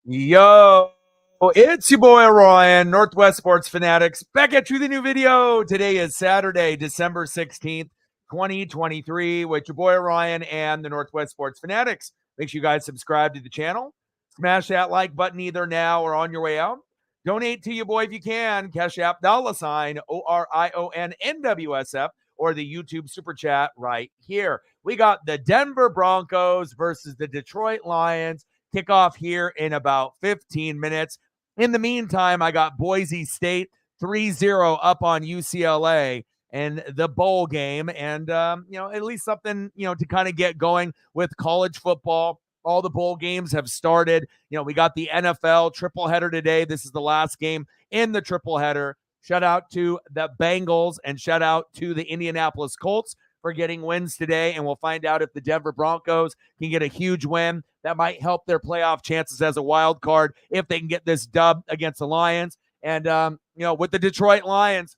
Yo, it's your boy Ryan, Northwest Sports Fanatics, back at you with a new video. Today is Saturday, December 16th, 2023, with your boy Ryan and the Northwest Sports Fanatics. Make sure you guys subscribe to the channel. Smash that like button either now or on your way out. Donate to your boy if you can. Cash App $sign ORION or the YouTube Super Chat right here. We got the Denver Broncos versus the Detroit Lions. Kickoff here in about 15 minutes. In the meantime, I got Boise State 3-0 up on UCLA in the bowl game. And, at least something, to kind of get going with college football. All the bowl games have started. We got the NFL triple header today. This is the last game in the triple header. Shout out to the Bengals and shout out to the Indianapolis Colts for getting wins today, and we'll find out if the Denver Broncos can get a huge win. That might help their playoff chances as a wild card if they can get this dub against the Lions. And, with the Detroit Lions,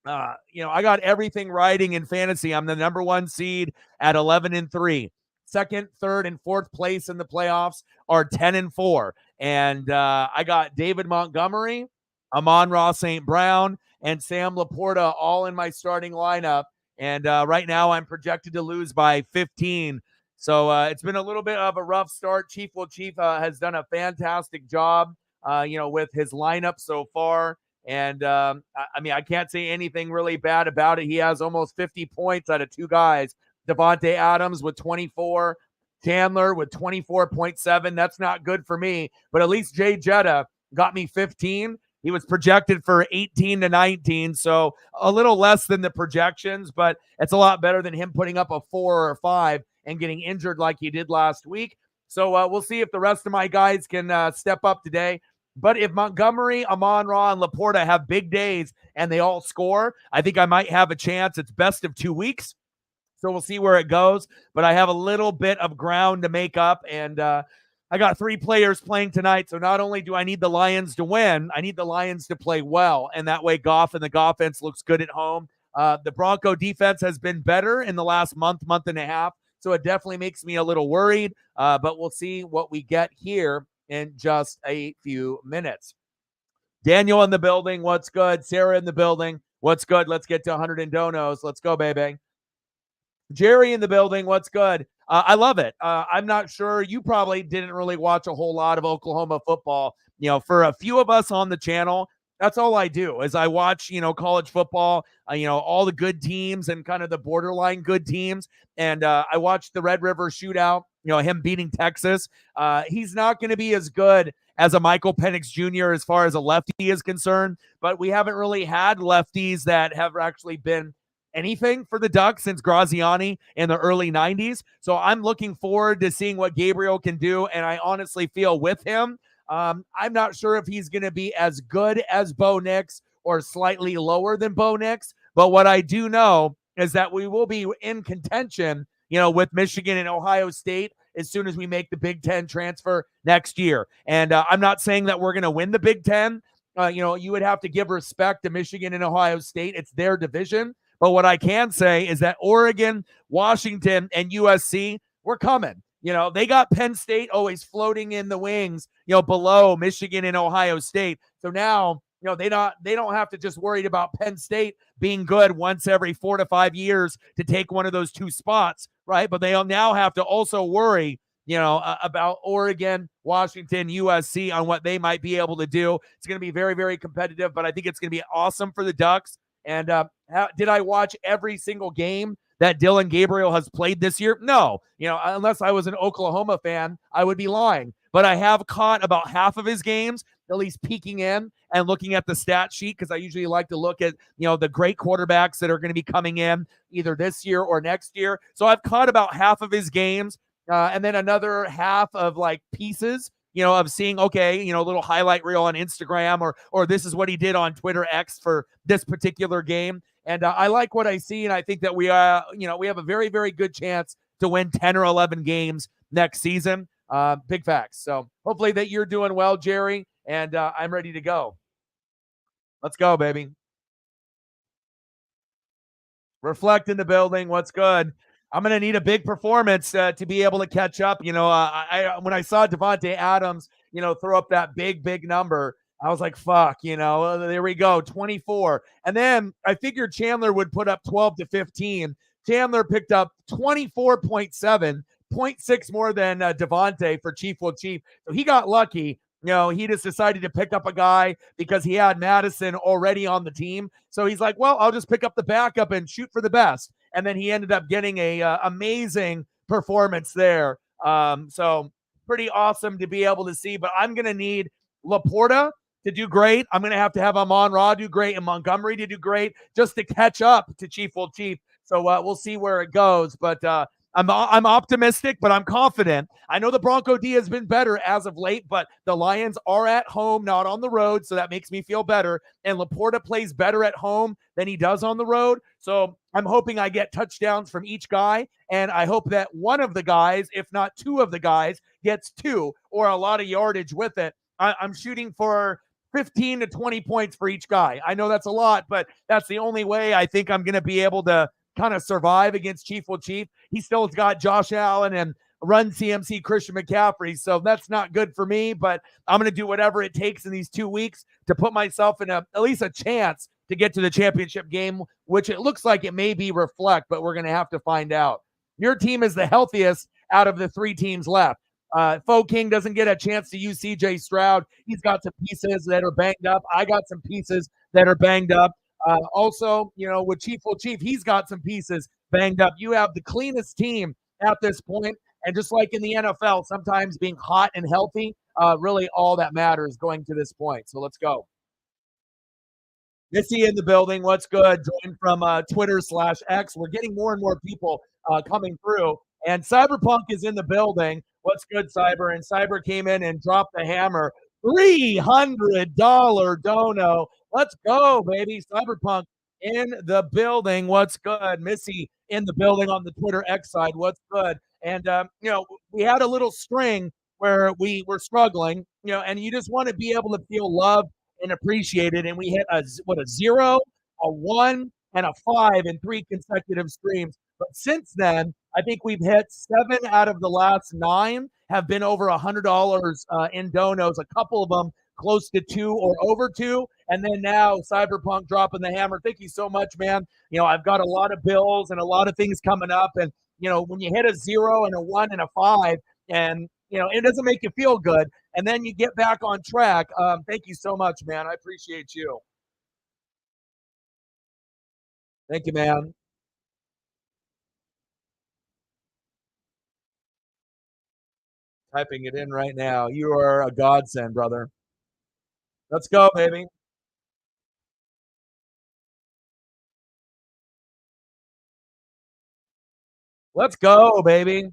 I got everything riding in fantasy. I'm the number one seed at 11-3. Second, third, and fourth place in the playoffs are 10-4. And I got David Montgomery, Amon-Ra St. Brown, and Sam Laporta all in my starting lineup. And right now I'm projected to lose by 15. So it's been a little bit of a rough start. Chief has done a fantastic job, with his lineup so far. And, I can't say anything really bad about it. He has almost 50 points out of two guys. Devontae Adams with 24, Chandler with 24.7. That's not good for me. But at least Jay Jetta got me 15. He was projected for 18 to 19, so a little less than the projections, but it's a lot better than him putting up a 4 or a 5 and getting injured like he did last week. So we'll see if the rest of my guys can step up today. But if Montgomery, Amon-Ra, and Laporta have big days and they all score, I think I might have a chance. It's best of 2 weeks, so we'll see where it goes. But I have a little bit of ground to make up, and I got 3 players playing tonight, so not only do I need the Lions to win, I need the Lions to play well, and that way Goff and the offense looks good at home. The Bronco defense has been better in the last month and a half, so it definitely makes me a little worried, but we'll see what we get here in just a few minutes. Daniel in the building, what's good? Sarah in the building, what's good? Let's get to 100 and donos. Let's go, baby. Jerry in the building, what's good? I love it. I'm not sure. You probably didn't really watch a whole lot of Oklahoma football. For a few of us on the channel, that's all I do is I watch, college football, all the good teams and kind of the borderline good teams. And I watched the Red River shootout, him beating Texas. He's not going to be as good as a Michael Penix Jr. as far as a lefty is concerned, but we haven't really had lefties that have actually been anything for the Ducks since Graziani in the early 90s. So I'm looking forward to seeing what Gabriel can do, and I honestly feel with him, I'm not sure if he's going to be as good as Bo Nix or slightly lower than Bo Nix, but what I do know is that we will be in contention, with Michigan and Ohio State as soon as we make the Big Ten transfer next year. And I'm not saying that we're going to win the Big Ten. You would have to give respect to Michigan and Ohio State. It's their division. But what I can say is that Oregon, Washington, and USC, we're coming. They got Penn State always floating in the wings, below Michigan and Ohio State. So now, they don't have to just worry about Penn State being good once every 4 to 5 years to take one of those 2 spots, right? But they'll now have to also worry, about Oregon, Washington, USC on what they might be able to do. It's going to be very, very competitive, but I think it's going to be awesome for the Ducks. And did I watch every single game that Dylan Gabriel has played this year? No. Unless I was an Oklahoma fan, I would be lying. But I have caught about half of his games, at least peeking in and looking at the stat sheet, because I usually like to look at, the great quarterbacks that are going to be coming in either this year or next year. So I've caught about half of his games, and then another half of pieces, of seeing, okay, a little highlight reel on Instagram or this is what he did on Twitter X for this particular game. And I like what I see. And I think that we have a very, very good chance to win 10 or 11 games next season. Big facts. So hopefully that you're doing well, Jerry. And I'm ready to go. Let's go, baby. Reflect in the building. What's good? I'm gonna need a big performance to be able to catch up. When I saw Devontae Adams, throw up that big number, I was like, "Fuck!" There we go, 24. And then I figured Chandler would put up 12 to 15. Chandler picked up 24.7, point 0.6 more than Devontae for Chief will Chief. So he got lucky. He just decided to pick up a guy because he had Madison already on the team. So he's like, well, I'll just pick up the backup and shoot for the best. And then he ended up getting a amazing performance there. So pretty awesome to be able to see. But I'm going to need Laporta to do great. I'm going to have Amon-Ra do great and Montgomery to do great just to catch up to Chief will Chief. So we'll see where it goes. But I'm optimistic, but I'm confident. I know the Bronco D has been better as of late, but the Lions are at home, not on the road, so that makes me feel better. And Laporta plays better at home than he does on the road. So I'm hoping I get touchdowns from each guy, and I hope that one of the guys, if not two of the guys, gets two or a lot of yardage with it. I'm shooting for 15 to 20 points for each guy. I know that's a lot, but that's the only way I think I'm going to be able to kind of survive against Chief will Chief. He still has got Josh Allen and run CMC Christian McCaffrey. So that's not good for me, but I'm going to do whatever it takes in these 2 weeks to put myself in at least a chance to get to the championship game, which it looks like it may be reflect, but we're going to have to find out. Your team is the healthiest out of the 3 teams left. Fo King doesn't get a chance to use CJ Stroud. He's got some pieces that are banged up. I got some pieces that are banged up. Also, with Chief will Chief, he's got some pieces banged up. You have the cleanest team at this point, and just like in the NFL, sometimes being hot and healthy, really all that matters going to this point. So let's go. Missy in the building. What's good? Joined from Twitter/X. We're getting more and more people coming through. And Cyberpunk is in the building. What's good, Cyber? And Cyber came in and dropped the hammer. $300 dono. Let's go, baby. Cyberpunk in the building. What's good? Missy in the building on the Twitter X side. What's good? And, we had a little string where we were struggling, and you just want to be able to feel loved and appreciated. And we hit a 0, a 1, and a 5 in 3 consecutive streams. But since then, I think we've hit 7 out of the last 9 have been over $100 in donos. A couple of them close to 2 or over 2. And then now Cyberpunk dropping the hammer. Thank you so much, man. I've got a lot of bills and a lot of things coming up. And, when you hit a 0 and a 1 and a 5, and, it doesn't make you feel good. And then you get back on track. Thank you so much, man. I appreciate you. Thank you, man. Typing it in right now. You are a godsend, brother. Let's go, baby. Let's go, baby.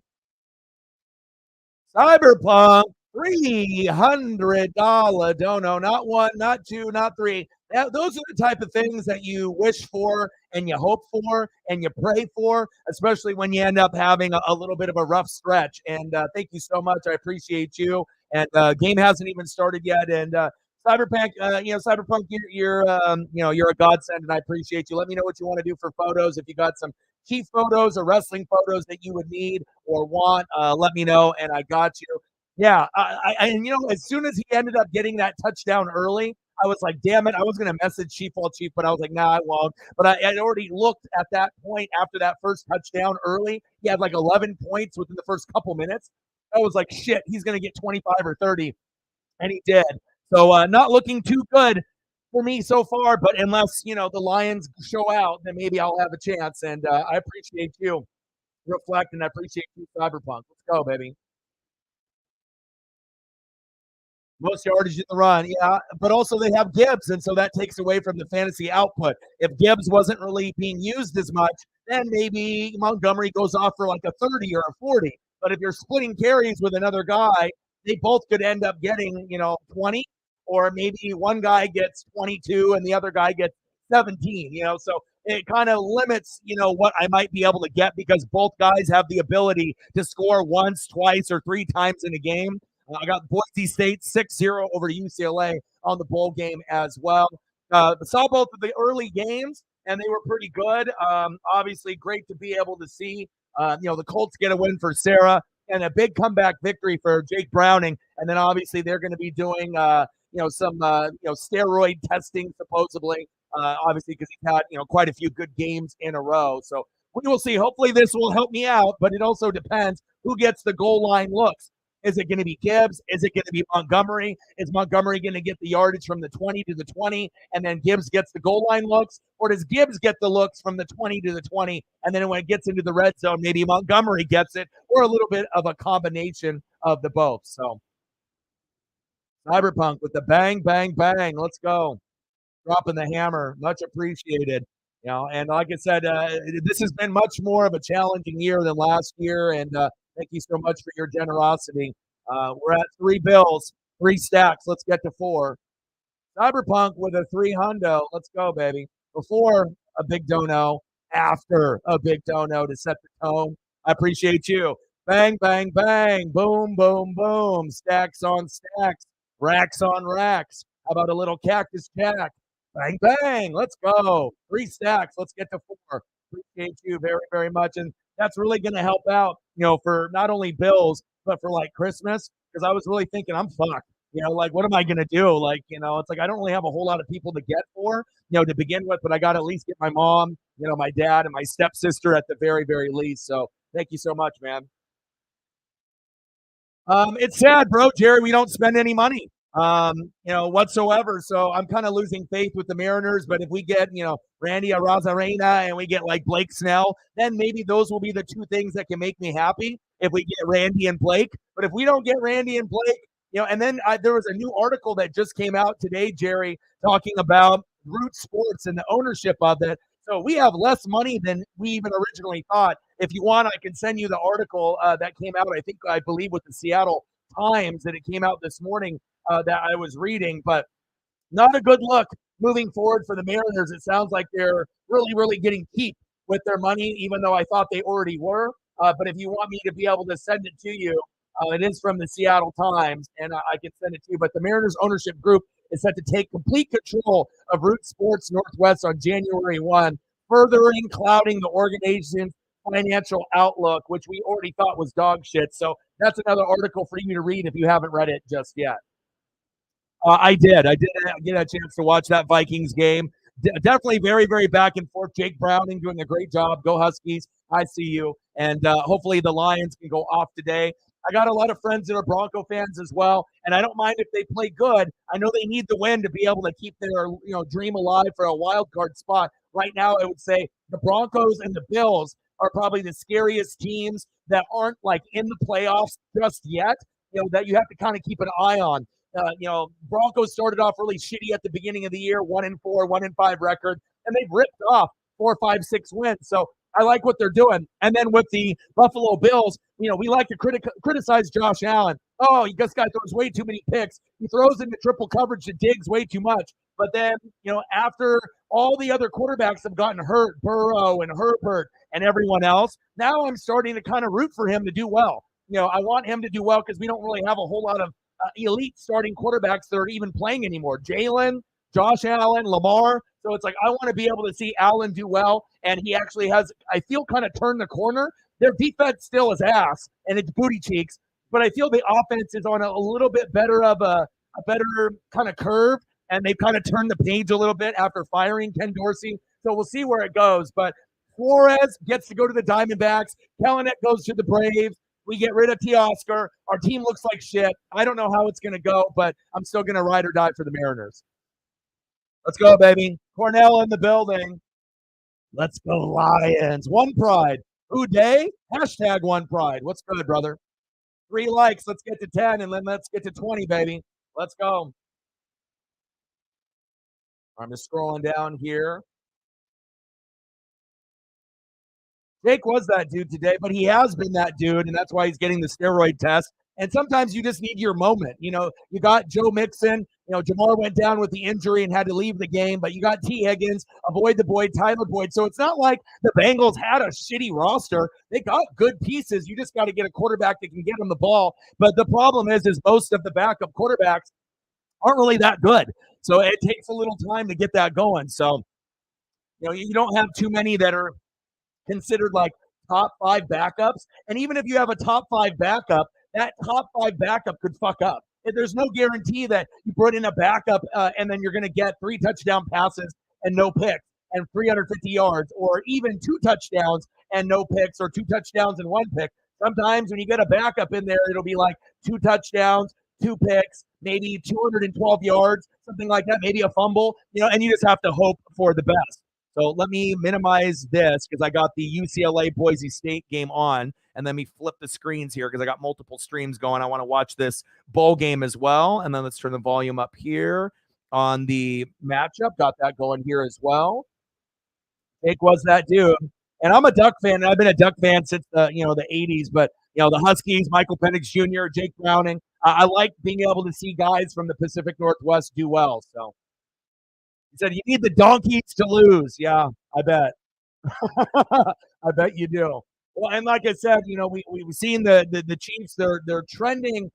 Cyberpunk, $300 dono. Not 1, not 2, not 3. Those are the type of things that you wish for and you hope for and you pray for, especially when you end up having a little bit of a rough stretch. And thank you so much. I appreciate you. And game hasn't even started yet. And Cyberpunk, you're a godsend, and I appreciate you. Let me know what you want to do for photos. If you got some Chief photos or wrestling photos that you would need or want, let me know, and I got you. Yeah, as soon as he ended up getting that touchdown early, I was like, damn it, I was going to message Chief all Chief, but I was like, nah, I won't. But I had already looked at that point after that first touchdown early. He had like 11 points within the first couple minutes. I was like, shit, he's going to get 25 or 30, and he did. So not looking too good for me so far, but unless, the Lions show out, then maybe I'll have a chance. And I appreciate you, Reflect, and I appreciate you, Cyberpunk. Let's go, baby. Most yardage in the run, yeah, but also they have Gibbs, and so that takes away from the fantasy output. If Gibbs wasn't really being used as much, then maybe Montgomery goes off for like a 30 or a 40. But if you're splitting carries with another guy, they both could end up getting, 20, or maybe one guy gets 22 and the other guy gets 17, so it kind of limits, what I might be able to get because both guys have the ability to score once, twice, or 3 times in a game. I got Boise State 6-0 over UCLA on the bowl game as well. Saw both of the early games, and they were pretty good. Obviously, great to be able to see The Colts get a win for Sarah and a big comeback victory for Jake Browning. And then obviously they're going to be doing, some, steroid testing supposedly, obviously because he's had, quite a few good games in a row. So we will see. Hopefully this will help me out, but it also depends who gets the goal line looks. Is it going to be Gibbs? Is it going to be Montgomery? Is Montgomery going to get the yardage from the 20 to the 20 and then Gibbs gets the goal line looks? Or does Gibbs get the looks from the 20 to the 20 and then when it gets into the red zone, maybe Montgomery gets it or a little bit of a combination of the both. So Cyberpunk with the bang, bang, bang. Let's go. Dropping the hammer. Much appreciated. And like I said, this has been much more of a challenging year than last year. And thank you so much for your generosity. We're at 3 bills, 3 stacks. Let's get to 4. Cyberpunk with a 3 hundo. Let's go, baby. Before a big dono, after a big dono to set the tone. I appreciate you. Bang, bang, bang. Boom, boom, boom. Stacks on stacks. Racks on racks. How about a little cactus jack? Bang, bang. Let's go. 3 stacks. Let's get to 4. Appreciate you very, very much. And that's really going to help out, for not only bills, but for like Christmas. Because I was really thinking I'm fucked. What am I going to do? It's like I don't really have a whole lot of people to get for, to begin with, but I got to at least get my mom, my dad, and my stepsister at the very, very least. So thank you so much, man. It's sad, bro, Jerry. We don't spend any money, whatsoever. So I'm kind of losing faith with the Mariners. But if we get, Randy Arozarena and we get like Blake Snell, then maybe those will be the 2 things that can make me happy if we get Randy and Blake. But if we don't get Randy and Blake, and then there was a new article that just came out today, Jerry, talking about Root Sports and the ownership of it. So we have less money than we even originally thought. If you want, I can send you the article that came out, I believe, with the Seattle Times, that it came out this morning that I was reading. But not a good look moving forward for the Mariners. It sounds like they're really, really getting cheap with their money, even though I thought they already were. But if you want me to be able to send it to you, it is from the Seattle Times, and I can send it to you. But the Mariners ownership group is set to take complete control of Root Sports Northwest on January 1, furthering clouding the organization's financial outlook, which we already thought was dog shit. So that's another article for you to read if you haven't read it just yet. I did. I did get a chance to watch that Vikings game. Definitely very, very back and forth. Jake Browning doing a great job. Go Huskies. I see you. And hopefully the Lions can go off today. I got a lot of friends that are Bronco fans as well, and I don't mind if they play good. I know they need the win to be able to keep their dream alive for a wild card spot. Right now, I would say the Broncos and the Bills are probably the scariest teams that aren't like in the playoffs just yet. That you have to kind of keep an eye on. Broncos started off really shitty at the beginning of the year, 1-4, 1-5 record, and they've ripped off 4, 5, 6 wins. So I like what they're doing. And then with the Buffalo Bills, we like to criticize Josh Allen. Oh, this guy throws way too many picks. He throws into triple coverage to Diggs way too much. But then, after all the other quarterbacks have gotten hurt, Burrow and Herbert and everyone else, now I'm starting to kind of root for him to do well. I want him to do well because we don't really have a whole lot of elite starting quarterbacks that are even playing anymore. Jalen, Josh Allen, Lamar. So it's like I want to be able to see Allen do well, and he actually has, I feel, kind of turned the corner. Their defense still is ass, and it's booty cheeks, but I feel the offense is on a little bit better of a better kind of curve, and they've kind of turned the page a little bit after firing Ken Dorsey. So we'll see where it goes. But Flores gets to go to the Diamondbacks. Kelenic goes to the Braves. We get rid of Teoscar. Our team looks like shit. I don't know how it's going to go, but I'm still going to ride or die for the Mariners. Let's go, baby. Cornell in the building. Let's go, Lions. One pride. Who day? Hashtag one pride. What's good, brother? 3 likes. Let's get to 10, and then let's get to 20, baby. Let's go. I'm just scrolling down here. Jake was that dude today, but he has been that dude, and that's why he's getting the steroid test. And sometimes you just need your moment. You got Joe Mixon. Jamar went down with the injury and had to leave the game, but you got T. Higgins, avoid the Boyd, Tyler Boyd. So it's not like the Bengals had a shitty roster. They got good pieces. You just got to get a quarterback that can get them the ball. But the problem is most of the backup quarterbacks aren't really that good. So it takes a little time to get that going. So, you don't have too many that are considered like top 5 backups. And even if you have a top 5 backup, that top 5 backup could fuck up. There's no guarantee that you put in a backup and then you're going to get 3 touchdown passes and no picks and 350 yards, or even 2 touchdowns and no picks, or 2 touchdowns and 1 pick. Sometimes when you get a backup in there, it'll be like 2 touchdowns, 2 picks, maybe 212 yards, something like that, maybe a fumble, and you just have to hope for the best. So let me minimize this because I got the UCLA Boise State game on, and let me flip the screens here because I got multiple streams going. I want to watch this bowl game as well. And then let's turn the volume up here on the matchup. Got that going here as well. Jake was that dude. And I'm a Duck fan, and I've been a Duck fan since the 80s, but the Huskies, Michael Penix Jr., Jake Browning. I like being able to see guys from the Pacific Northwest do well. So he said, you need the donkeys to lose. Yeah, I bet. I bet you do. Well, and like I said, we've seen the Chiefs. They're trending.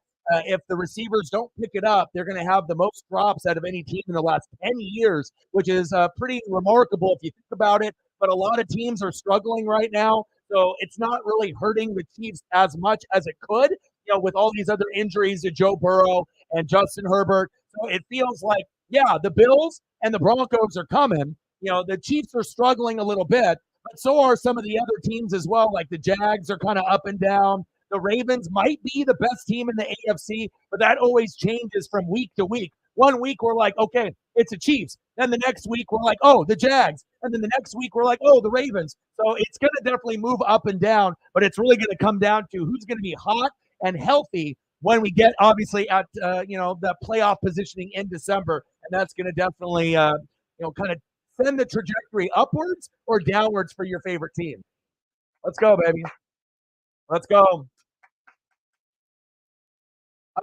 If the receivers don't pick it up, they're going to have the most drops out of any team in the last 10 years, which is pretty remarkable if you think about it. But a lot of teams are struggling right now, so it's not really hurting the Chiefs as much as it could, with all these other injuries to Joe Burrow and Justin Herbert. So it feels like, yeah, the Bills and the Broncos are coming. The Chiefs are struggling a little bit, but so are some of the other teams as well. Like the Jags are kind of up and down. The Ravens might be the best team in the AFC, but that always changes from week to week. One week we're like, okay, it's the Chiefs. Then the next week we're like, oh, the Jags. And then the next week we're like, oh, the Ravens. So it's going to definitely move up and down, but it's really going to come down to who's going to be hot and healthy when we get obviously at the playoff positioning in December, and that's going to definitely kind of send the trajectory upwards or downwards for your favorite team. Let's go, baby. Let's go.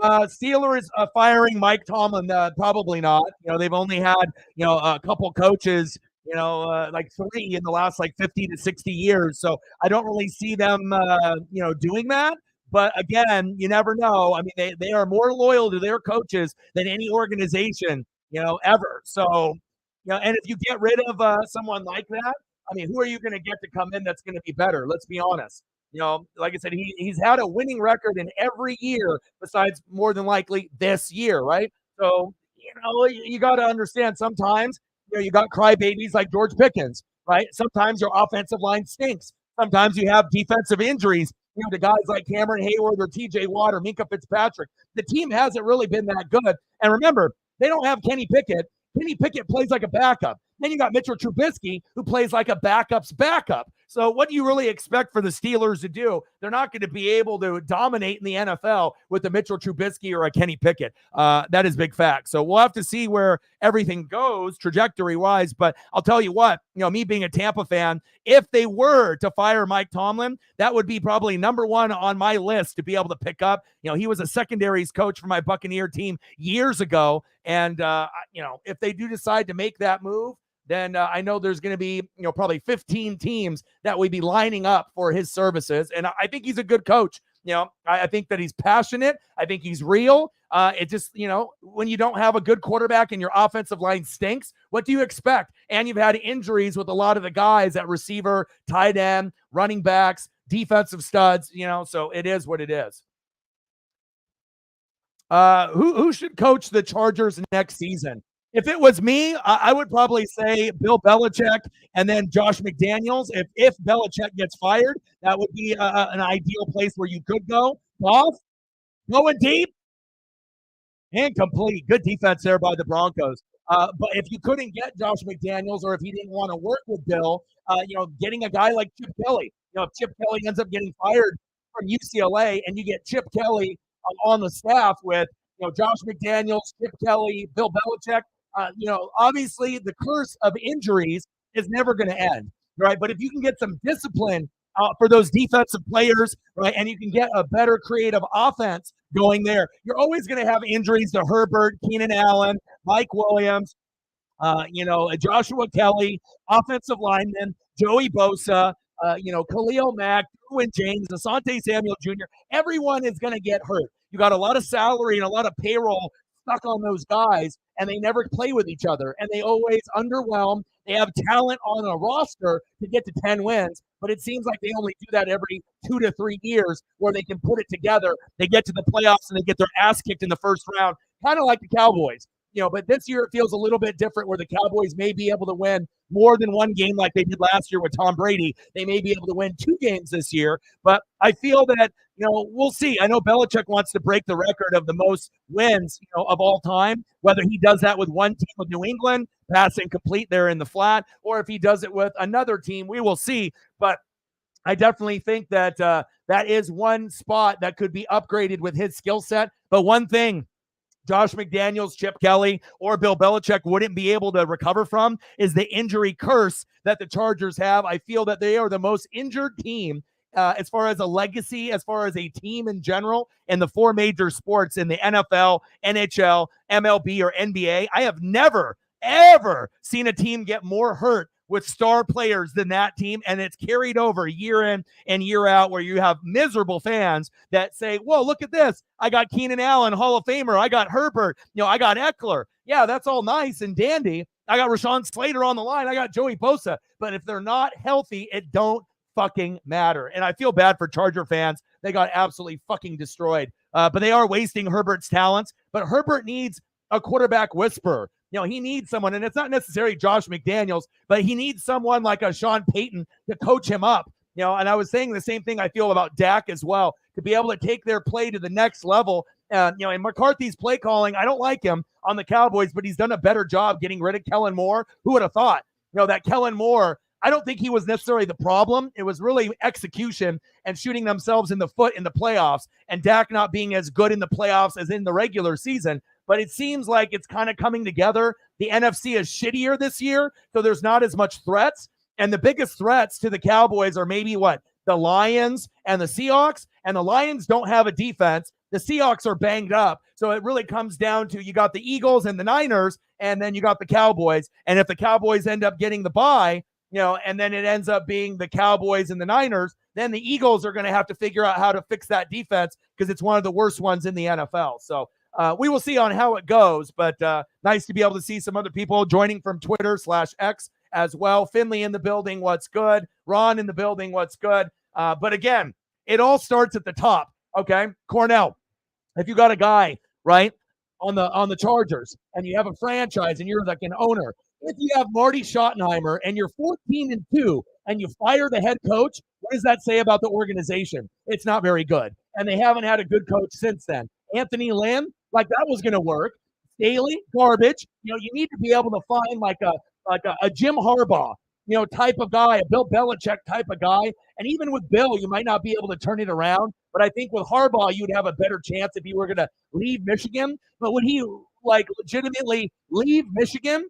Steelers firing Mike Tomlin, probably not. They've only had a couple coaches, like 3 in the last like 50 to 60 years. So I don't really see them, doing that. But again, you never know. I mean, they are more loyal to their coaches than any organization, ever. So, and if you get rid of someone like that, I mean, who are you going to get to come in that's going to be better? Let's be honest. Like I said, he's had a winning record in every year besides more than likely this year, right? So, you got to understand sometimes, you got crybabies like George Pickens, right? Sometimes your offensive line stinks. Sometimes you have defensive injuries, to guys like Cameron Hayward or TJ Watt or Minka Fitzpatrick. The team hasn't really been that good. And remember, they don't have Kenny Pickett. Kenny Pickett plays like a backup. Then you got Mitchell Trubisky, who plays like a backup's backup. So what do you really expect for the Steelers to do? They're not going to be able to dominate in the NFL with a Mitchell Trubisky or a Kenny Pickett. That is big fact. So we'll have to see where everything goes trajectory-wise. But I'll tell you what, me being a Tampa fan, if they were to fire Mike Tomlin, that would be probably number 1 on my list to be able to pick up. He was a secondaries coach for my Buccaneer team years ago. And, if they do decide to make that move, then I know there's going to be, probably 15 teams that would be lining up for his services. And I think he's a good coach. I think that he's passionate. I think he's real. It just, when you don't have a good quarterback and your offensive line stinks, what do you expect? And you've had injuries with a lot of the guys at receiver, tight end, running backs, defensive studs, so it is what it is. Who should coach the Chargers next season? If it was me, I would probably say Bill Belichick and then Josh McDaniels. If Belichick gets fired, that would be an ideal place where you could go. Goff, going deep and complete. Good defense there by the Broncos. But if you couldn't get Josh McDaniels, or if he didn't want to work with Bill, getting a guy like Chip Kelly. If Chip Kelly ends up getting fired from UCLA and you get Chip Kelly on the staff with Josh McDaniels, Chip Kelly, Bill Belichick, obviously the curse of injuries is never going to end, right? But if you can get some discipline for those defensive players, right, and you can get a better creative offense going there, you're always going to have injuries to Herbert, Keenan Allen, Mike Williams, Joshua Kelly, offensive linemen, Joey Bosa, Khalil Mack, Derwin James, Asante Samuel Jr. Everyone is going to get hurt. You got a lot of salary and a lot of payroll stuck on those guys, and they never play with each other, and they always underwhelm, They have talent on a roster to get to 10 wins, but it seems like they only do that every 2 to 3 years where they can put it together. They get to the playoffs and they get their ass kicked in the first round, kind of like the Cowboys. But this year it feels a little bit different where the Cowboys may be able to win more than one game like they did last year with Tom Brady. They may be able to win 2 games this year, but I feel that, we'll see. I know Belichick wants to break the record of the most wins, of all time, whether he does that with one team with New England, pass incomplete there in the flat, or if he does it with another team, we will see. But I definitely think that that is one spot that could be upgraded with his skill set. But one thing Josh McDaniels, Chip Kelly, or Bill Belichick wouldn't be able to recover from is the injury curse that the Chargers have. I feel that they are the most injured team as far as a legacy, as far as a team in general, in the 4 major sports in the NFL, NHL, MLB, or NBA. I have never, ever seen a team get more hurt with star players than that team, and it's carried over year in and year out where you have miserable fans that say, whoa, look at this. I got Keenan Allen, Hall of Famer. I got Herbert. I got Eckler. Yeah, that's all nice and dandy. I got Rashawn Slater on the line. I got Joey Bosa. But if they're not healthy, it don't fucking matter. And I feel bad for Charger fans. They got absolutely fucking destroyed. But they are wasting Herbert's talents. But Herbert needs a quarterback whisperer. He needs someone, and it's not necessarily Josh McDaniels, but he needs someone like a Sean Payton to coach him up. And I was saying the same thing I feel about Dak as well, to be able to take their play to the next level. And McCarthy's play calling, I don't like him on the Cowboys, but he's done a better job getting rid of Kellen Moore. Who would have thought, that Kellen Moore, I don't think he was necessarily the problem. It was really execution and shooting themselves in the foot in the playoffs, and Dak not being as good in the playoffs as in the regular season. But it seems like it's kind of coming together. The NFC is shittier this year, so there's not as much threats. And the biggest threats to the Cowboys are maybe the Lions and the Seahawks. And the Lions don't have a defense. The Seahawks are banged up. So it really comes down to you got the Eagles and the Niners, and then you got the Cowboys. And if the Cowboys end up getting the bye, and then it ends up being the Cowboys and the Niners, then the Eagles are going to have to figure out how to fix that defense because it's one of the worst ones in the NFL. So we will see on how it goes, but nice to be able to see some other people joining from Twitter/X as well. Finley in the building, what's good? Ron in the building, what's good? But again, it all starts at the top, okay? Cornell, if you got a guy, right, on the Chargers, and you have a franchise and you're like an owner, if you have Marty Schottenheimer and you're 14-2 and you fire the head coach, what does that say about the organization? It's not very good. And they haven't had a good coach since then. Anthony Lynn, that was going to work. Staley, garbage. You need to be able to find like a Jim Harbaugh, type of guy, a Bill Belichick type of guy. And even with Bill, you might not be able to turn it around. But I think with Harbaugh, you'd have a better chance if he were going to leave Michigan. But would he legitimately leave Michigan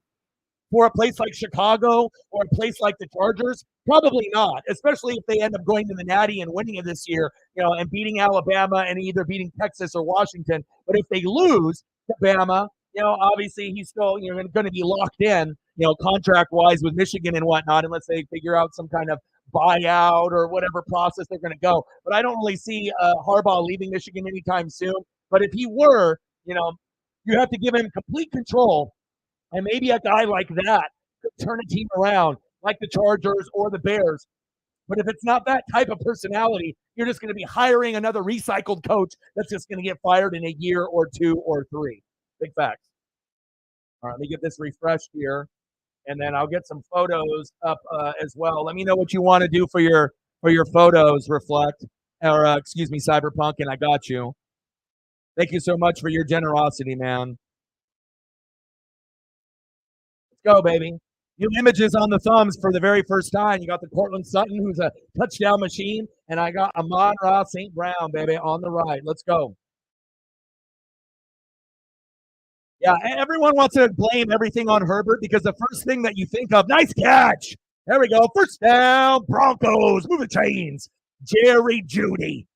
for a place like Chicago or a place like the Chargers? Probably not, especially if they end up going to the Natty and winning it this year, and beating Alabama and either beating Texas or Washington. But if they lose to Bama, obviously he's still, going to be locked in, contract-wise with Michigan and whatnot, unless they figure out some kind of buyout or whatever process they're going to go. But I don't really see Harbaugh leaving Michigan anytime soon. But if he were, you have to give him complete control. And maybe a guy like that could turn a team around, like the Chargers or the Bears. But if it's not that type of personality, you're just going to be hiring another recycled coach that's just going to get fired in a year or 2 or 3. Big facts. All right, let me get this refreshed here, and then I'll get some photos up as well. Let me know what you want to do for your photos, Reflect, or excuse me, Cyberpunk, and I got you. Thank you so much for your generosity, man. Go, baby. New images on the thumbs for the very first time. You got the Cortland Sutton, who's a touchdown machine, and I got Amon-Ra St. Brown, baby, on the right. Let's go. Yeah, everyone wants to blame everything on Herbert because the first thing that you think of, nice catch. There we go. First down, Broncos. Move the chains. Jerry Jeudy.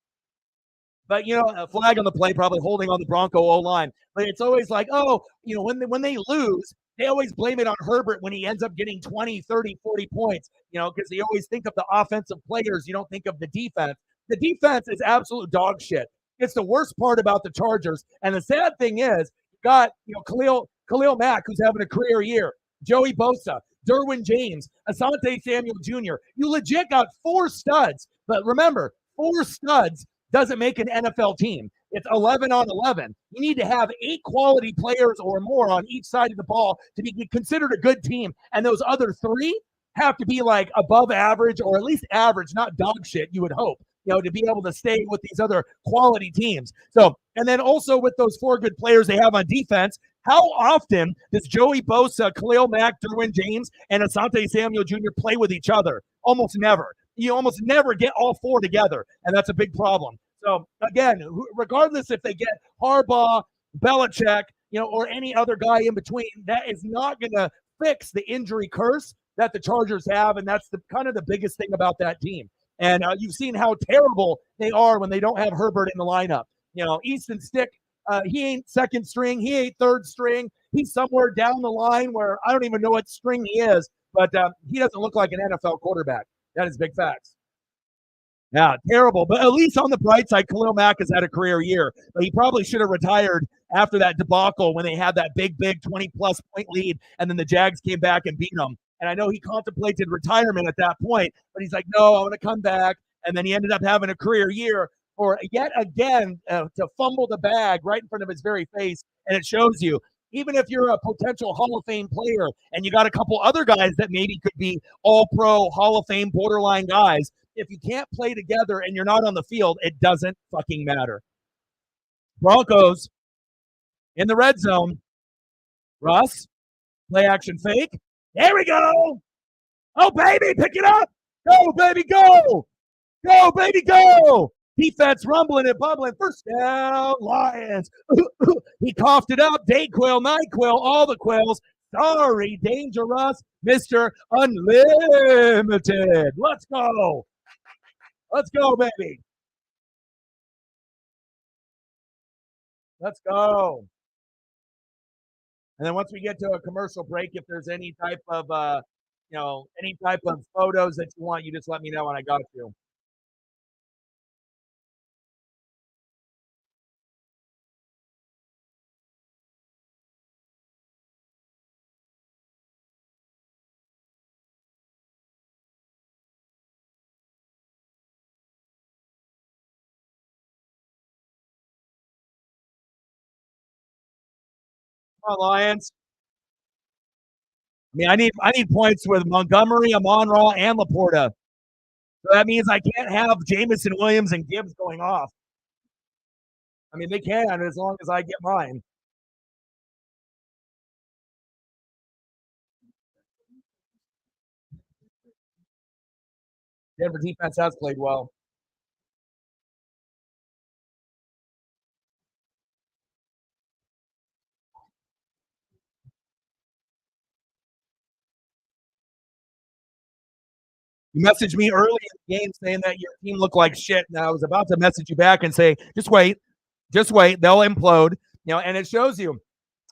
But, a flag on the play, probably holding on the Bronco O-line. But it's always like, when they lose, they always blame it on Herbert when he ends up getting 20, 30, 40 points, because they always think of the offensive players. You don't think of the defense. The defense is absolute dog shit. It's the worst part about the Chargers. And the sad thing is, you got, Khalil Mack, who's having a career year, Joey Bosa, Derwin James, Asante Samuel Jr. You legit got 4 studs. But remember, 4 studs doesn't make an NFL team. It's 11 on 11. You need to have 8 quality players or more on each side of the ball to be considered a good team. And those other 3 have to be like above average or at least average, not dog shit, you would hope, to be able to stay with these other quality teams. So, and then also with those 4 good players they have on defense, how often does Joey Bosa, Khalil Mack, Derwin James, and Asante Samuel Jr. play with each other? Almost never. You almost never get all 4 together, and that's a big problem. So, again, regardless if they get Harbaugh, Belichick, or any other guy in between, that is not going to fix the injury curse that the Chargers have, and that's kind of the biggest thing about that team. And you've seen how terrible they are when they don't have Herbert in the lineup. Easton Stick, he ain't second string. He ain't third string. He's somewhere down the line where I don't even know what string he is, but he doesn't look like an NFL quarterback. That is big facts. Yeah, terrible. But at least on the bright side, Khalil Mack has had a career year. But he probably should have retired after that debacle when they had that big 20-plus point lead, and then the Jags came back and beat them. And I know he contemplated retirement at that point, but he's like, no, I want to come back. And then he ended up having a career year for yet again to fumble the bag right in front of his very face. And it shows you, even if you're a potential Hall of Fame player and you got a couple other guys that maybe could be all-pro, Hall of Fame, borderline guys, if you can't play together and you're not on the field, it doesn't fucking matter. Broncos in the red zone. Russ, play action fake. There we go. Oh, baby, pick it up. Go, baby, go. Go, baby, go. Defense rumbling and bubbling. First down, Lions. He coughed it up. Dayquil, NyQuil, all the quills. Sorry, Dangerous, Mr. Unlimited. Let's go. Let's go, baby. Let's go. And then once we get to a commercial break, if there's any type of, any type of photos that you want, you just let me know and I got you. Come on, Lions. I mean, I need points with Montgomery, Amon-Ra, and Laporta. So that means I can't have Jamison Williams and Gibbs going off. I mean, they can as long as I get mine. Denver defense has played well. You messaged me early in the game saying that your team looked like shit, and I was about to message you back and say, just wait, they'll implode. And it shows you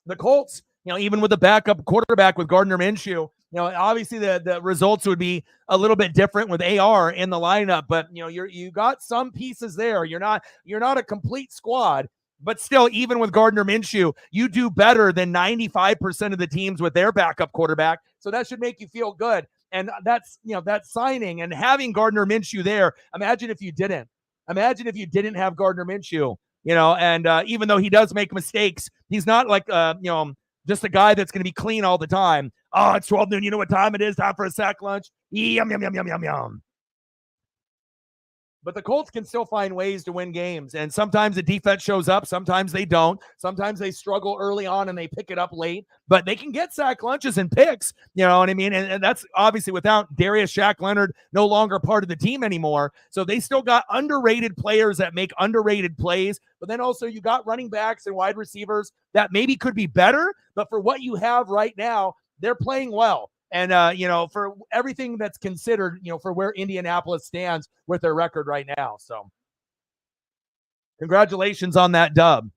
the Colts, even with the backup quarterback with Gardner Minshew, obviously the results would be a little bit different with AR in the lineup, but you got some pieces there. You're not a complete squad, but still, even with Gardner Minshew, you do better than 95% of the teams with their backup quarterback. So that should make you feel good. And that's that signing and having Gardner Minshew there. Imagine if you didn't have Gardner Minshew. And even though he does make mistakes, he's not like just a guy that's going to be clean all the time. Oh, it's 12 noon. You know what time it is? Time for a sack lunch. Yum, yum, yum, yum, yum, yum. But the Colts can still find ways to win games. And sometimes the defense shows up. Sometimes they don't. Sometimes they struggle early on and they pick it up late. But they can get sack lunches and picks. You know what I mean? And that's obviously without Darius Shaq Leonard no longer part of the team anymore. So they still got underrated players that make underrated plays. But then also you got running backs and wide receivers that maybe could be better. But for what you have right now, they're playing well. And, for everything that's considered, for where Indianapolis stands with their record right now. So congratulations on that dub.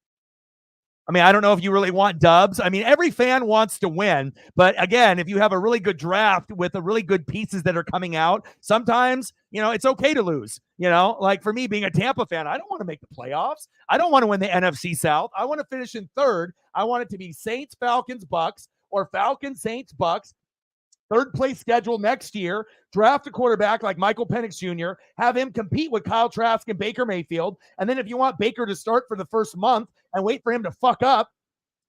I mean, I don't know if you really want dubs. I mean, every fan wants to win. But again, if you have a really good draft with a really good pieces that are coming out, sometimes, it's okay to lose. Like for me being a Tampa fan, I don't want to make the playoffs. I don't want to win the NFC South. I want to finish in third. I want it to be Saints, Falcons, Bucks, or Falcons, Saints, Bucks. third place schedule next year, draft a quarterback like Michael Penix Jr., have him compete with Kyle Trask and Baker Mayfield. And then if you want Baker to start for the first month and wait for him to fuck up,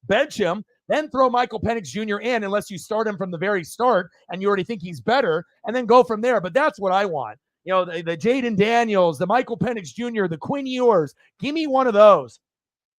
bench him, then throw Michael Penix Jr. in unless you start him from the very start and you already think he's better, and then go from there. But that's what I want. The Jaden Daniels, the Michael Penix Jr., the Quinn Ewers. Give me one of those.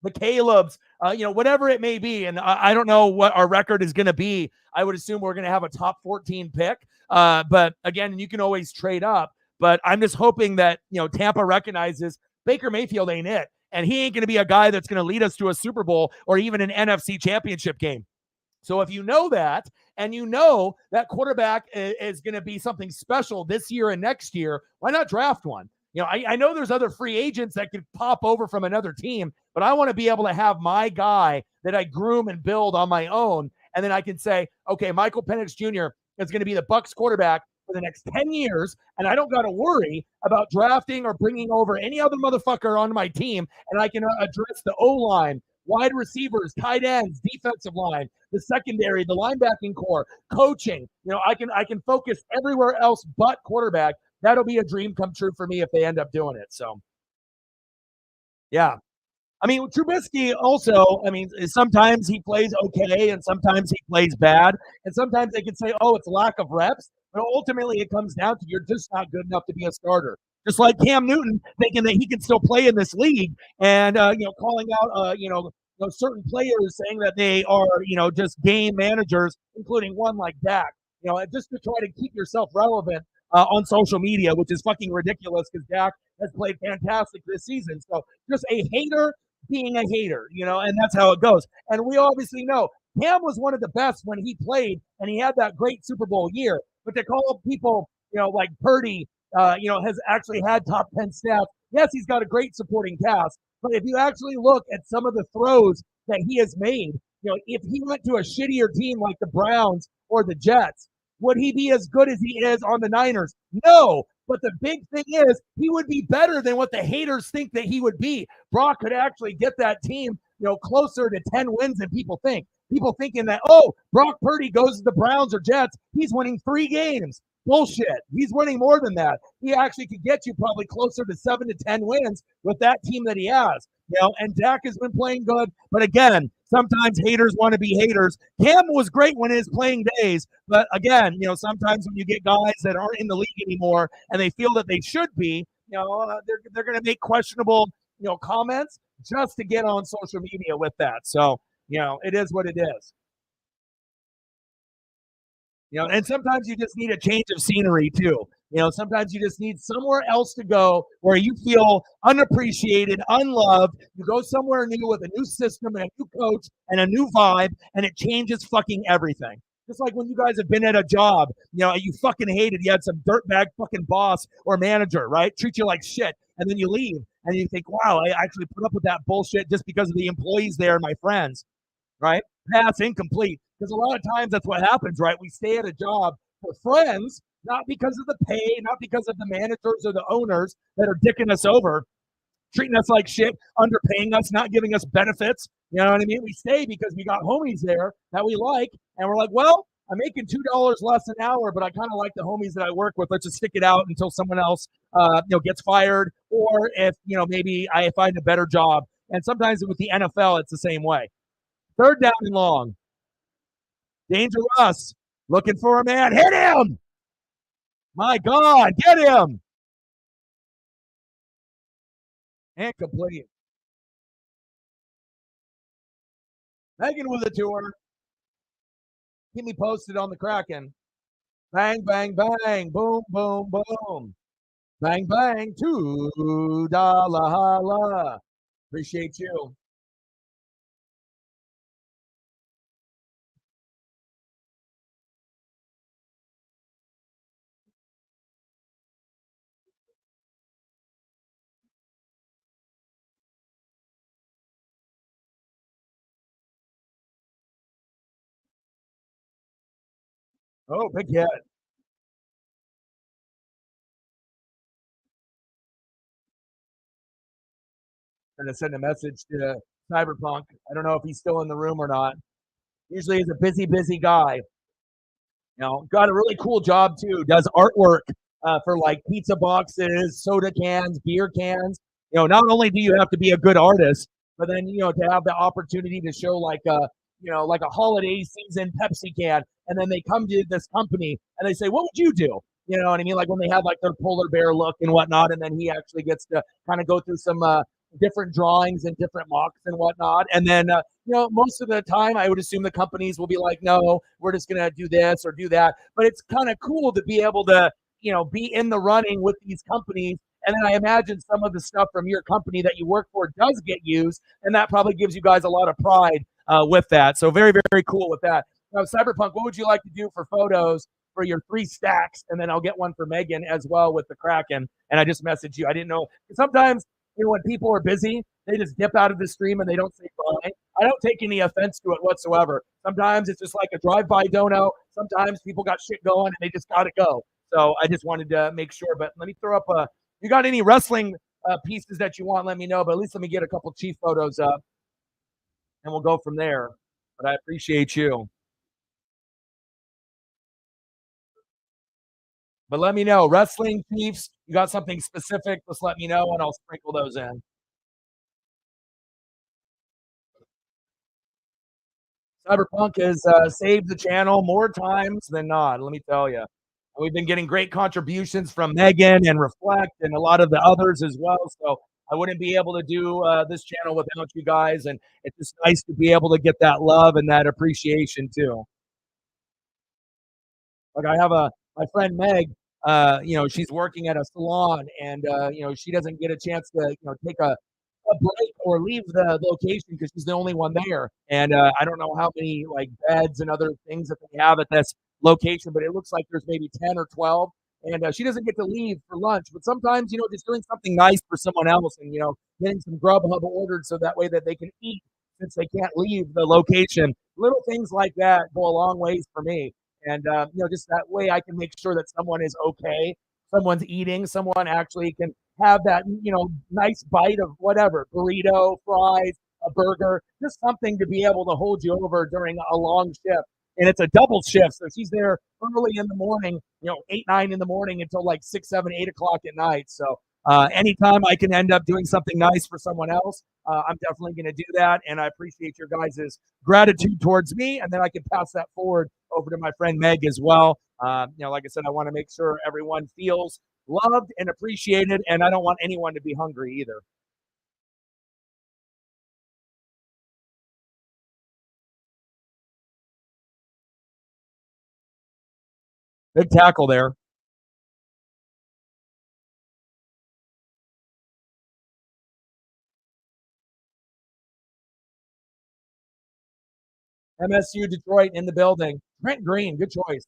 The Caleb's, whatever it may be. And I don't know what our record is going to be. I would assume we're going to have a top 14 pick. But again, you can always trade up. But I'm just hoping that, Tampa recognizes Baker Mayfield ain't it. And he ain't going to be a guy that's going to lead us to a Super Bowl or even an NFC championship game. So if you know that, and you know that quarterback is going to be something special this year and next year, why not draft one? I know there's other free agents that could pop over from another team, but I want to be able to have my guy that I groom and build on my own. And then I can say, okay, Michael Penix Jr. is going to be the Bucs quarterback for the next 10 years. And I don't got to worry about drafting or bringing over any other motherfucker on my team. And I can address the O-line, wide receivers, tight ends, defensive line, the secondary, the linebacking core, coaching. I can focus everywhere else but quarterback. That'll be a dream come true for me if they end up doing it. So, yeah. I mean, Trubisky also, sometimes he plays okay and sometimes he plays bad. And sometimes they can say, oh, it's lack of reps. But ultimately, it comes down to you're just not good enough to be a starter. Just like Cam Newton thinking that he can still play in this league and, calling out, certain players saying that they are, just game managers, including one like Dak, just to try to keep yourself relevant on social media, which is fucking ridiculous because Dak has played fantastic this season. So just a hater being a hater, and that's how it goes. And we obviously know Cam was one of the best when he played and he had that great Super Bowl year. But to call people, like Purdy, has actually had top 10 stats. Yes, he's got a great supporting cast. But if you actually look at some of the throws that he has made, if he went to a shittier team like the Browns or the Jets, would he be as good as he is on the Niners? No. But the big thing is he would be better than what the haters think that he would be. Brock could actually get that team, closer to 10 wins than people think. People thinking that, oh, Brock Purdy goes to the Browns or Jets, he's winning 3 games. Bullshit. He's winning more than that. He actually could get you probably closer to 7 to 10 wins with that team that he has. And Dak has been playing good. But again, sometimes haters want to be haters. Cam was great when his playing days. But again, sometimes when you get guys that aren't in the league anymore and they feel that they should be, they're going to make questionable, comments just to get on social media with that. So, it is what it is. And sometimes you just need a change of scenery too. Sometimes you just need somewhere else to go where you feel unappreciated, unloved. You go somewhere new with a new system and a new coach and a new vibe, and it changes fucking everything. Just like when you guys have been at a job, you fucking hated, you had some dirtbag fucking boss or manager, right? Treat you like shit. And then you leave and you think, wow, I actually put up with that bullshit just because of the employees there and my friends, right? Pass incomplete. Because a lot of times that's what happens, right? We stay at a job for friends, not because of the pay, not because of the managers or the owners that are dicking us over, treating us like shit, underpaying us, not giving us benefits. You know what I mean? We stay because we got homies there that we like, and we're like, well, I'm making $2 less an hour, but I kind of like the homies that I work with. Let's just stick it out until someone else, gets fired, or if maybe I find a better job. And sometimes with the NFL, it's the same way. Third down and long. Danger Russ, looking for a man. Hit him! My God, get him! Incomplete. Megan with a tour. Keep me posted on the Kraken. Bang, bang, bang. Boom, boom, boom. Bang, bang. $2 holla. Appreciate you. Oh, big hit. Gonna send a message to Cyberpunk. I don't know if he's still in the room or not. Usually he's a busy, busy guy. Got a really cool job too. Does artwork for like pizza boxes, soda cans, beer cans. Not only do you have to be a good artist, but then to have the opportunity to show like like a holiday season Pepsi can, and then they come to this company and they say, "What would you do?" You know what I mean? Like when they have like their polar bear look and whatnot, and then he actually gets to kind of go through some different drawings and different mocks and whatnot, and then most of the time, I would assume the companies will be like, no, we're just going to do this or do that. But it's kind of cool to be able to, be in the running with these companies. And then I imagine some of the stuff from your company that you work for does get used. And that probably gives you guys a lot of pride with that. So very, very cool with that. Now, Cyberpunk, what would you like to do for photos for your 3 stacks? And then I'll get one for Megan as well with the Kraken. And I just messaged you. I didn't know. Sometimes, when people are busy, they just dip out of the stream and they don't say bye. I don't take any offense to it whatsoever. Sometimes it's just like a drive-by dono. Sometimes people got shit going and they just got to go. So I just wanted to make sure. But let me throw up you got any wrestling pieces that you want, let me know. But at least let me get a couple Chief photos up and we'll go from there. But I appreciate you. But let me know. Wrestling Chiefs, you got something specific, just let me know and I'll sprinkle those in. Cyberpunk has saved the channel more times than not, let me tell you. We've been getting great contributions from Megan and Reflect and a lot of the others as well. So I wouldn't be able to do this channel without you guys. And it's just nice to be able to get that love and that appreciation too. Like I have my friend Meg, she's working at a salon and, she doesn't get a chance to, take a break or leave the location because she's the only one there. And I don't know how many like beds and other things that they have at this location, but it looks like there's maybe 10 or 12. And she doesn't get to leave for lunch. But sometimes, just doing something nice for someone else and, getting some Grubhub ordered so that way that they can eat since they can't leave the location. Little things like that go a long ways for me. And, just that way I can make sure that someone is okay. Someone's eating, someone actually can have that, nice bite of whatever, burrito, fries, a burger, just something to be able to hold you over during a long shift. And it's a double shift. So she's there early in the morning, 8, 9 in the morning until like 6, 7, 8 o'clock at night. So anytime I can end up doing something nice for someone else, I'm definitely going to do that. And I appreciate your guys' gratitude towards me. And then I can pass that forward over to my friend Meg as well. Like I said, I want to make sure everyone feels loved and appreciated, and I don't want anyone to be hungry either. Big tackle there. MSU Detroit in the building. Trent Green, good choice.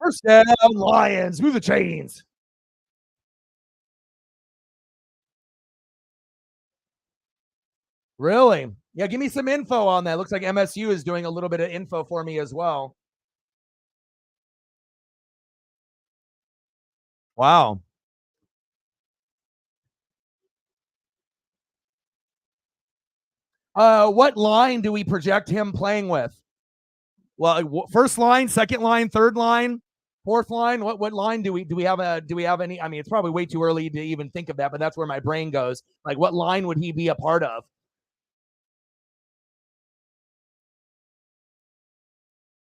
First down, Lions. Move the chains. Really? Yeah, give me some info on that. Looks like MSU is doing a little bit of info for me as well. Wow. What line do we project him playing with? Well, first line, second line, third line, fourth line. What line do we have any? I mean, it's probably way too early to even think of that, but that's where my brain goes. Like, what line would he be a part of?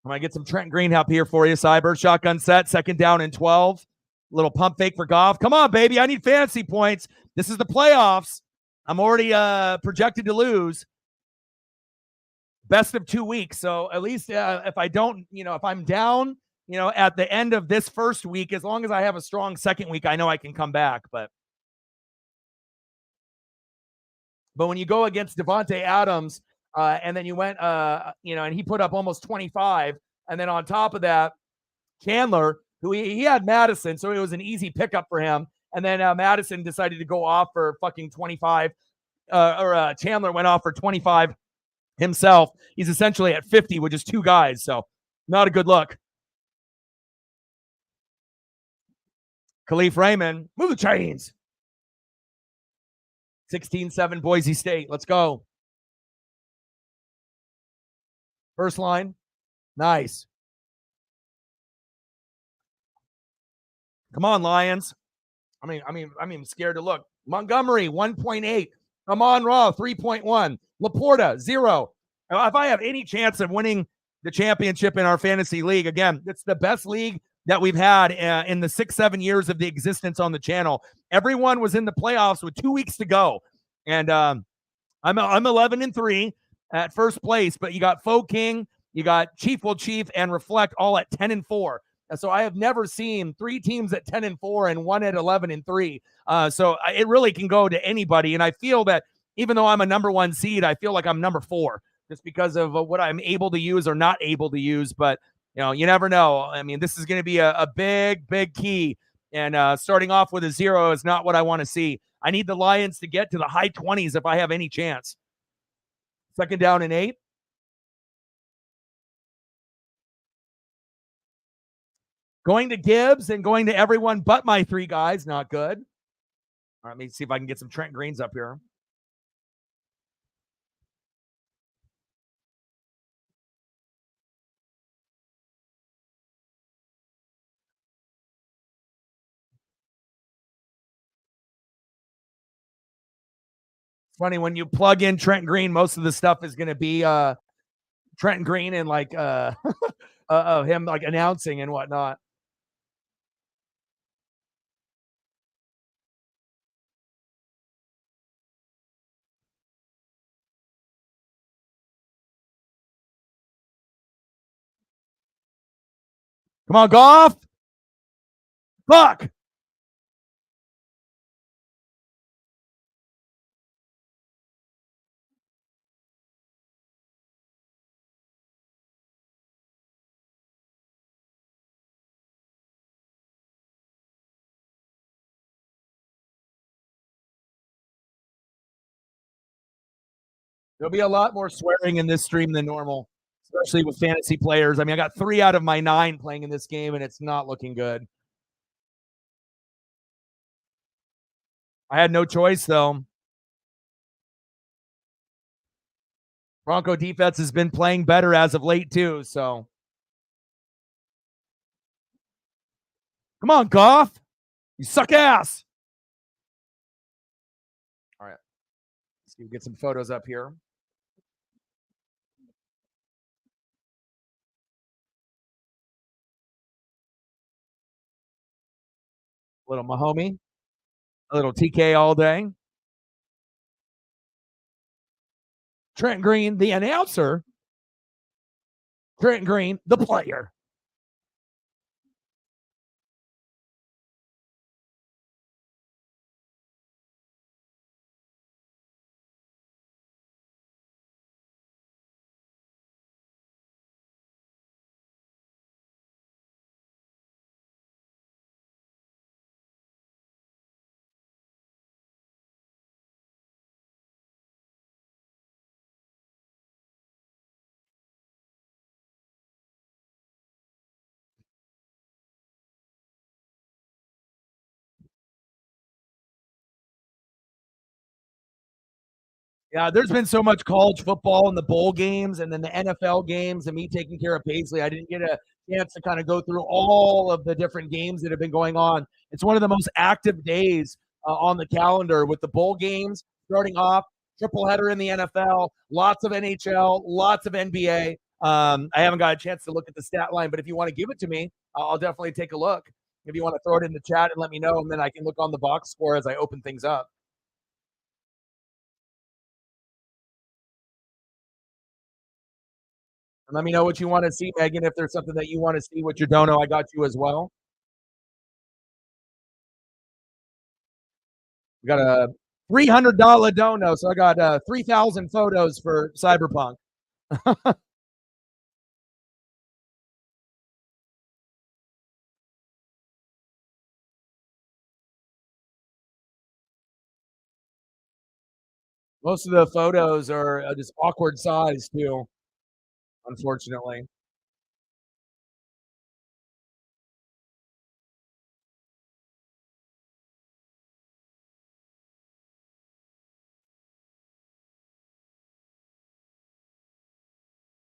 I'm gonna get some Trent Green help here for you. Cyber shotgun set, second down and 12. Little pump fake for Goff. Come on, baby. I need fantasy points. This is the playoffs. I'm already projected to lose. Best of 2 weeks. So at least if I don't, if I'm down, at the end of this first week, as long as I have a strong second week, I know I can come back. But when you go against Devontae Adams, and then you went, and he put up almost 25, and then on top of that, Chandler, who he had Madison, so it was an easy pickup for him. And then Madison decided to go off for fucking 25, or Chandler went off for 25 himself. He's essentially at 50 with just 2 guys, so not a good look. Khalif Raymond, move the chains. 16-7 Boise State. Let's go. First line. Nice. Come on, Lions. I'm scared to look. Montgomery, 1.8. Amon Ra, 3.1. Laporta, 0. If I have any chance of winning the championship in our fantasy league, again, it's the best league that we've had in the 6-7 years of the existence on the channel. Everyone was in the playoffs with 2 weeks to go. And I'm 11-3 at first place, but you got Faux King, you got Chief Will Chief, and Reflect all at 10-4. And so I have never seen 3 teams at 10-4 and one at 11-3. So it really can go to anybody. And I feel that even though I'm a number 1 seed, I feel like I'm number 4 just because of what I'm able to use or not able to use. But you never know. I mean, this is going to be a big, big key. And starting off with a 0 is not what I want to see. I need the Lions to get to the high 20s if I have any chance. 2nd down and 8. Going to Gibbs and going to everyone but my 3 guys. Not good. All right, let me see if I can get some Trent Greens up here. It's funny when you plug in Trent Green, most of the stuff is going to be Trent Green and like him like announcing and whatnot. Come on, Goff. Fuck. There'll be a lot more swearing in this stream than normal, especially with fantasy players. I mean, I got 3 out of my 9 playing in this game, and it's not looking good. I had no choice, though. Bronco defense has been playing better as of late, too. So, come on, Goff. You suck ass. All right. Let's get some photos up here. A little Mahomie, a little TK all day. Trent Green, the announcer. Trent Green, the player. Yeah, there's been so much college football in the bowl games and then the NFL games and me taking care of Paisley. I didn't get a chance to kind of go through all of the different games that have been going on. It's one of the most active days on the calendar with the bowl games starting off, triple header in the NFL, lots of NHL, lots of NBA. I haven't got a chance to look at the stat line, but if you want to give it to me, I'll definitely take a look. If you want to throw it in the chat and let me know, and then I can look on the box score as I open things up. And let me know what you want to see, Megan. If there's something that you want to see with your dono, I got you as well. We got a $300 dono, so I got 3,000 photos for Cyberpunk. Most of the photos are just awkward size too, unfortunately.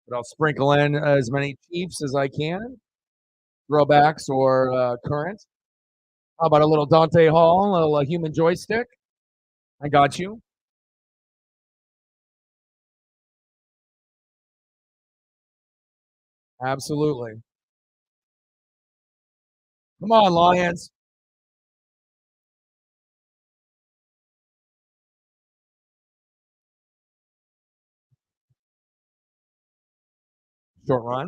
But I'll sprinkle in as many Chiefs as I can, throwbacks or current. How about a little Dante Hall, a little human joystick? I got you. Absolutely. Come on, Lions. Short run.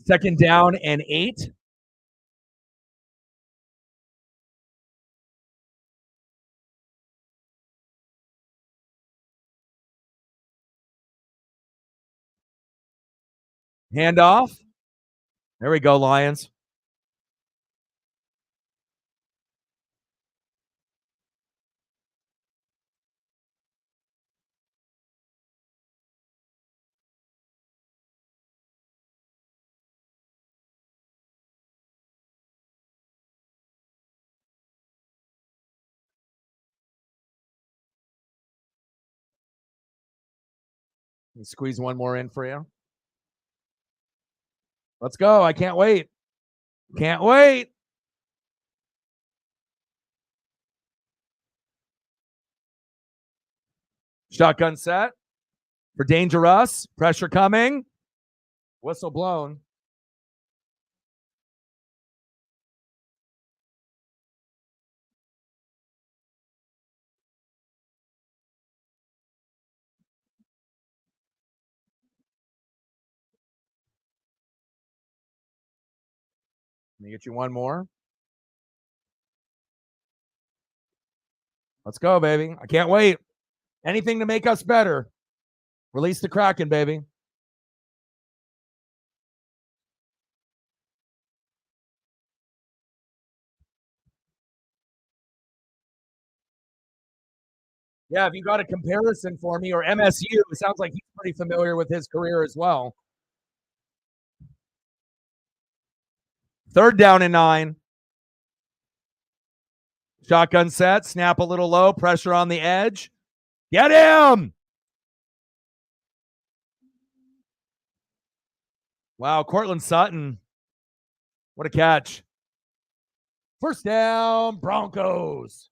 Second down and 8. Handoff. There we go, Lions. Squeeze one more in for you. Let's go. I can't wait. Can't wait. Shotgun set for Dangerous. Pressure coming. Whistle blown. Let me get you one more. Let's go, baby. I can't wait. Anything to make us better. Release the Kraken, baby. Yeah, if you got a comparison for me or MSU, it sounds like he's pretty familiar with his career as well. Third down and 9. Shotgun set, snap a little low, pressure on the edge. Get him! Wow, Cortland Sutton. What a catch. First down, Broncos.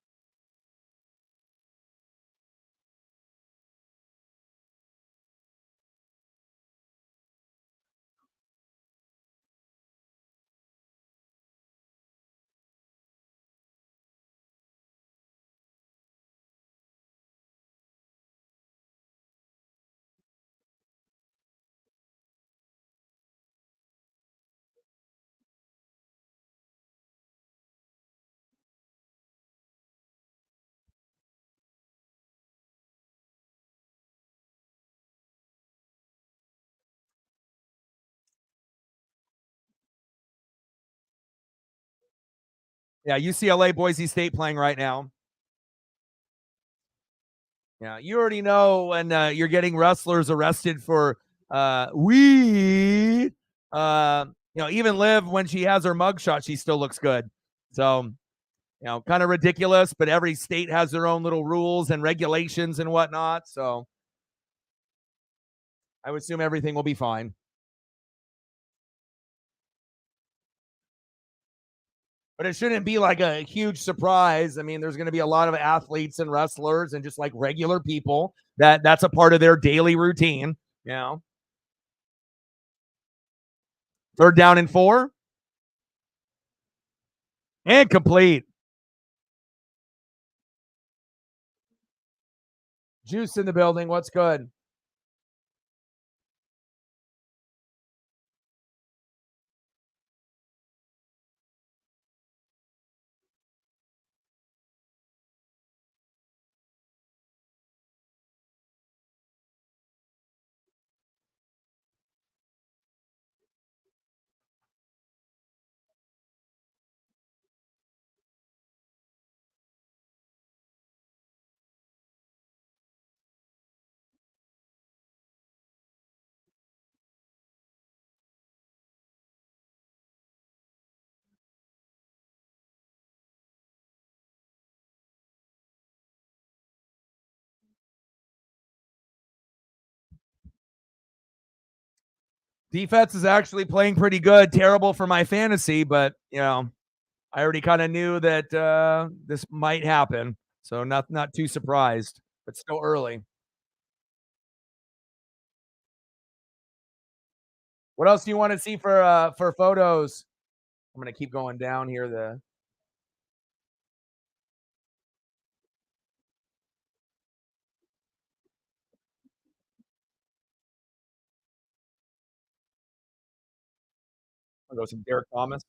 Yeah, UCLA, Boise State playing right now. Yeah, you already know when you're getting wrestlers arrested for weed. Even Liv, when she has her mugshot, she still looks good. So, kind of ridiculous, but every state has their own little rules and regulations and whatnot. So I would assume everything will be fine. But it shouldn't be like a huge surprise. I mean, there's going to be a lot of athletes and wrestlers and just like regular people that's a part of their daily routine. You know, third down and 4 and complete. Juice in the building. What's good? Defense is actually playing pretty good. Terrible for my fantasy, but I already kind of knew that this might happen, so not too surprised, but still early. What else do you want to see for photos? I'm gonna keep going down here. The I'll go some Derek Thomas.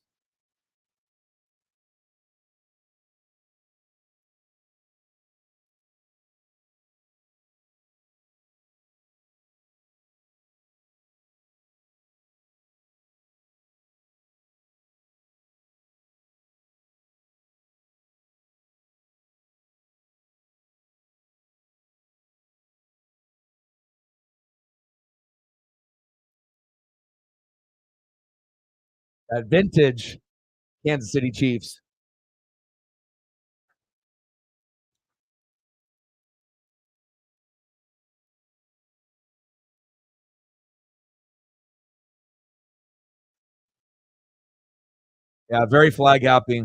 That vintage Kansas City Chiefs. Yeah, very flag happy.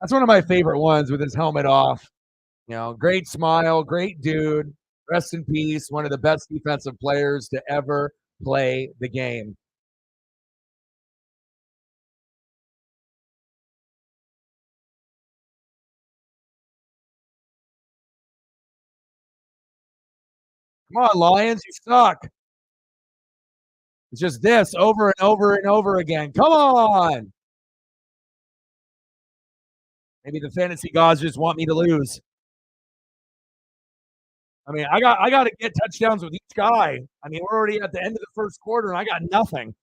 That's one of my favorite ones with his helmet off. Great smile, great dude. Rest in peace. One of the best defensive players to ever play the game. Come on, Lions, you suck. It's just this over and over and over again. Come on. Maybe the fantasy gods just want me to lose. I mean, I got to get touchdowns with each guy. I mean, we're already at the end of the first quarter, and I got nothing.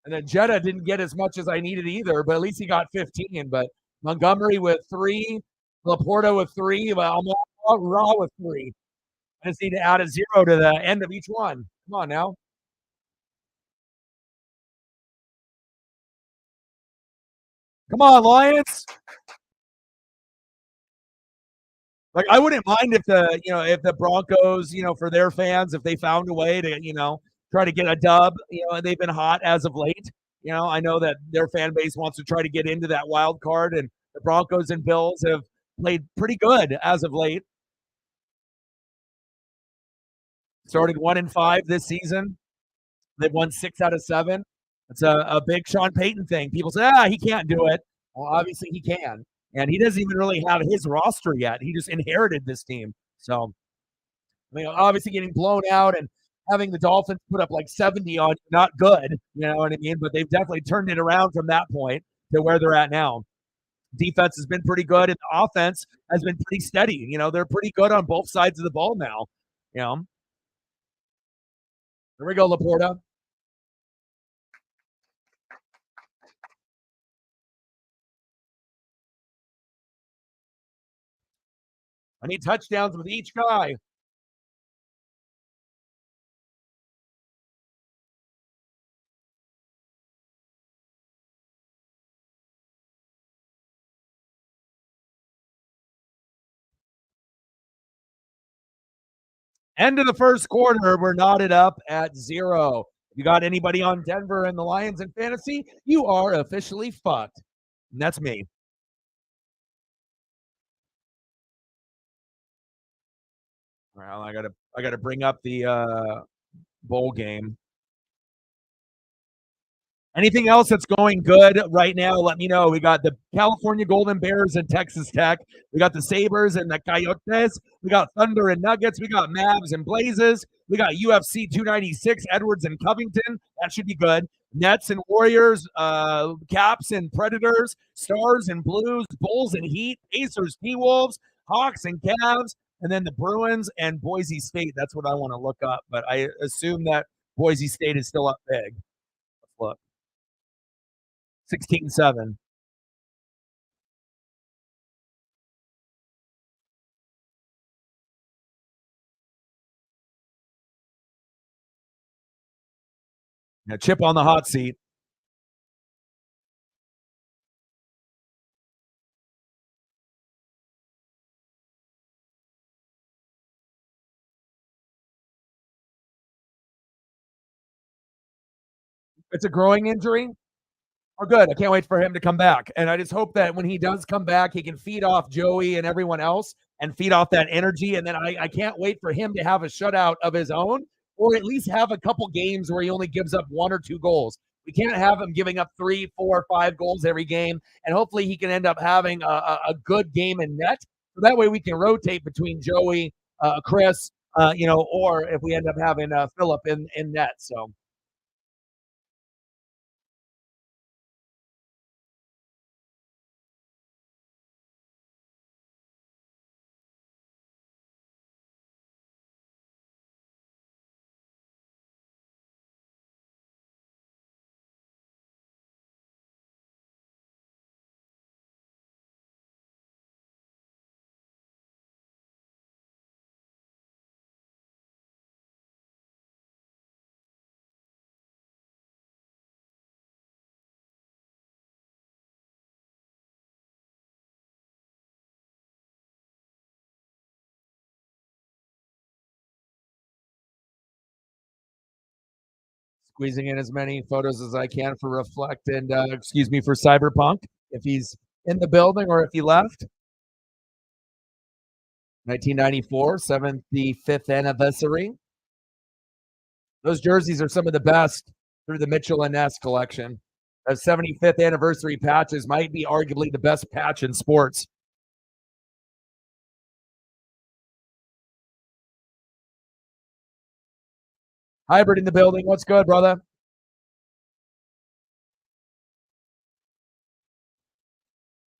And then Jetta didn't get as much as I needed either, but at least he got 15. But Montgomery with 3, Laporta with 3, but I'm all raw with 3. I just need to add a 0 to the end of each one. Come on now. Come on, Lions. Like I wouldn't mind if the Broncos, for their fans, if they found a way to, try to get a dub, and they've been hot as of late. I know that their fan base wants to try to get into that wild card, and the Broncos and Bills have played pretty good as of late. Started 1-5 this season. They've won 6 out of 7. It's a big Sean Payton thing. People say, he can't do it. Well, obviously he can. And he doesn't even really have his roster yet. He just inherited this team. So, I mean, obviously getting blown out and having the Dolphins put up like 70 on, not good. You know what I mean? But they've definitely turned it around from that point to where they're at now. Defense has been pretty good, and the offense has been pretty steady. They're pretty good on both sides of the ball now. You know, There we go, Laporta. I need touchdowns with each guy. End of the first quarter, we're knotted up at 0. If you got anybody on Denver and the Lions in fantasy, you are officially fucked. And that's me. Well, I gotta bring up the bowl game. Anything else that's going good right now, let me know. We got the California Golden Bears and Texas Tech. We got the Sabres and the Coyotes. We got Thunder and Nuggets. We got Mavs and Blazes. We got UFC 296, Edwards and Covington. That should be good. Nets and Warriors, Caps and Predators, Stars and Blues, Bulls and Heat, Pacers, T-Wolves, Hawks and Cavs, and then the Bruins and Boise State. That's what I want to look up, but I assume that Boise State is still up big. Let's look. 16-7. Yeah, Chip on the hot seat. It's a growing injury. Oh, good. I can't wait for him to come back. And I just hope that when he does come back, he can feed off Joey and everyone else and feed off that energy. And then I can't wait for him to have a shutout of his own, or at least have a couple games where he only gives up 1 or 2 goals. We can't have him giving up 3, 4, 5 goals every game. And hopefully he can end up having a good game in net. So that way we can rotate between Joey, Chris, or if we end up having Philip in net. So squeezing in as many photos as I can for Reflect and excuse me for Cyberpunk if he's in the building or if he left. 1994, 75th anniversary. Those jerseys are some of the best through the Mitchell and Ness collection. The 75th anniversary patches might be arguably the best patch in sports. Hybrid in the building. What's good, brother?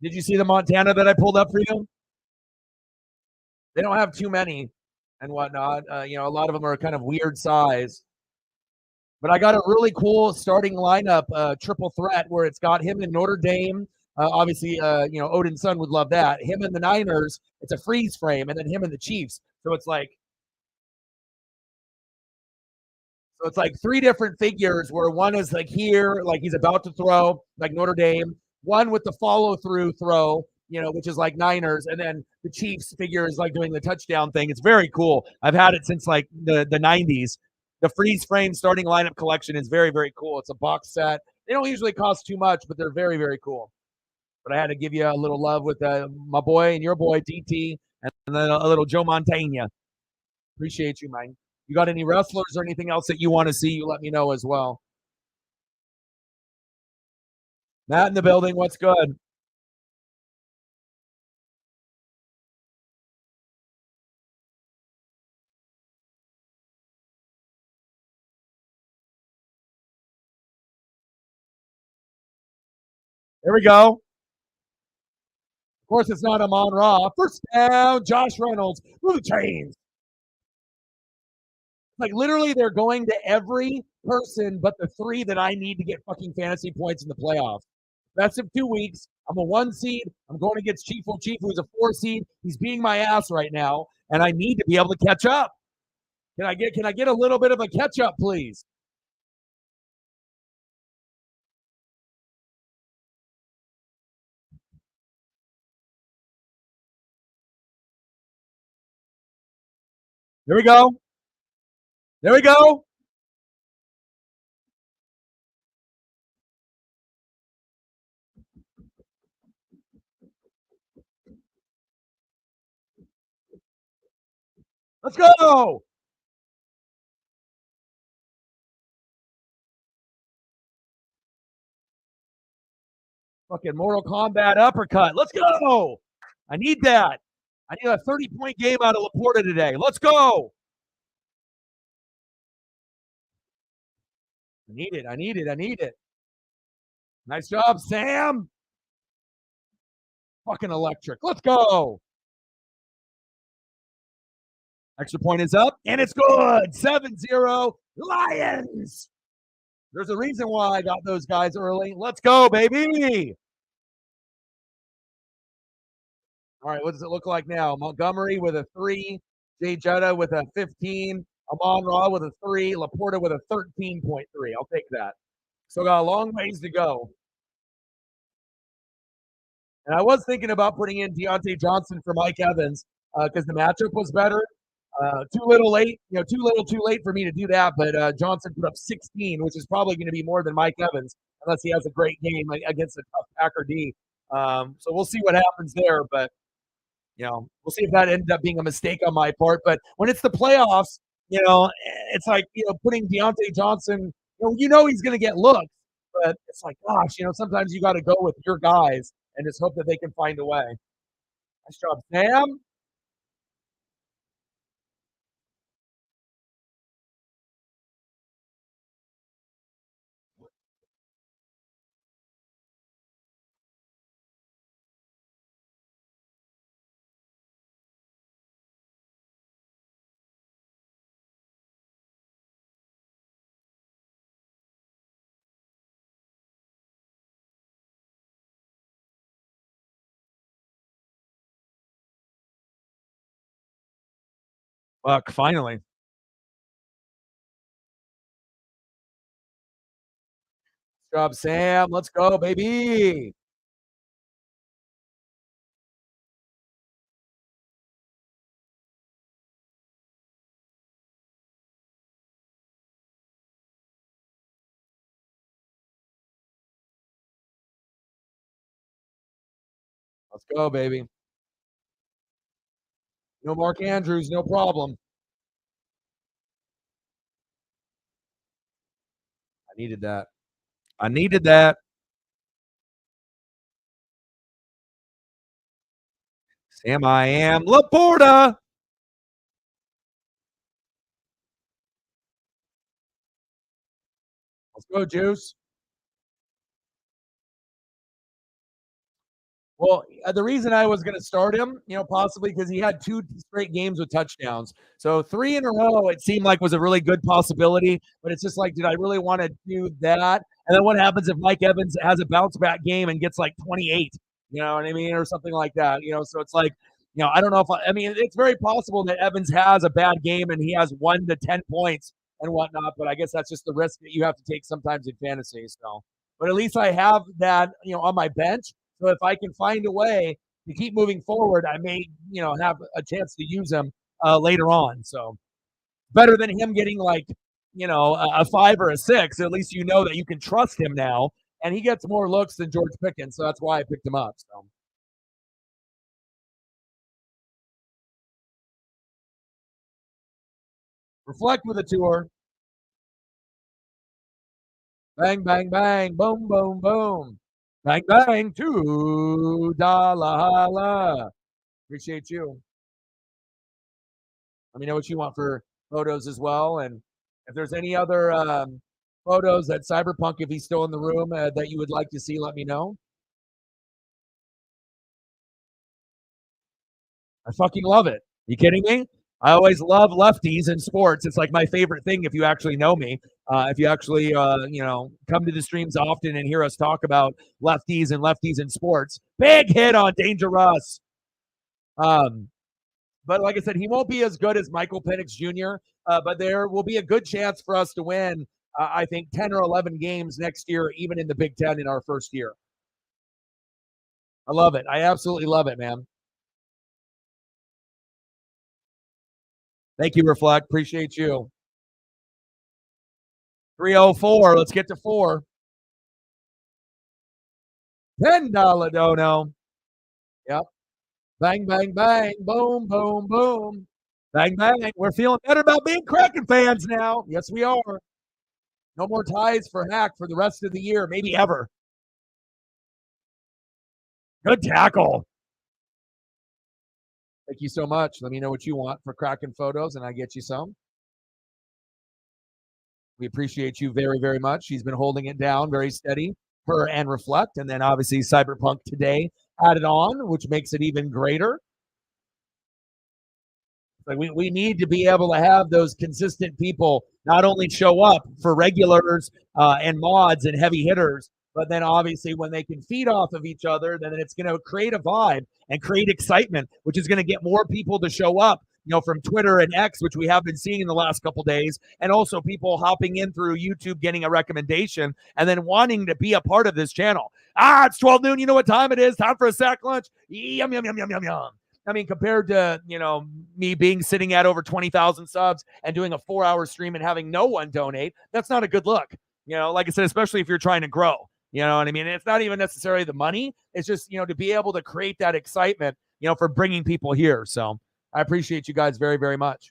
Did you see the Montana that I pulled up for you? They don't have too many and whatnot. A lot of them are kind of weird size. But I got a really cool starting lineup, triple threat, where it's got him in Notre Dame. Obviously, Odin's son would love that. Him and the Niners, it's a freeze frame, and then him and the Chiefs. So it's like three different figures where one is like here, like he's about to throw, like Notre Dame. One with the follow through throw, which is like Niners, and then the Chiefs figure is like doing the touchdown thing. It's very cool. I've had it since like the 90s. The freeze frame starting lineup collection is very, very cool. It's a box set. They don't usually cost too much, but they're very, very cool. But I had to give you a little love with my boy and your boy DT, and then a little Joe Montana. Appreciate you, man. You got any wrestlers or anything else that you want to see? You let me know as well. Matt in the building. What's good? There we go. Of course, it's not Amon Ra. First down, Josh Reynolds. Move the chains. Like literally, they're going to every person but the three that I need to get fucking fantasy points in the playoffs. Best of 2 weeks. I'm a 1 seed. I'm going against Chief, who's a 4 seed. He's beating my ass right now, and I need to be able to catch up. Can I get a little bit of a catch up, please? There we go. There we go. Let's go. Fucking Mortal Kombat uppercut. Let's go. I need that. I need a 30-point game out of Laporta today. Let's go. I need it. I need it. I need it. Nice job, Sam. Fucking electric. Let's go. Extra point is up, and it's good. 7-0 Lions. There's a reason why I got those guys early. Let's go, baby. All right, what does it look like now? Montgomery with a 3, Jay Jetta with a 15, Amon Ra with a 3, Laporta with a 13.3. I'll take that. So got a long ways to go. And I was thinking about putting in Deontay Johnson for Mike Evans because the matchup was better. Too little late, too little too late for me to do that. But Johnson put up 16, which is probably going to be more than Mike Evans unless he has a great game against a tough Packer D. So we'll see what happens there. But we'll see if that ended up being a mistake on my part. But when it's the playoffs, it's like putting Deontay Johnson. He's going to get looks, but it's like, gosh, sometimes you got to go with your guys and just hope that they can find a way. Nice job, Sam. Fuck, finally. Nice job, Sam. Let's go, baby. Let's go, baby. No Mark Andrews, no problem. I needed that. I needed that. Sam, I am Laporta. Let's go, Juice. Well, the reason I was going to start him, possibly because he had 2 straight games with touchdowns. So 3 in a row, it seemed like was a really good possibility. But it's just like, did I really want to do that? And then what happens if Mike Evans has a bounce back game and gets like 28? You know what I mean, or something like that. So it's like, I don't know if I mean, it's very possible that Evans has a bad game and he has 1 to 10 points and whatnot. But I guess that's just the risk that you have to take sometimes in fantasy. So, but at least I have that, on my bench. So if I can find a way to keep moving forward, I may, have a chance to use him later on. So better than him getting like, a 5 or a 6. At least you know that you can trust him now, and he gets more looks than George Pickens. So that's why I picked him up. So reflect with a tour. Bang, bang, bang, boom, boom, boom. Bang, bang, $2. Appreciate you. Let me know what you want for photos as well. And if there's any other photos that Cyberpunk, if he's still in the room, that you would like to see, let me know. I fucking love it. You kidding me? I always love lefties in sports. It's like my favorite thing if you actually know me. If you actually, come to the streams often and hear us talk about lefties in sports. Big hit on Dangerous. But like I said, he won't be as good as Michael Penix Jr., but there will be a good chance for us to win, I think, 10 or 11 games next year, even in the Big Ten in our first year. I love it. I absolutely love it, man. Thank you, Reflect. Appreciate you. 304. Let's get to 4. $10 dono. Yep. Bang, bang, bang. Boom, boom, boom. Bang, bang. We're feeling better about being Kraken fans now. Yes, we are. No more ties for Hack for the rest of the year, maybe ever. Good tackle. Thank you so much. Let me know what you want for Kraken photos, and I get you some. We appreciate you very, very much. She's been holding it down very steady, her and Reflect. And then obviously Cyberpunk today added on, which makes it even greater. Like we need to be able to have those consistent people not only show up for regulars and mods and heavy hitters, but then obviously when they can feed off of each other, then it's going to create a vibe and create excitement, which is going to get more people to show up. From Twitter and X, which we have been seeing in the last couple days, and also people hopping in through YouTube, getting a recommendation, and then wanting to be a part of this channel. It's 12 noon. You know what time it is? Time for a sack lunch. Yum, yum, yum, yum, yum, yum. I mean, compared to, me being sitting at over 20,000 subs and doing a 4-hour stream and having no one donate, that's not a good look. Like I said, especially if you're trying to grow, you know what I mean? It's not even necessarily the money. It's just, to be able to create that excitement, for bringing people here. So I appreciate you guys very, very much.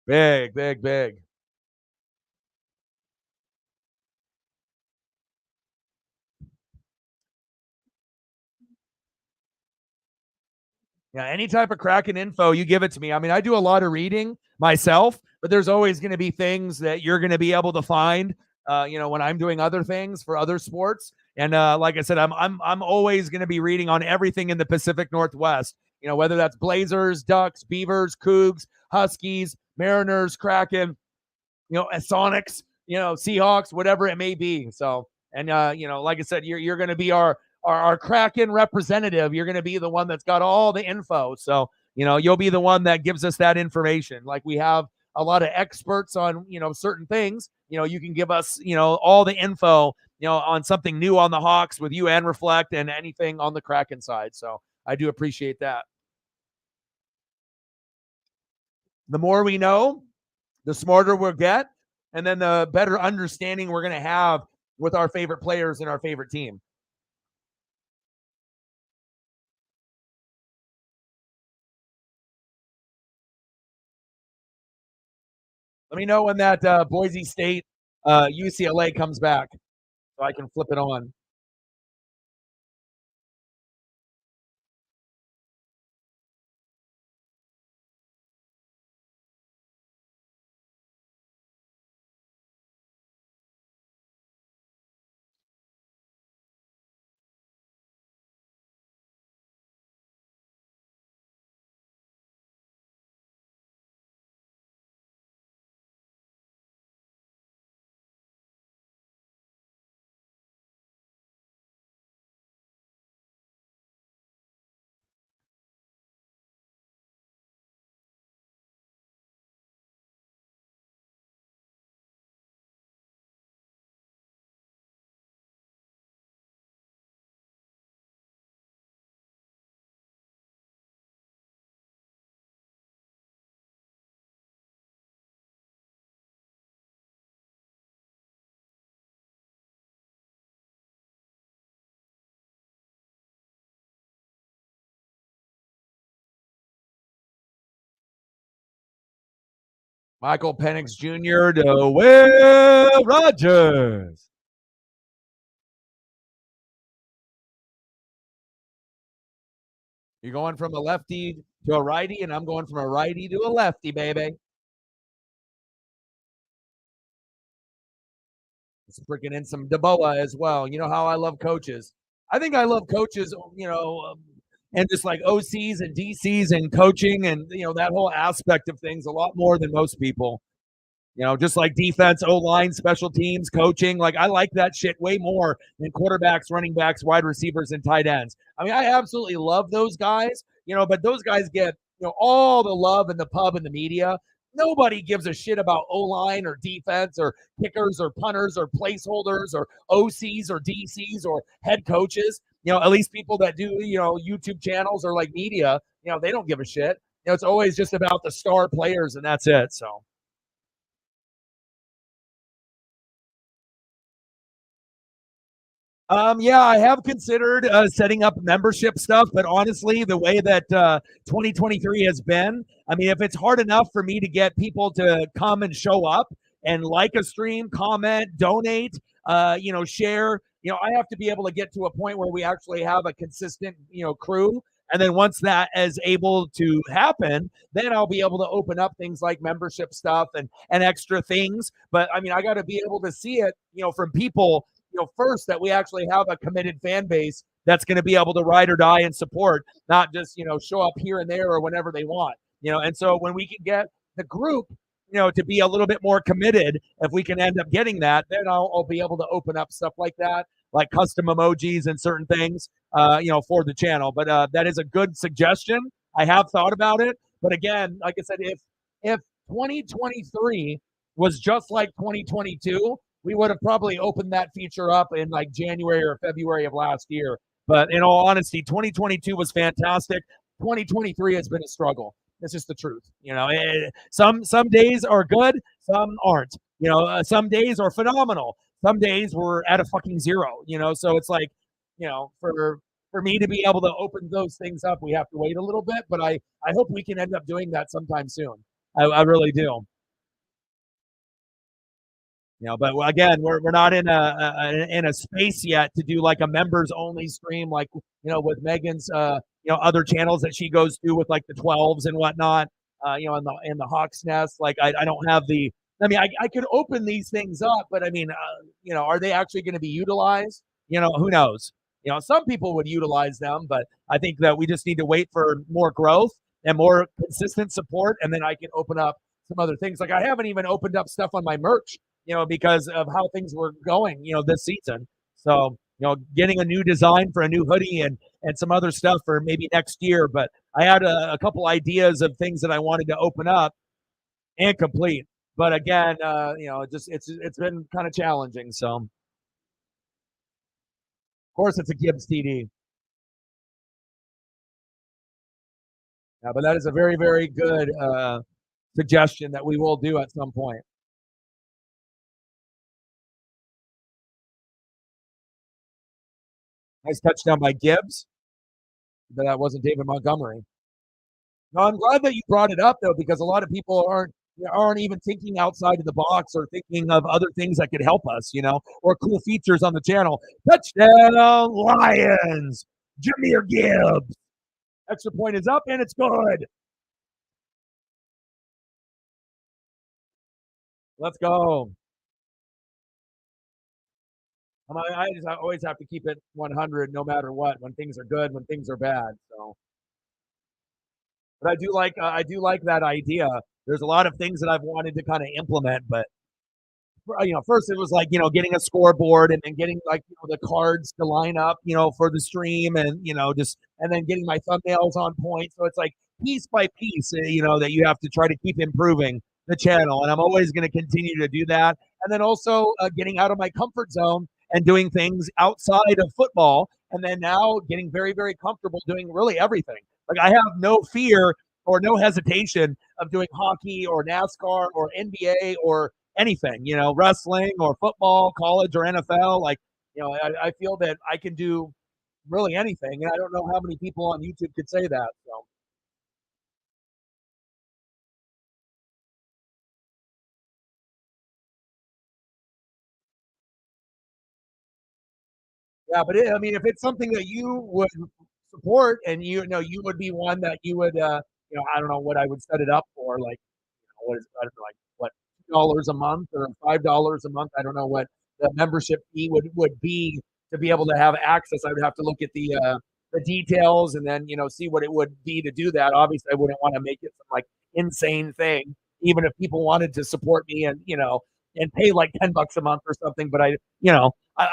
Big, big, big. Yeah, any type of Kraken info, you give it to me. I mean, I do a lot of reading myself, but there's always going to be things that you're going to be able to find, when I'm doing other things for other sports. And like I said, I'm always going to be reading on everything in the Pacific Northwest. Whether that's Blazers, Ducks, Beavers, Cougs, Huskies, Mariners, Kraken, Sonics, Seahawks, whatever it may be. So, and like I said, you're going to be our Kraken representative. You're going to be the one that's got all the info. So, you'll be the one that gives us that information. Like we have a lot of experts on, certain things. You can give us, all the info, on something new on the Hawks with you and Reflect and anything on the Kraken side. So I do appreciate that. The more we know, the smarter we'll get, and then the better understanding we're going to have with our favorite players and our favorite team. Let me know when that Boise State UCLA comes back so I can flip it on. Michael Penix Jr. to Will Rogers. You're going from a lefty to a righty, and I'm going from a righty to a lefty, baby. It's freaking in some DeBoa as well. You know how I love coaches. I think I love coaches, and just like OCs and DCs and coaching and, that whole aspect of things a lot more than most people. Just like defense, O-line, special teams, coaching. Like I like that shit way more than quarterbacks, running backs, wide receivers, and tight ends. I mean, I absolutely love those guys, but those guys get, all the love in the pub and the media. Nobody gives a shit about O-line or defense or kickers or punters or placeholders or OCs or DCs or head coaches. At least people that do, YouTube channels or like media, they don't give a shit. It's always just about the star players and that's it. So. Yeah, I have considered setting up membership stuff, but honestly, the way that 2023 has been, I mean, if it's hard enough for me to get people to come and show up and like a stream, comment, donate, share, I have to be able to get to a point where we actually have a consistent, crew. And then once that is able to happen, then I'll be able to open up things like membership stuff and extra things. But I mean, I got to be able to see it, from people first that we actually have a committed fan base that's going to be able to ride or die and support, not just, show up here and there or whenever they want, And so when we can get the group, to be a little bit more committed, if we can end up getting that, then I'll be able to open up stuff like that, like custom emojis and certain things, for the channel. But that is a good suggestion. I have thought about it. But again, like I said, if 2023 was just like 2022, we would have probably opened that feature up in like January or February of last year. But in all honesty, 2022 was fantastic. 2023 has been a struggle. It's just the truth. Some days are good, some aren't. Some days are phenomenal. Some days we're at a fucking zero. So it's like, for me to be able to open those things up, we have to wait a little bit. But I hope we can end up doing that sometime soon. I really do. But again, we're not in a space yet to do like a members only stream, like with Megan's other channels that she goes to with like the 12s and whatnot, in the Hawk's Nest. Like I don't have the. I mean, I could open these things up, but I mean, are they actually going to be utilized? Who knows? Some people would utilize them, but I think that we just need to wait for more growth and more consistent support, and then I can open up some other things. Like I haven't even opened up stuff on my merch, because of how things were going, this season. So, getting a new design for a new hoodie and some other stuff for maybe next year. But I had a couple ideas of things that I wanted to open up and complete. But again, just it's been kind of challenging. So, of course, it's a Gibbs TD. Yeah, but that is a very, very good suggestion that we will do at some point. Nice touchdown by Gibbs, but that wasn't David Montgomery. No, I'm glad that you brought it up though, because a lot of people aren't even thinking outside of the box or thinking of other things that could help us, or cool features on the channel. Touchdown Lions! Jameer Gibbs. Extra point is up and it's good. Let's go. I always have to keep it 100 no matter what. When things are good, when things are bad. So, but I do like that idea. There's a lot of things that I've wanted to kind of implement, but first it was like, getting a scoreboard and then getting like, the cards to line up, for the stream and, and then getting my thumbnails on point. So it's like piece by piece, that you have to try to keep improving the channel. And I'm always going to continue to do that. And then also getting out of my comfort zone and doing things outside of football. And then now getting very, very comfortable doing really everything. Like I have no fear or no hesitation of doing hockey or NASCAR or NBA or anything, wrestling or football, college or NFL. Like, I feel that I can do really anything. And I don't know how many people on YouTube could say that. So, yeah, but I mean, if it's something that you would support and you would be one that you would, I don't know what I would set it up for. Like, what is, I don't know, like what, $2 a month or $5 a month. I don't know what the membership fee would be to be able to have access. I would have to look at the details and then see what it would be to do that. Obviously, I wouldn't want to make it some like insane thing, even if people wanted to support me and and pay like $10 a month or something. But I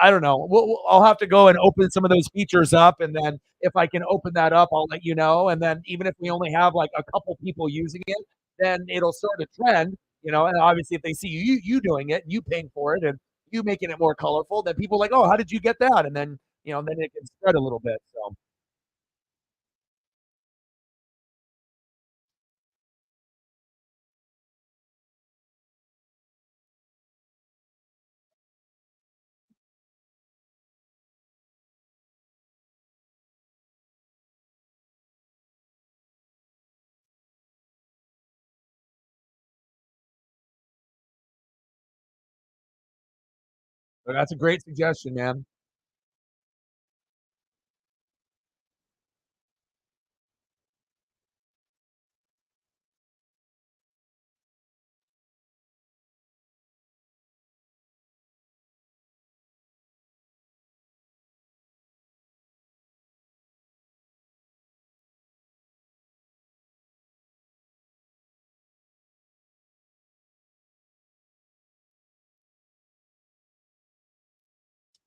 don't know. I'll have to go and open some of those features up, and then if I can open that up, I'll let you know. And then even if we only have like a couple people using it, then it'll start a trend. And obviously, if they see you doing it, you paying for it, and you making it more colorful, then people are like, oh, how did you get that? And then then it can spread a little bit. So But that's a great suggestion, man.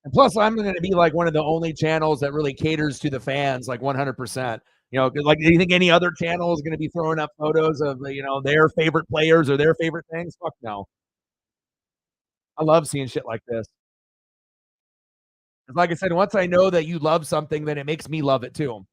And plus, I'm going to be like one of the only channels that really caters to the fans, like 100%. You know, 'cause, like, do you think any other channel is going to be throwing up photos of their favorite players or their favorite things? Fuck no. I love seeing shit like this. 'Cause like I said, once I know that you love something, then it makes me love it too.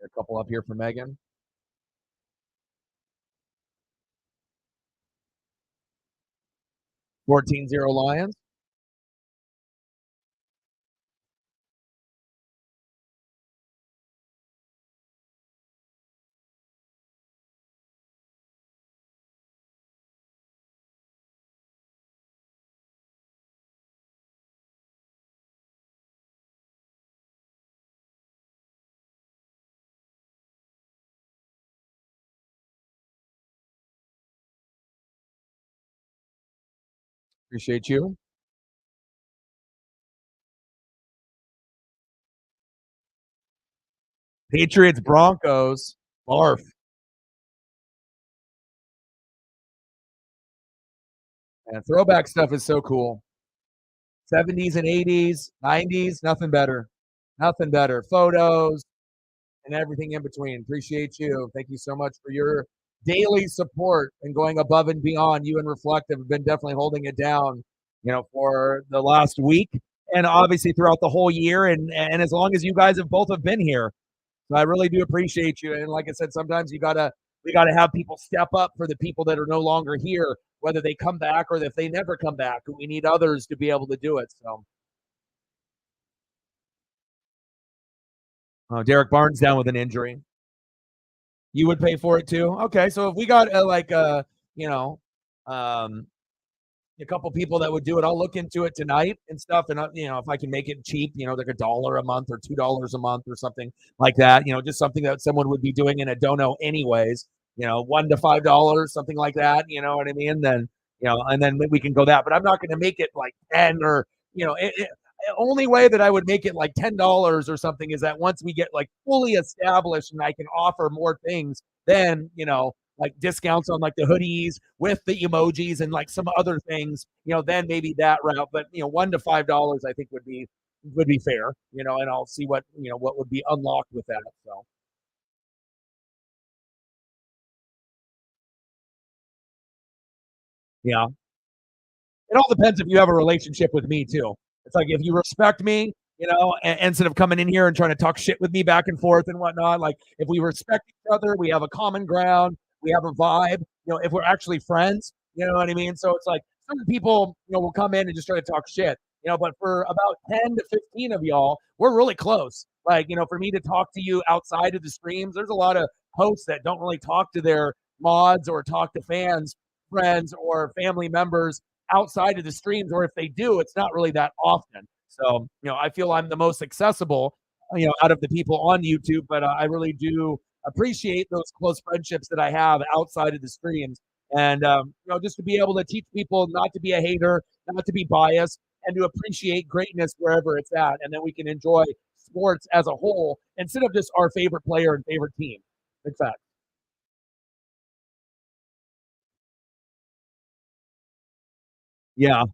A couple up here for Megan. 14-0 Lions. Appreciate you. Patriots, Broncos. Barf. And throwback stuff is so cool. 70s and 80s, 90s, nothing better. Nothing better. Photos and everything in between. Appreciate you. Thank you so much for your daily support and going above and beyond. You and Reflective have been definitely holding it down, for the last week and obviously throughout the whole year and as long as you guys have been here. So I really do appreciate you. And like I said, sometimes we gotta have people step up for the people that are no longer here, whether they come back or if they never come back. We need others to be able to do it. So Derek Barnes down with an injury. You would pay for it too? Okay, so if we got you know, um, a couple people that would do it, I'll look into it tonight and stuff. And if I can make it cheap, like $1 a month or $2 a month or something like that, just something that someone would be doing in a dono anyways. $1 to $5, something like that. You know what I mean? Then and then we can go that. But I'm not going to make it like 10 or only way that I would make it like $10 or something is that once we get like fully established and I can offer more things, then like discounts on like the hoodies with the emojis and like some other things, then maybe that route. But $1 to $5 I think would be fair, and I'll see what would be unlocked with that. So yeah. It all depends if you have a relationship with me too. It's like if you respect me, instead of coming in here and trying to talk shit with me back and forth and whatnot, like if we respect each other, we have a common ground, we have a vibe. If we're actually friends, you know what I mean. So it's like some people, will come in and just try to talk shit, But for about 10 to 15 of y'all, we're really close. Like for me to talk to you outside of the streams, there's a lot of hosts that don't really talk to their mods or talk to fans, friends, or family members outside of the streams, or if they do, it's not really that often. So, I feel I'm the most accessible, out of the people on YouTube, but I really do appreciate those close friendships that I have outside of the streams. And, just to be able to teach people not to be a hater, not to be biased, and to appreciate greatness wherever it's at. And then we can enjoy sports as a whole instead of just our favorite player and favorite team. In fact, yeah.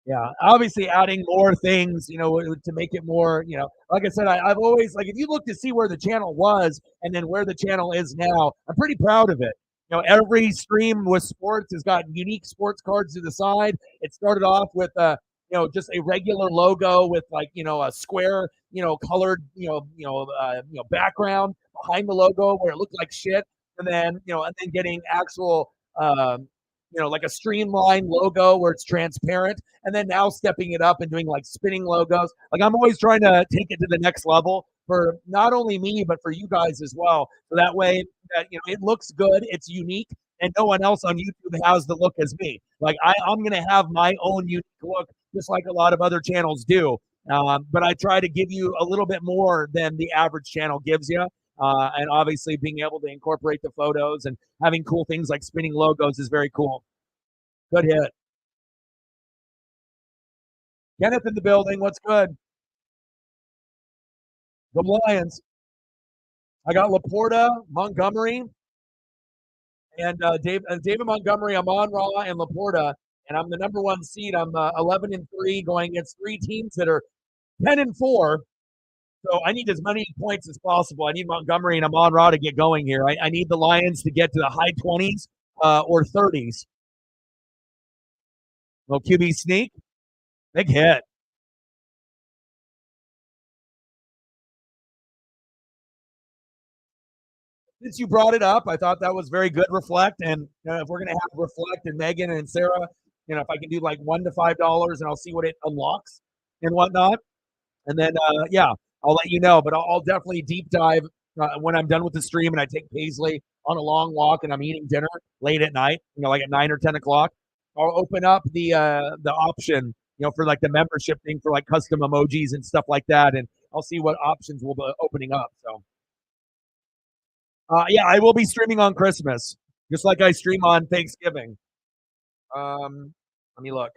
Yeah, obviously adding more things, to make it more, like I said, I've always like if you look to see where the channel was and then where the channel is now, I'm pretty proud of it. Every stream with sports has got unique sports cards to the side. It started off with just a regular logo with like a square colored background behind the logo where it looked like shit, and then getting actual like a streamlined logo where it's transparent, and then now stepping it up and doing like spinning logos. Like I'm always trying to take it to the next level for not only me but for you guys as well. So that way that it looks good, it's unique, and no one else on YouTube has the look as me. Like I'm gonna have my own unique look, just like a lot of other channels do. But I try to give you a little bit more than the average channel gives you. And obviously, being able to incorporate the photos and having cool things like spinning logos is very cool. Good hit. Kenneth in the building. What's good? The Lions. I got Laporta, Montgomery, and David Montgomery. I'm on Raw and Laporta, and I'm the number one seed. I'm 11-3, going against three teams that are 10-4. So I need as many points as possible. I need Montgomery and Amon Ra to get going here. I need the Lions to get to the high 20s or 30s. Little QB sneak. Big hit. Since you brought it up, I thought that was very good. Reflect, and if we're gonna have Reflect and Megan and Sarah, if I can do like $1 to $5, and I'll see what it unlocks and whatnot, and then yeah, I'll let you know. But I'll definitely deep dive when I'm done with the stream and I take Paisley on a long walk and I'm eating dinner late at night, like at 9 or 10 o'clock. I'll open up the option, for like the membership thing for like custom emojis and stuff like that, and I'll see what options will be opening up. So. Yeah, I will be streaming on Christmas, just like I stream on Thanksgiving. Let me look.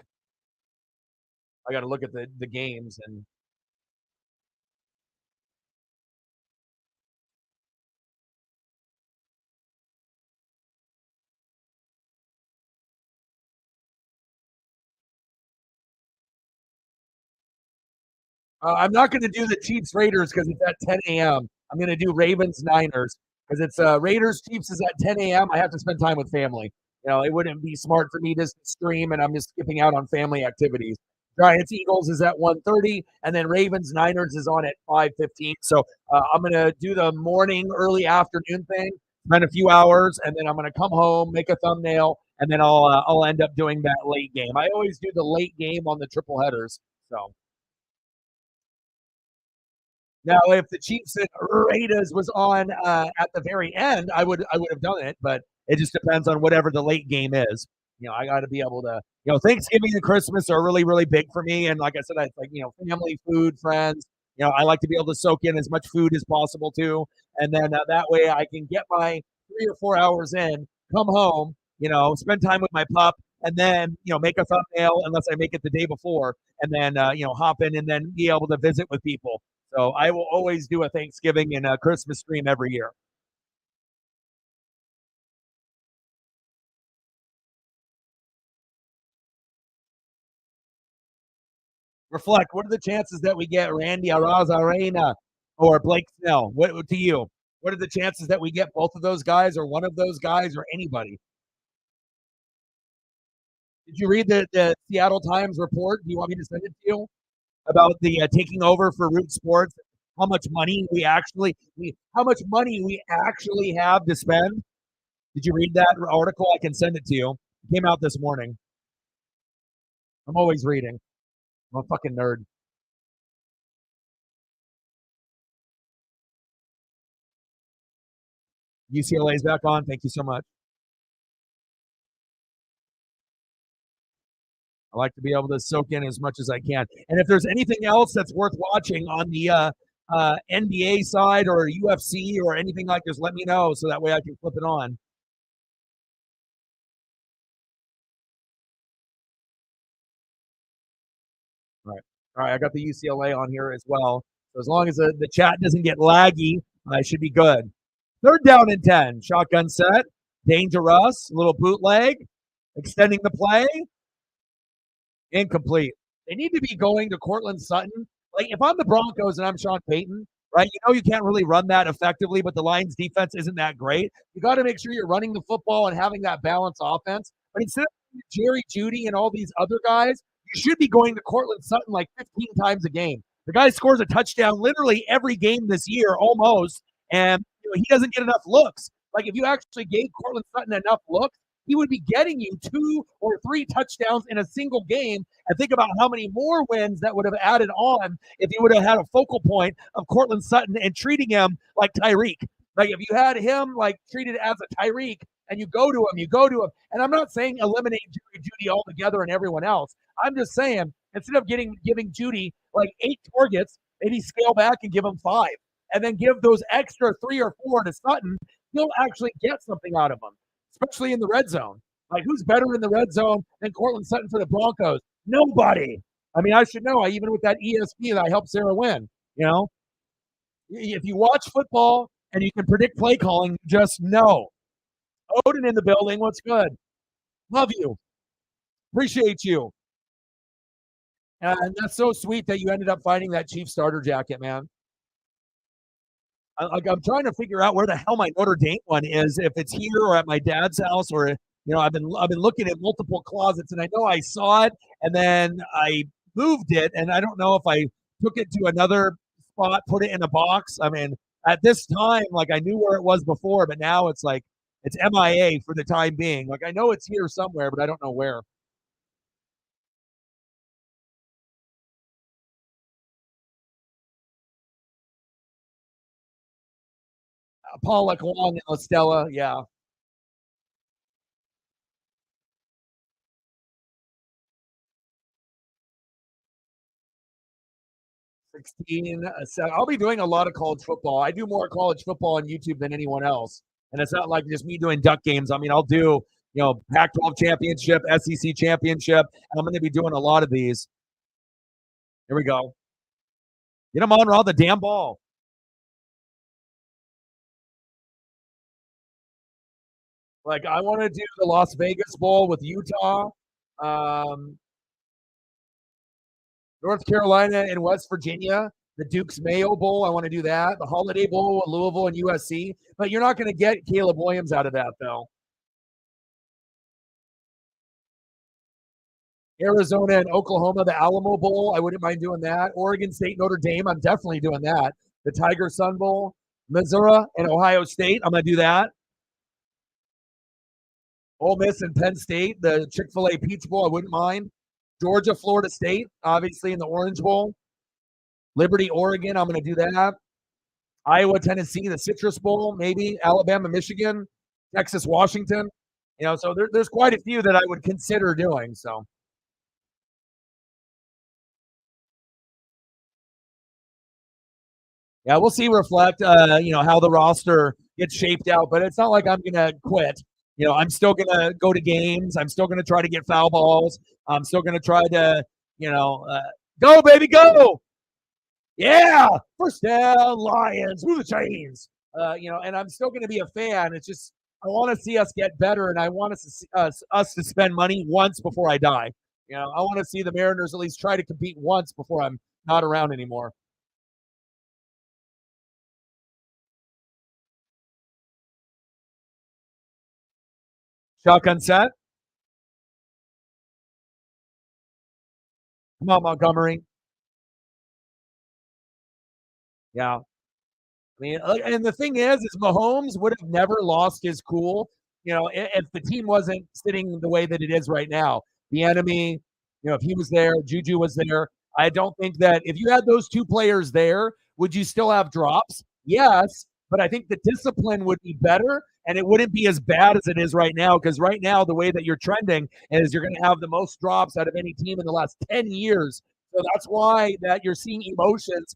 I got to look at the games and. I'm not going to do the Chiefs Raiders because it's at 10 a.m. I'm going to do Ravens Niners because it's Raiders Chiefs is at 10 a.m. I have to spend time with family. It wouldn't be smart for me to stream, and I'm just skipping out on family activities. Giants Eagles is at 1:30, and then Ravens Niners is on at 5:15. So I'm going to do the morning, early afternoon thing, spend a few hours, and then I'm going to come home, make a thumbnail, and then I'll end up doing that late game. I always do the late game on the triple headers. So. Now, if the Chiefs and Raiders was on at the very end, I would have done it, but it just depends on whatever the late game is. I got to be able to. Thanksgiving and Christmas are really really big for me, and like I said, it's like family, food, friends. I like to be able to soak in as much food as possible too, and then that way I can get my 3 or 4 hours in, come home, spend time with my pup, and then make a thumbnail unless I make it the day before, and then hop in and then be able to visit with people. So I will always do a Thanksgiving and a Christmas stream every year. Reflect. What are the chances that we get Randy Arozarena or Blake Snell? What to you? What are the chances that we get both of those guys or one of those guys or anybody? Did you read the Seattle Times report? Do you want me to send it to you about the taking over for Root Sports? How much money how much money we actually have to spend? Did you read that article? I can send it to you. It came out this morning. I'm always reading. I'm a fucking nerd. UCLA's back on. Thank you so much. I like to be able to soak in as much as I can. And if there's anything else that's worth watching on the NBA side or UFC or anything like this, let me know so that way I can flip it on. All right. All right. I got the UCLA on here as well. So as long as the chat doesn't get laggy, I should be good. Third down and 10. Shotgun set. Dangerous. Little bootleg. Extending the play. Incomplete. They need to be going to Cortland Sutton. Like, if I'm the Broncos and I'm Sean Payton, right? You can't really run that effectively, but the Lions defense isn't that great. You got to make sure you're running the football and having that balanced offense. But instead of Jerry Judy and all these other guys, you should be going to Cortland Sutton like 15 times a game. The guy scores a touchdown literally every game this year, almost, and he doesn't get enough looks. Like if you actually gave Cortland Sutton enough looks, he would be getting you 2 or 3 touchdowns in a single game. And think about how many more wins that would have added on if you would have had a focal point of Cortland Sutton and treating him like Tyreek. Like if you had him like treated as a Tyreek and you go to him. And I'm not saying eliminate Judy altogether and everyone else. I'm just saying instead of giving Judy like 8 targets, maybe scale back and give him 5. And then give those extra 3 or 4 to Sutton. He'll actually get something out of him, especially in the red zone. Like, who's better in the red zone than Cortland Sutton for the Broncos? Nobody. I mean, I should know. Even with that ESP that I helped Sarah win, if you watch football and you can predict play calling, just know. Odin in the building. What's good? Love you. Appreciate you. And that's so sweet that you ended up finding that Chief starter jacket, man. I'm trying to figure out where the hell my Notre Dame one is, if it's here or at my dad's house, or I've been looking at multiple closets, and I know I saw it, and then I moved it, and I don't know if I took it to another spot, put it in a box. I mean, at this time, like I knew where it was before, but now it's like it's MIA for the time being. Like I know it's here somewhere, but I don't know where. Paula Kwong and Estella, yeah. 16. So I'll be doing a lot of college football. I do more college football on YouTube than anyone else. And it's not like just me doing duck games. I mean, I'll do, Pac-12 championship, SEC championship. And I'm going to be doing a lot of these. Here we go. Get them on, Raw, the damn ball. Like, I want to do the Las Vegas Bowl with Utah, North Carolina and West Virginia, the Duke's Mayo Bowl. I want to do that. The Holiday Bowl with Louisville and USC. But you're not going to get Caleb Williams out of that, though. Arizona and Oklahoma, the Alamo Bowl. I wouldn't mind doing that. Oregon State, Notre Dame. I'm definitely doing that. The Tiger Sun Bowl. Missouri and Ohio State. I'm going to do that. Ole Miss and Penn State, the Chick-fil-A Peach Bowl. I wouldn't mind. Georgia, Florida State, obviously in the Orange Bowl. Liberty, Oregon. I'm going to do that. Iowa, Tennessee, the Citrus Bowl, maybe. Alabama, Michigan. Texas, Washington. So there's quite a few that I would consider doing. So. Yeah, we'll see. Reflect, how the roster gets shaped out, but it's not like I'm gonna quit. I'm still gonna go to games. I'm still gonna try to get foul balls. I'm still gonna try to, go baby, go. Yeah, first down, Lions, move the chains. And I'm still gonna be a fan. It's just I want to see us get better, and I want us to spend money once before I die. I want to see the Mariners at least try to compete once before I'm not around anymore. Shotgun set. Come on, Montgomery. Yeah. I mean, and the thing is Mahomes would have never lost his cool, if the team wasn't sitting the way that it is right now. The enemy, if he was there, Juju was there. I don't think that if you had those two players there, would you still have drops? Yes, but I think the discipline would be better and it wouldn't be as bad as it is right now, because right now the way that you're trending is you're going to have the most drops out of any team in the last 10 years. So that's why that you're seeing emotions,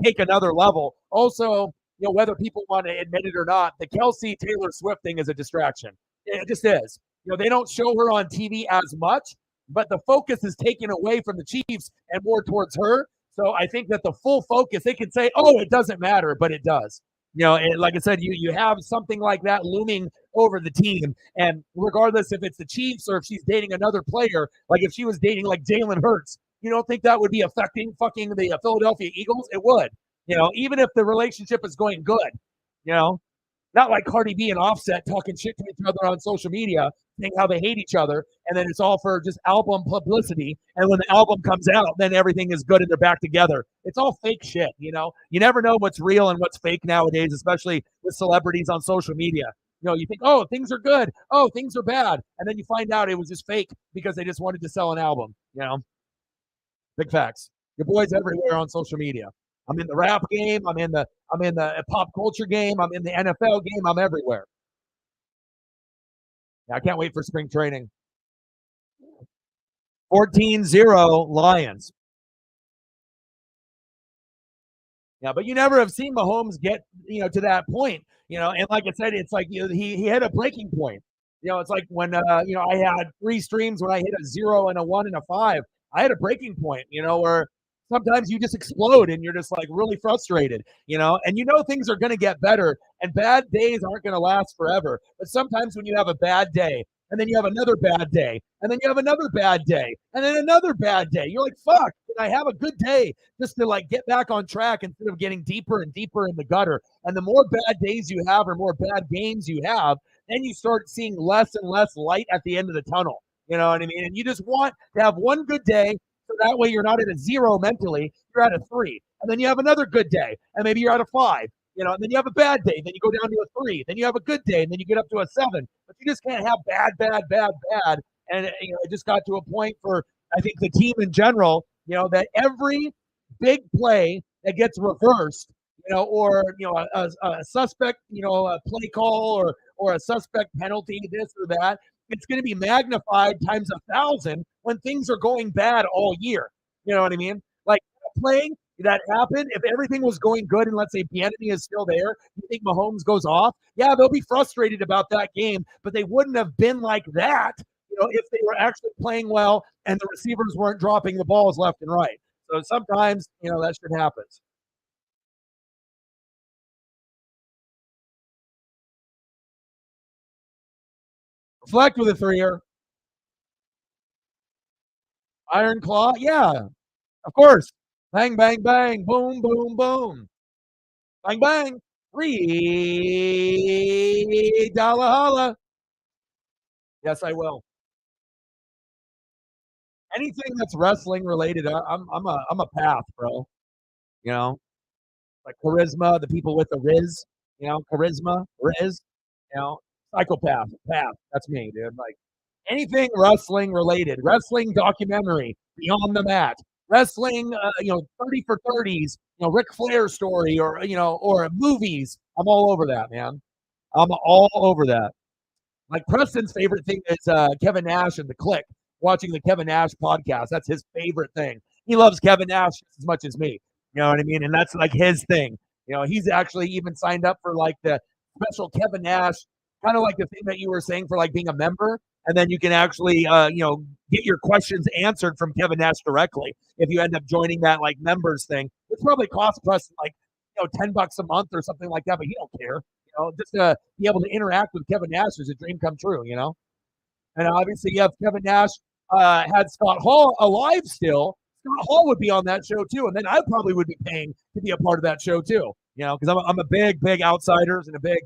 take another level. Also, whether people want to admit it or not, the Kelsey Taylor Swift thing is a distraction. It just is. They don't show her on TV as much, but the focus is taken away from the Chiefs and more towards her. So I think that the full focus, they can say, oh, it doesn't matter, but it does. Like I said, you have something like that looming over the team. And regardless if it's the Chiefs or if she's dating another player, like if she was dating like Jalen Hurts, you don't think that would be affecting fucking the Philadelphia Eagles? It would. Even if the relationship is going good, you know, not like Cardi B and Offset talking shit to each other on social media, saying how they hate each other, and then it's all for just album publicity. And when the album comes out, then everything is good and they're back together. It's all fake shit. You never know what's real and what's fake nowadays, especially with celebrities on social media. You think, oh, things are good. Oh, things are bad. And then you find out it was just fake because they just wanted to sell an album. Big facts. Your boy's everywhere on social media. I'm in the rap game. I'm in the pop culture game. I'm in the NFL game. I'm everywhere. Yeah, I can't wait for spring training. 14-0 Lions. Yeah, but you never have seen Mahomes get to that point. And like I said, it's like he hit a breaking point. It's like when I had 3 streams when I hit a 0 and a 1 and a 5. I had a breaking point, where sometimes you just explode and you're just like really frustrated, and things are going to get better and bad days aren't going to last forever. But sometimes when you have a bad day and then you have another bad day and then you have another bad day and then another bad day, you're like, fuck, can I have a good day just to like get back on track instead of getting deeper and deeper in the gutter? And the more bad days you have or more bad games you have, then you start seeing less and less light at the end of the tunnel. You know what I mean? And you just want to have one good day so that way you're not at a 0 mentally, you're at a 3. And then you have another good day, and maybe you're at a 5, and then you have a bad day, then you go down to a 3, then you have a good day, and then you get up to a 7. But you just can't have bad, bad, bad, bad. And it just got to a point for, I think, the team in general, that every big play that gets reversed, or a suspect, a play call or a suspect penalty, this or that, it's going to be magnified times 1,000 when things are going bad all year. You know what I mean? Like playing that happened, if everything was going good and let's say Bieniemy is still there, you think Mahomes goes off? Yeah, they'll be frustrated about that game, but they wouldn't have been like that, if they were actually playing well and the receivers weren't dropping the balls left and right. So sometimes, that shit happens. Reflect with a 3-year. Iron Claw, yeah, of course. Bang, bang, bang, boom, boom, boom. Bang, bang. $3 holla. Yes, I will. Anything that's wrestling related, I'm a path, bro. You know, like charisma, the people with the charisma, Riz, psychopath, path. That's me, dude. Like anything wrestling related, wrestling documentary, Beyond the Mat, wrestling, 30 for 30s, Ric Flair story or movies. I'm all over that, man. I'm all over that. Like Preston's favorite thing is Kevin Nash and the Click. Watching the Kevin Nash podcast, that's his favorite thing. He loves Kevin Nash just as much as me. You know what I mean? And that's like his thing. He's actually even signed up for like the special Kevin Nash, kind of like the thing that you were saying for like being a member, and then you can actually get your questions answered from Kevin Nash directly if you end up joining that like members thing. It's probably cost Preston like $10 a month or something like that, but he don't care. Just to be able to interact with Kevin Nash is a dream come true. And obviously, you have Kevin Nash had Scott Hall alive still. Scott Hall would be on that show too, and then I probably would be paying to be a part of that show too. Because I'm a big, big Outsiders and a big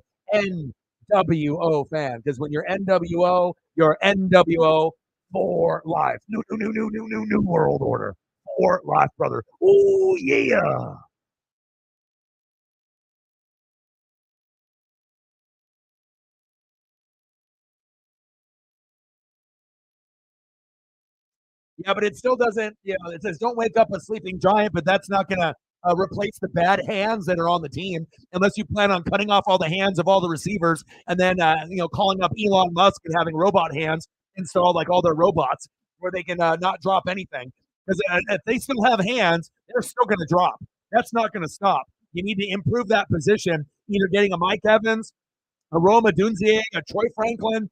NWO fan. Because when you're NWO, you're NWO for life. New world order for life, brother. Oh yeah. Yeah, but it still doesn't. It says don't wake up a sleeping giant, but that's not going to replace the bad hands that are on the team unless you plan on cutting off all the hands of all the receivers and then calling up Elon Musk and having robot hands installed like all their robots where they can not drop anything. Because if they still have hands, they're still going to drop. That's not going to stop. You need to improve that position, either getting a Mike Evans, a Rome Odunze, a Troy Franklin.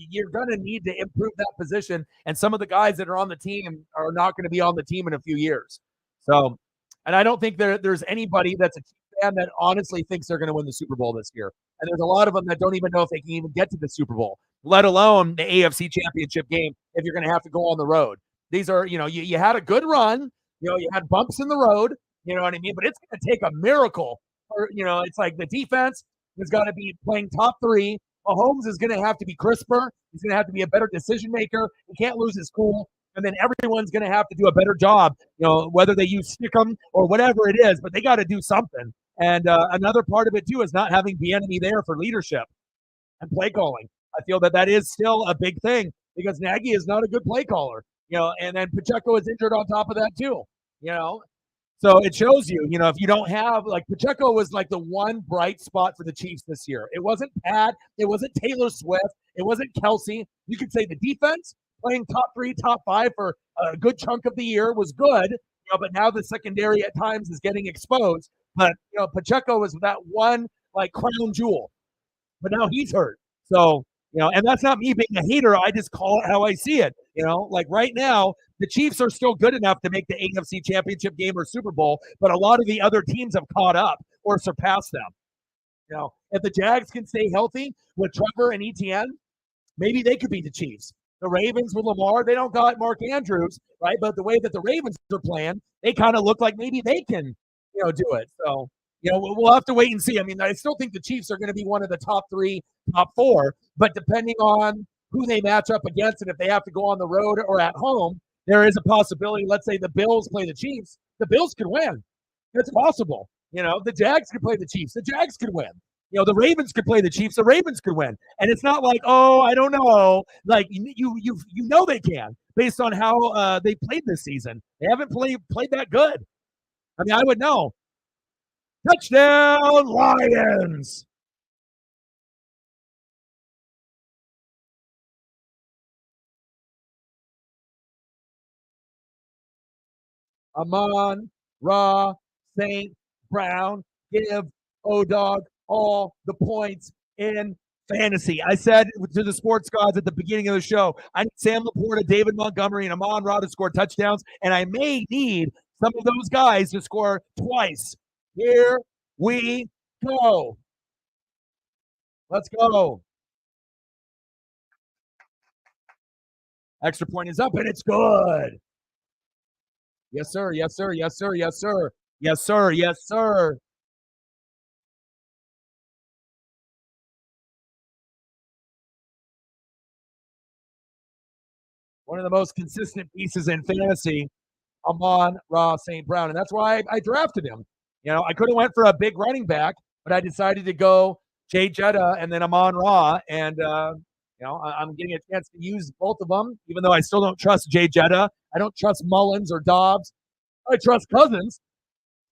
You're going to need to improve that position. And some of the guys that are on the team are not going to be on the team in a few years. So, and I don't think there's anybody that's a fan that honestly thinks they're going to win the Super Bowl this year. And there's a lot of them that don't even know if they can even get to the Super Bowl, let alone the AFC Championship game if you're going to have to go on the road. These are, you had a good run. You had bumps in the road. You know what I mean? But it's going to take a miracle. It's like the defense has got to be playing top three. Mahomes is going to have to be crisper. He's going to have to be a better decision maker. He can't lose his cool. And then everyone's going to have to do a better job, whether they use Stickum or whatever it is, but they got to do something. And another part of it, too, is not having Bieniemy there for leadership and play calling. I feel that is still a big thing because Nagy is not a good play caller, and then Pacheco is injured on top of that, too, you know. So it shows you, if you don't have, like, Pacheco was like the one bright spot for the Chiefs this year. It wasn't Pat. It wasn't Taylor Swift. It wasn't Kelsey. You could say the defense playing top three, top five for a good chunk of the year was good, but now the secondary at times is getting exposed. But, Pacheco was that one, like, crown jewel. But now he's hurt. So, and that's not me being a hater. I just call it how I see it. Like right now, the Chiefs are still good enough to make the AFC Championship game or Super Bowl, but a lot of the other teams have caught up or surpassed them. If the Jags can stay healthy with Trevor and Etienne, maybe they could beat the Chiefs. The Ravens with Lamar, they don't got Mark Andrews, right? But the way that the Ravens are playing, they kind of look like maybe they can, do it. So, we'll have to wait and see. I mean, I still think the Chiefs are going to be one of the top three, top four, but depending on who they match up against and if they have to go on the road or at home, there is a possibility. Let's say the Bills play the Chiefs, the Bills could win. It's possible. The Jags could play the Chiefs, the Jags could win. The Ravens could play the Chiefs, the Ravens could win. And it's not like, oh, I don't know. Like you know they can based on how they played this season. They haven't played that good. I mean, I would know. Touchdown, Lions! Amon, Ra, St. Brown, give O-Dog all the points in fantasy. I said to the sports gods at the beginning of the show, I need Sam Laporta, David Montgomery, and Amon Ra to score touchdowns, and I may need some of those guys to score twice. Here we go. Let's go. Extra point is up, and it's good. Yes, sir. Yes, sir. Yes, sir. Yes, sir. Yes, sir. Yes, sir. One of the most consistent pieces in fantasy, Amon Ra St. Brown. And that's why I drafted him. I could have went for a big running back, but I decided to go Jay Jetta and then Amon Ra. And, I'm getting a chance to use both of them, even though I still don't trust Jay Jetta. I don't trust Mullins or Dobbs. I trust Cousins.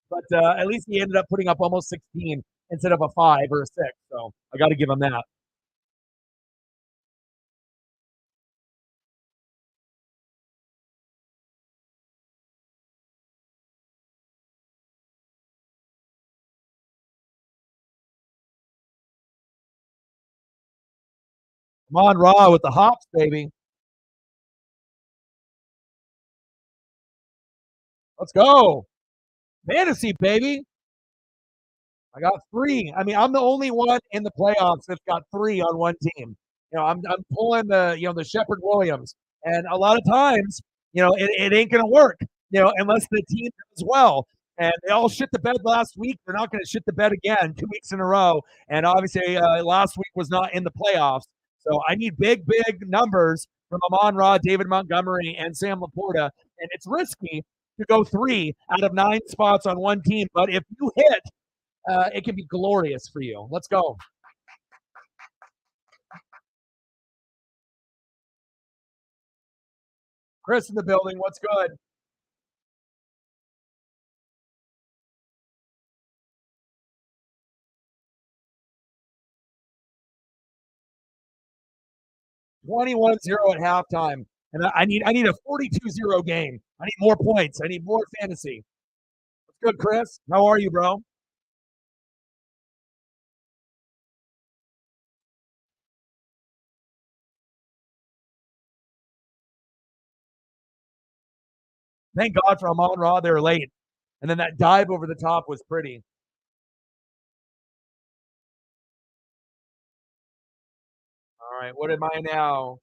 But at least he ended up putting up almost 16 instead of a 5 or a 6. So I got to give him that. Amon Ra with the hops, baby. Let's go. Fantasy, baby. I got 3. I mean, I'm the only one in the playoffs that's got 3 on one team. I'm pulling the Shepherd Williams, and a lot of times, it ain't gonna work, unless the team does well. And they all shit the bed last week. They're not going to shit the bed again 2 weeks in a row. And obviously, last week was not in the playoffs. So I need big, big numbers from Amon Ra, David Montgomery, and Sam Laporta. And it's risky to go 3 out of 9 spots on one team. But if you hit, it can be glorious for you. Let's go. Chris in the building. What's good? 21-0 at halftime. And I need a 42-0 game. I need more points. I need more fantasy. What's good, Chris? How are you, bro? Thank God for Amon Ra. They were late. And then that dive over the top was pretty. All right. What am I now?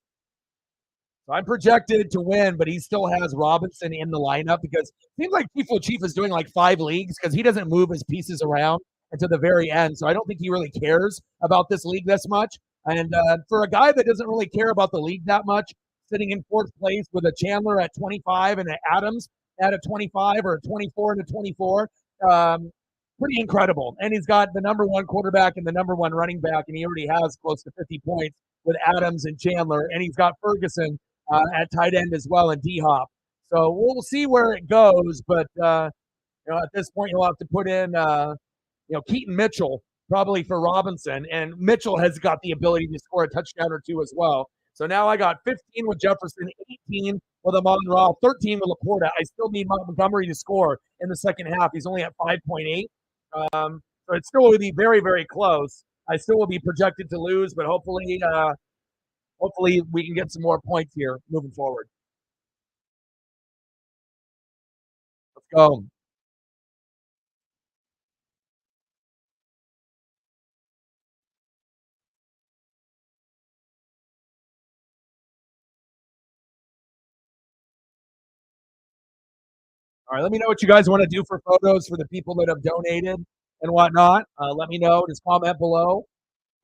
So I'm projected to win, but he still has Robinson in the lineup because it seems like Chief is doing like 5 leagues because he doesn't move his pieces around until the very end. So I don't think he really cares about this league this much. And for a guy that doesn't really care about the league that much, sitting in fourth place with a Chandler at 25 and an Adams at a 25 or a 24 and a 24, pretty incredible. And he's got the number one quarterback and the number one running back, and he already has close to 50 points with Adams and Chandler. And he's got Ferguson at tight end as well and D-Hop. So we'll see where it goes. But, at this point, you'll have to put in, Keaton Mitchell probably for Robinson. And Mitchell has got the ability to score a touchdown or two as well. So now I got 15 with Jefferson, 18 with Amon-Ra, 13 with Laporta. I still need Montgomery to score in the second half. He's only at 5.8. So it still will be very, very close. I still will be projected to lose, but hopefully we can get some more points here moving forward. Let's go. All right, let me know what you guys want to do for photos for the people that have donated and whatnot. Let me know. Just comment below.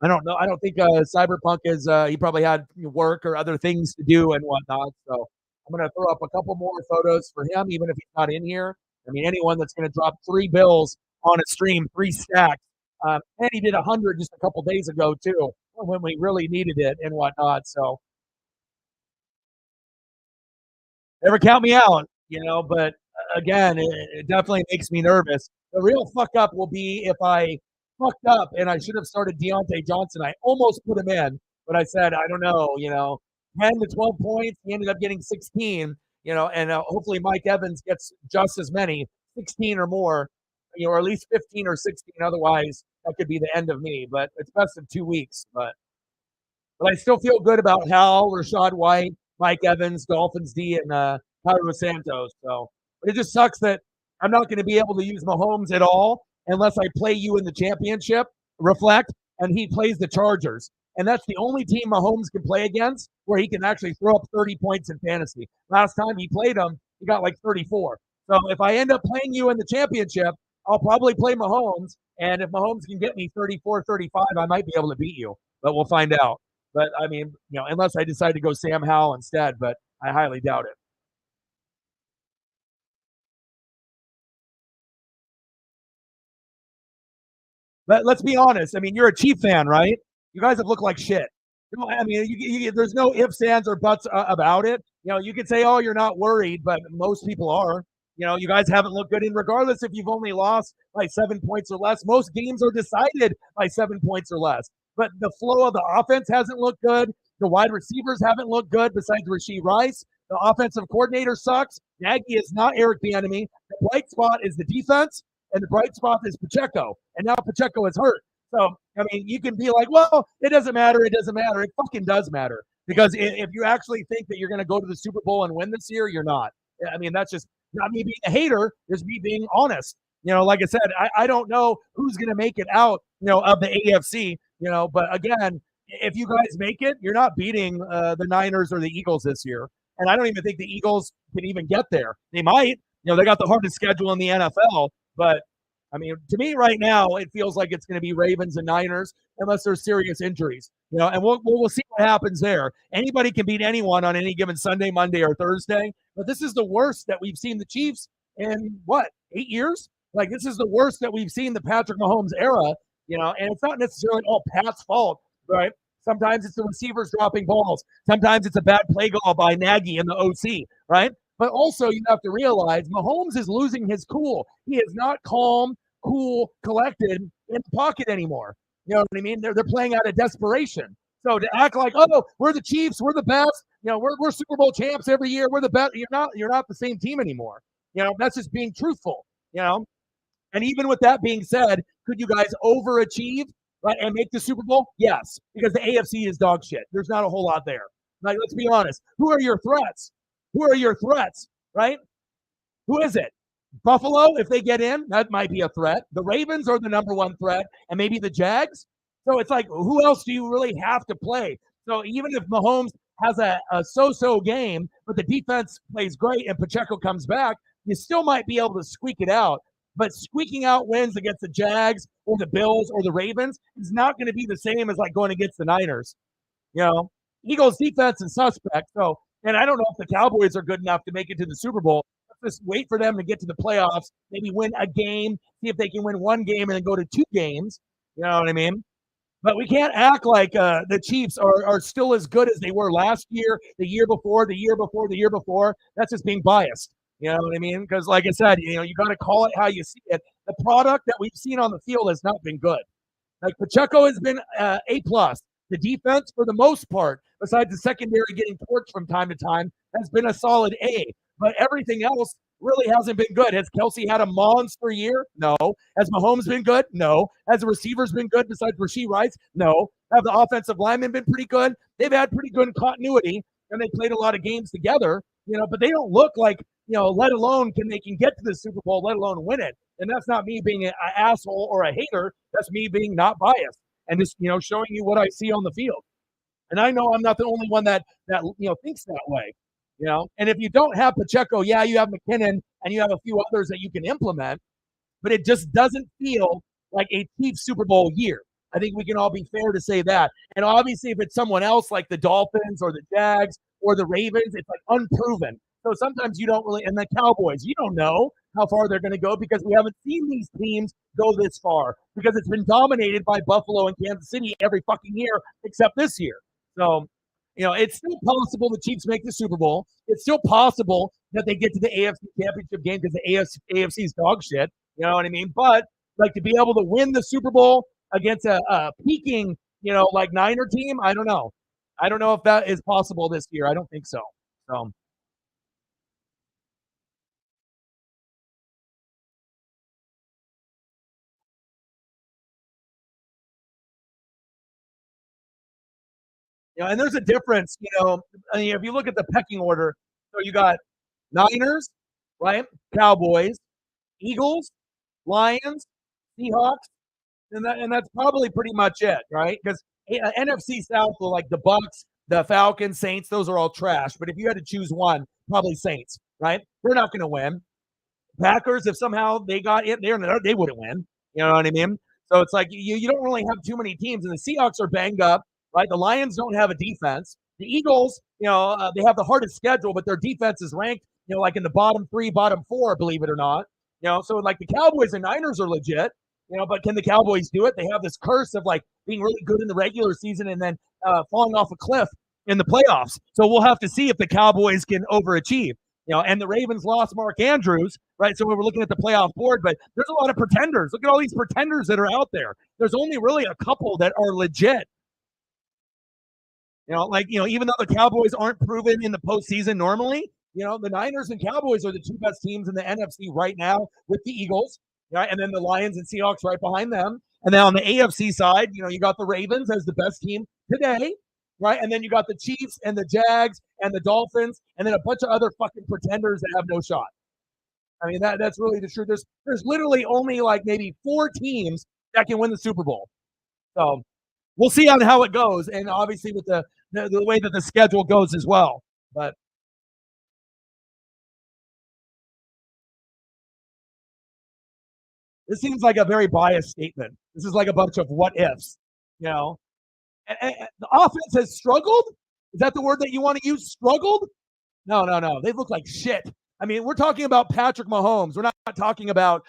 I don't know. I don't think Cyberpunk is. He probably had work or other things to do and whatnot. So I'm going to throw up a couple more photos for him, even if he's not in here. I mean, anyone that's going to drop 3 bills on a stream, 3 stacks. And he did 100 just a couple days ago too, when we really needed it and whatnot. So never count me out, But again, it definitely makes me nervous. The real fuck up will be if I fucked up and I should have started Deontay Johnson. I almost put him in, but I said, I don't know, 10 to 12 points. He ended up getting 16, and hopefully Mike Evans gets just as many, 16 or more, or at least 15 or 16. Otherwise, that could be the end of me. But it's best of 2 weeks. But I still feel good about Hal, Rashad White, Mike Evans, Dolphins D, and Cairo Santos. So, but it just sucks that I'm not going to be able to use Mahomes at all unless I play you in the championship, reflect, and he plays the Chargers. And that's the only team Mahomes can play against where he can actually throw up 30 points in fantasy. Last time he played them, he got like 34. So if I end up playing you in the championship, I'll probably play Mahomes. And if Mahomes can get me 34, 35, I might be able to beat you. But we'll find out. But, I mean, unless I decide to go Sam Howell instead, but I highly doubt it. Let's be honest. I mean, you're a Chief fan, right? You guys have looked like shit. I mean, there's no ifs, ands, or buts about it. You could say, oh, you're not worried, but most people are. You guys haven't looked good. And regardless if you've only lost by 7 points or less, most games are decided by 7 points or less. But the flow of the offense hasn't looked good. The wide receivers haven't looked good besides Rashee Rice. The offensive coordinator sucks. Nagy is not Eric Bieniemy. The bright spot is the defense, and the bright spot is Pacheco. And now Pacheco is hurt. So, I mean, you can be like, well, it doesn't matter. It doesn't matter. It fucking does matter. Because if you actually think that you're going to go to the Super Bowl and win this year, you're not. I mean, that's just not me being a hater. It's me being honest. Like I said, I don't know who's going to make it out, of the AFC, but again, if you guys make it, you're not beating the Niners or the Eagles this year. And I don't even think the Eagles can even get there. They might, they got the hardest schedule in the NFL, but I mean, to me right now, it feels like it's going to be Ravens and Niners unless there's serious injuries, and we'll see what happens there. Anybody can beat anyone on any given Sunday, Monday, or Thursday, but this is the worst that we've seen the Chiefs in, 8 years? Like, this is the worst that we've seen the Patrick Mahomes era, and it's not necessarily all Pat's fault, right? Sometimes it's the receivers dropping balls. Sometimes it's a bad play call by Nagy and the OC, right? But also you have to realize Mahomes is losing his cool. He is not calm, cool, collected in the pocket anymore. You know what I mean? They're playing out of desperation. So to act like, oh, we're the Chiefs, we're the best, we're Super Bowl champs every year, we're the best. You're not the same team anymore. That's just being truthful. And even with that being said, could you guys overachieve, right, and make the Super Bowl? Yes, because the AFC is dog shit. There's not a whole lot there. Like, let's be honest. Who are your threats? Right? Who is it? Buffalo, if they get in, that might be a threat. The Ravens are the number one threat, and maybe the Jags. So it's like, who else do you really have to play? So even if Mahomes has a so-so game, but the defense plays great and Pacheco comes back, you still might be able to squeak it out. But squeaking out wins against the Jags or the Bills or the Ravens is not going to be the same as like going against the Niners. You know, Eagles defense is suspect. So, and I don't know if the Cowboys are good enough to make it to the Super Bowl. Let's just wait for them to get to the playoffs, maybe win a game, see if they can win one game and then go to two games. You know what I mean? But we can't act like the Chiefs are still as good as they were last year, the year before, the year before, the year before. That's just being biased. You know what I mean? Because, like I said, you got to call it how you see it. The product that we've seen on the field has not been good. Like Pacheco has been A plus. The defense, for the most part, besides the secondary getting torched from time to time, has been a solid A. But everything else really hasn't been good. Has Kelsey had a monster year? No. Has Mahomes been good? No. Has the receivers been good besides Rashee Rice? No. Have the offensive linemen been pretty good? They've had pretty good continuity, and they played a lot of games together. But they don't look like let alone they can get to the Super Bowl, let alone win it. And that's not me being an asshole or a hater. That's me being not biased and just showing you what I see on the field. And I know I'm not the only one that thinks that way. And if you don't have Pacheco, yeah, you have McKinnon and you have a few others that you can implement, but it just doesn't feel like a Chiefs Super Bowl year. I think we can all be fair to say that. And obviously, if it's someone else like the Dolphins or the Jags or the Ravens, it's like unproven. So sometimes you don't really, and the Cowboys, you don't know how far they're going to go because we haven't seen these teams go this far because it's been dominated by Buffalo and Kansas City every fucking year except this year. So, it's still possible the Chiefs make the Super Bowl. It's still possible that they get to the AFC Championship game because the AFC is dog shit. You know what I mean? But like to be able to win the Super Bowl against a peaking, like Niner team, I don't know. I don't know if that is possible this year. I don't think so. So. And there's a difference, I mean, if you look at the pecking order, so you got Niners, right? Cowboys, Eagles, Lions, Seahawks, and that's probably pretty much it, right? Because NFC South, like the Bucks, the Falcons, Saints, those are all trash. But if you had to choose one, probably Saints, right? They're not going to win. Packers, if somehow they got it, they wouldn't win. You know what I mean? So it's like you don't really have too many teams, and the Seahawks are banged up, right? The Lions don't have a defense. The Eagles, they have the hardest schedule, but their defense is ranked, like in the bottom three, bottom four, believe it or not. So like the Cowboys and Niners are legit, but can the Cowboys do it? They have this curse of like being really good in the regular season and then falling off a cliff in the playoffs. So we'll have to see if the Cowboys can overachieve. And the Ravens lost Mark Andrews, right? So we were looking at the playoff board, but there's a lot of pretenders. Look at all these pretenders that are out there. There's only really a couple that are legit. Even though the Cowboys aren't proven in the postseason normally, the Niners and Cowboys are the two best teams in the NFC right now with the Eagles, right? And then the Lions and Seahawks right behind them. And then on the AFC side, you got the Ravens as the best team today, right? And then you got the Chiefs and the Jags and the Dolphins, and then a bunch of other fucking pretenders that have no shot. I mean, that's really the truth. There's literally only like maybe four teams that can win the Super Bowl. So we'll see on how it goes, and obviously with the way that the schedule goes as well. But this seems like a very biased statement. This is like a bunch of what ifs, you know. And the offense has struggled. Is that the word that you want to use? Struggled? No, no, no. They look like shit. I mean, we're talking about Patrick Mahomes. We're not talking about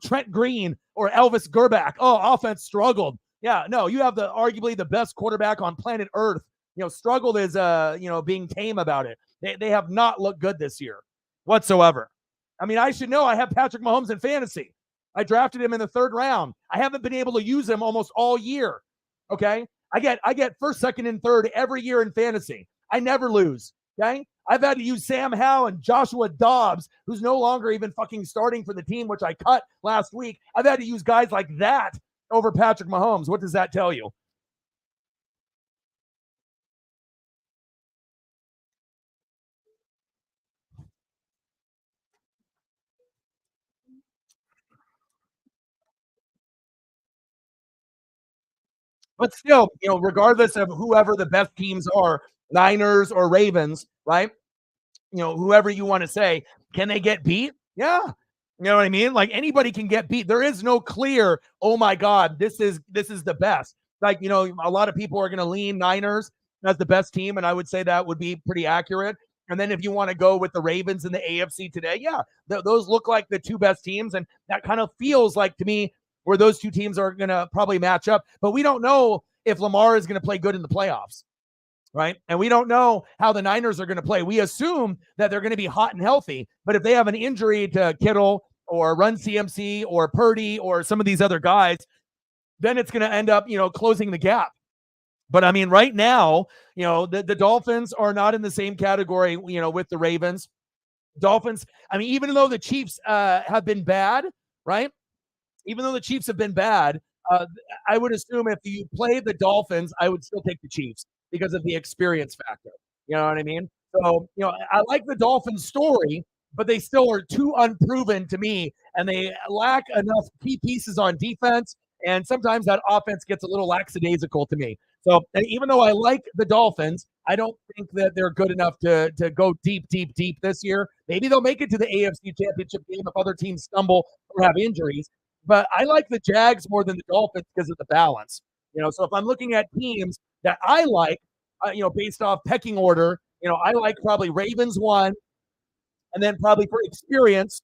Trent Green or Elvis Gerback. Oh, offense struggled. Yeah, no, you have the arguably the best quarterback on planet Earth. Struggled is being tame about it. They have not looked good this year whatsoever. I mean, I should know I have Patrick Mahomes in fantasy. I drafted him in the third round. I haven't been able to use him almost all year. Okay. I get first, second, and third every year in fantasy. I never lose. Okay. I've had to use Sam Howell and Joshua Dobbs, who's no longer even fucking starting for the team, which I cut last week. I've had to use guys like that over Patrick Mahomes. What does that tell you? But still, regardless of whoever the best teams are, Niners or Ravens, right? Whoever you want to say, can they get beat? Yeah. You know what I mean? Like anybody can get beat. There is no clear, oh my God, this is the best. Like, a lot of people are going to lean Niners as the best team, and I would say that would be pretty accurate. And then if you want to go with the Ravens and the AFC today, yeah, those look like the two best teams, and that kind of feels like to me where those two teams are going to probably match up. But we don't know if Lamar is going to play good in the playoffs, right? And we don't know how the Niners are going to play. We assume that they're going to be hot and healthy, but if they have an injury to Kittle or Run CMC or Purdy or some of these other guys, then it's going to end up, closing the gap. But I mean, right now, the Dolphins are not in the same category, with the Ravens. Dolphins, I mean, even though the Chiefs have been bad, right? Even though the Chiefs have been bad, I would assume if you play the Dolphins, I would still take the Chiefs because of the experience factor. You know what I mean? So, I like the Dolphins story, but they still are too unproven to me, and they lack enough key pieces on defense, and sometimes that offense gets a little lackadaisical to me. So even though I like the Dolphins, I don't think that they're good enough to go deep, deep, deep this year. Maybe they'll make it to the AFC Championship game if other teams stumble or have injuries. But I like the Jags more than the Dolphins because of the balance. So if I'm looking at teams that I like, based off pecking order, I like probably Ravens 1, and then probably for experience,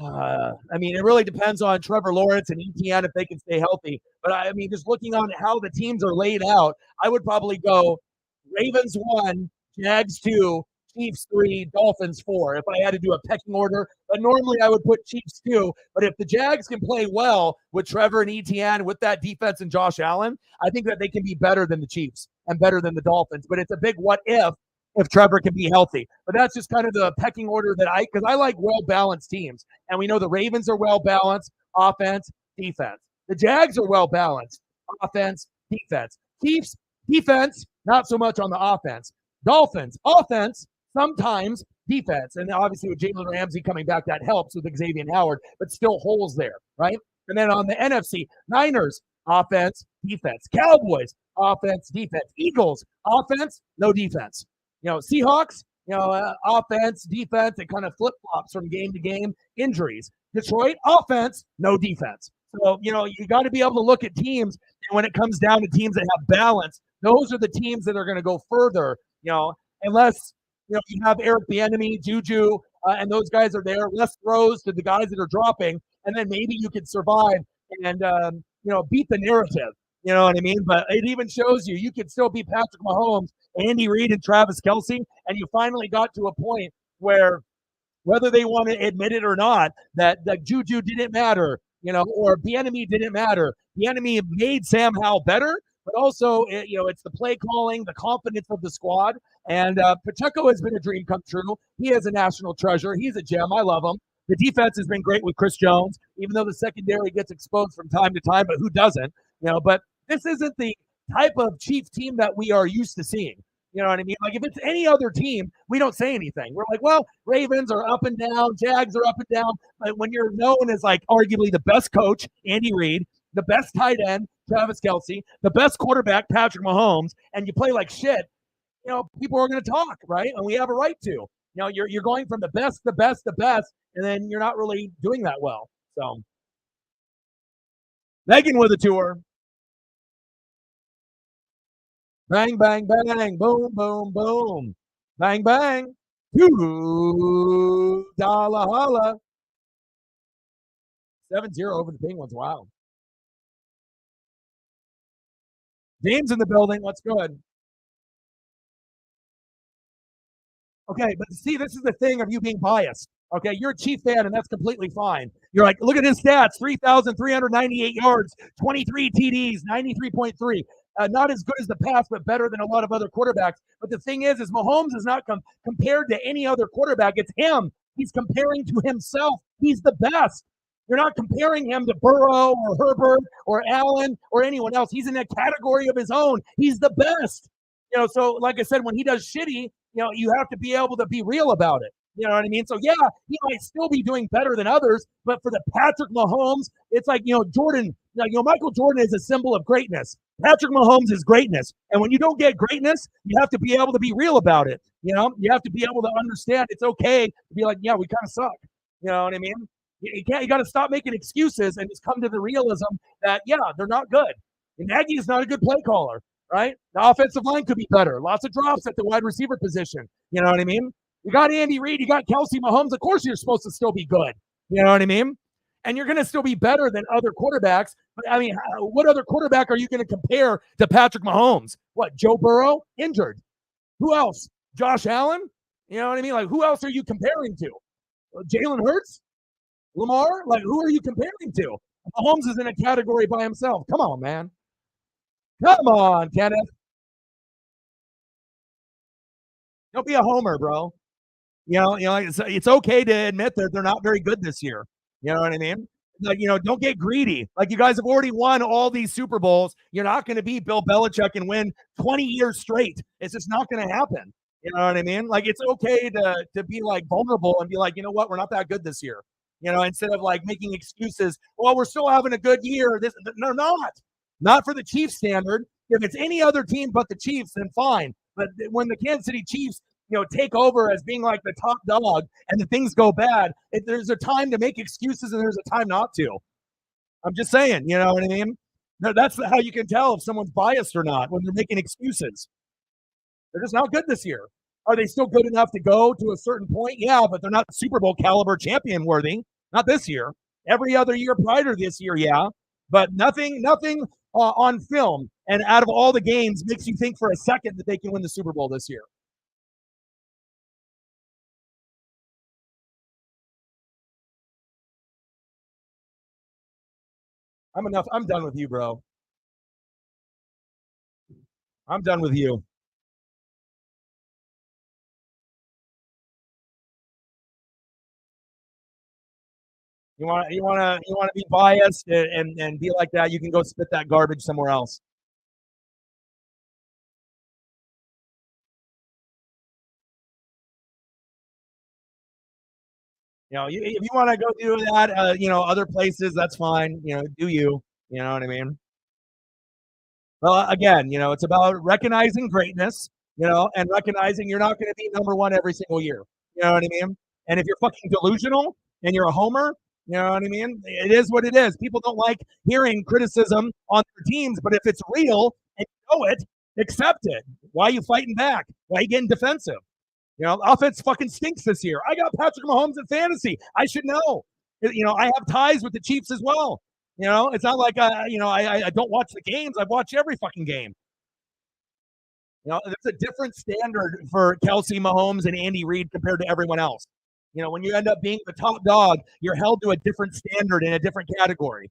I mean, it really depends on Trevor Lawrence and ETN if they can stay healthy. But I mean, just looking on how the teams are laid out, I would probably go Ravens 1, Jags 2, Chiefs 3, Dolphins 4 if I had to do a pecking order. But normally I would put Chiefs 2. But if the Jags can play well with Trevor and ETN, with that defense and Josh Allen, I think that they can be better than the Chiefs and better than the Dolphins. But it's a big what if Trevor can be healthy. But that's just kind of the pecking order because I like well-balanced teams. And we know the Ravens are well-balanced, offense, defense. The Jags are well-balanced, offense, defense. Chiefs, defense, not so much on the offense. Dolphins, offense, sometimes defense. And obviously with Jalen Ramsey coming back, that helps with Xavier Howard, but still holes there, right? And then on the NFC, Niners, offense, defense. Cowboys, offense, defense. Eagles, offense, no defense. Seahawks, offense, defense, it kind of flip-flops from game to game. Injuries. Detroit, offense, no defense. So, you got to be able to look at teams, and when it comes down to teams that have balance, those are the teams that are going to go further, unless, you have Eric Bieniemy, Juju, and those guys are there, less throws to the guys that are dropping, and then maybe you could survive and, beat the narrative. You know what I mean? But it even shows you could still beat Patrick Mahomes, Andy Reid, and Travis Kelce, and you finally got to a point where, whether they want to admit it or not, that Juju didn't matter, or Bieniemy didn't matter. Bieniemy made Sam Howell better, but also, it's the play calling, the confidence of the squad. And Pacheco has been a dream come true. He is a national treasure. He's a gem. I love him. The defense has been great with Chris Jones, even though the secondary gets exposed from time to time, but who doesn't? But this isn't the type of Chief team that we are used to seeing. You know what I mean? Like, if it's any other team, we don't say anything. We're like, well, Ravens are up and down, Jags are up and down. But when you're known as, like, arguably the best coach, Andy Reid, the best tight end, Travis Kelce, the best quarterback, Patrick Mahomes, and you play like shit, people are going to talk, right? And we have a right to. You're going from the best, and then you're not really doing that well. So, Megan with a tour. Bang, bang, bang, boom, boom, boom. Bang, bang. $2 holla. 7-0 over the Penguins. Wow. James in the building. What's good? Okay, but see, this is the thing of you being biased. Okay, you're a Chief fan, and that's completely fine. You're like, look at his stats: 3,398 yards, 23 TDs, 93.3. Not as good as the past, but better than a lot of other quarterbacks. But the thing is Mahomes is not compared to any other quarterback. It's him. He's comparing to himself. He's the best. You're not comparing him to Burrow or Herbert or Allen or anyone else. He's in a category of his own. He's the best. So like I said, when he does shitty, you have to be able to be real about it. You know what I mean? So, yeah, he might still be doing better than others, but for the Patrick Mahomes, it's like, Jordan Michael Jordan is a symbol of greatness. Patrick Mahomes is greatness. And when you don't get greatness, you have to be able to be real about it. You have to be able to understand it's okay to be like, yeah, we kind of suck. You know what I mean? You got to stop making excuses and just come to the realism that, yeah, they're not good. And Nagy is not a good play caller, right? The offensive line could be better. Lots of drops at the wide receiver position. You know what I mean? You got Andy Reid, you got Kelsey Mahomes. Of course, you're supposed to still be good. You know what I mean? And you're going to still be better than other quarterbacks. But I mean, what other quarterback are you going to compare to Patrick Mahomes? What, Joe Burrow? Injured. Who else? Josh Allen? You know what I mean? Like, who else are you comparing to? Jalen Hurts? Lamar? Like, who are you comparing to? Mahomes is in a category by himself. Come on, man. Come on, Kenneth. Don't be a homer, bro. It's okay to admit that they're not very good this year. You know what I mean? Like, don't get greedy. Like, you guys have already won all these Super Bowls. You're not going to be Bill Belichick and win 20 years straight. It's just not going to happen. You know what I mean? Like, it's okay to be like vulnerable and be like, you know what? We're not that good this year. Instead of like making excuses. Well, we're still having a good year. No, not for the Chiefs standard. If it's any other team but the Chiefs, then fine. But when the Kansas City Chiefs take over as being like the top dog and the things go bad, there's a time to make excuses and there's a time not to. I'm just saying, you know what I mean? That's how you can tell if someone's biased or not, when they're making excuses. They're just not good this year. Are they still good enough to go to a certain point? Yeah, but they're not Super Bowl caliber champion worthy. Not this year. Every other year prior to this year, yeah. But nothing on film and out of all the games makes you think for a second that they can win the Super Bowl this year. I'm done with you, bro. I'm done with you. You want to be biased and be like that. You can go spit that garbage somewhere else. If you want to go do that, other places, that's fine. Do you? You know what I mean? Well, again, it's about recognizing greatness, and recognizing you're not going to be number one every single year. You know what I mean? And if you're fucking delusional and you're a homer, you know what I mean? It is what it is. People don't like hearing criticism on their teams, but if it's real and you know it, accept it. Why are you fighting back? Why are you getting defensive? Offense fucking stinks this year. I got Patrick Mahomes in fantasy. I should know. I have ties with the Chiefs as well. It's not like I don't watch the games. I watch every fucking game. There's a different standard for Kelsey Mahomes and Andy Reid compared to everyone else. When you end up being the top dog, you're held to a different standard in a different category.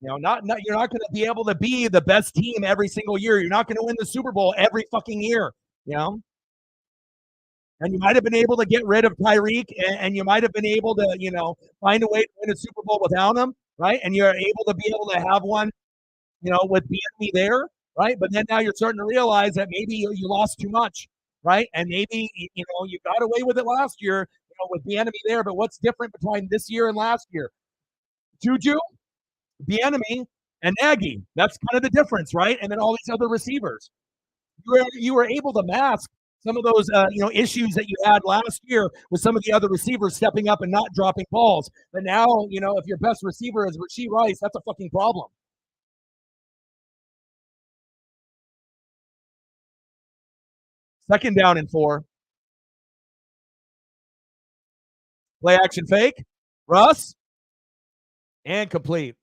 You're not going to be able to be the best team every single year. You're not going to win the Super Bowl every fucking year. And you might have been able to get rid of Tyreek, and you might have been able to, find a way to win a Super Bowl without him, right? And you're able to have one, with Bieniemy there, right? But then now you're starting to realize that maybe you lost too much, right? And maybe you got away with it last year, with Bieniemy there. But what's different between this year and last year? Juju, Bieniemy, and Nagy. That's kind of the difference, right? And then all these other receivers. You were able to mask some of those issues that you had last year with some of the other receivers stepping up and not dropping balls. But now, if your best receiver is Rashee Rice, that's a fucking problem. Second down and 4. Play action fake. Russ. And complete.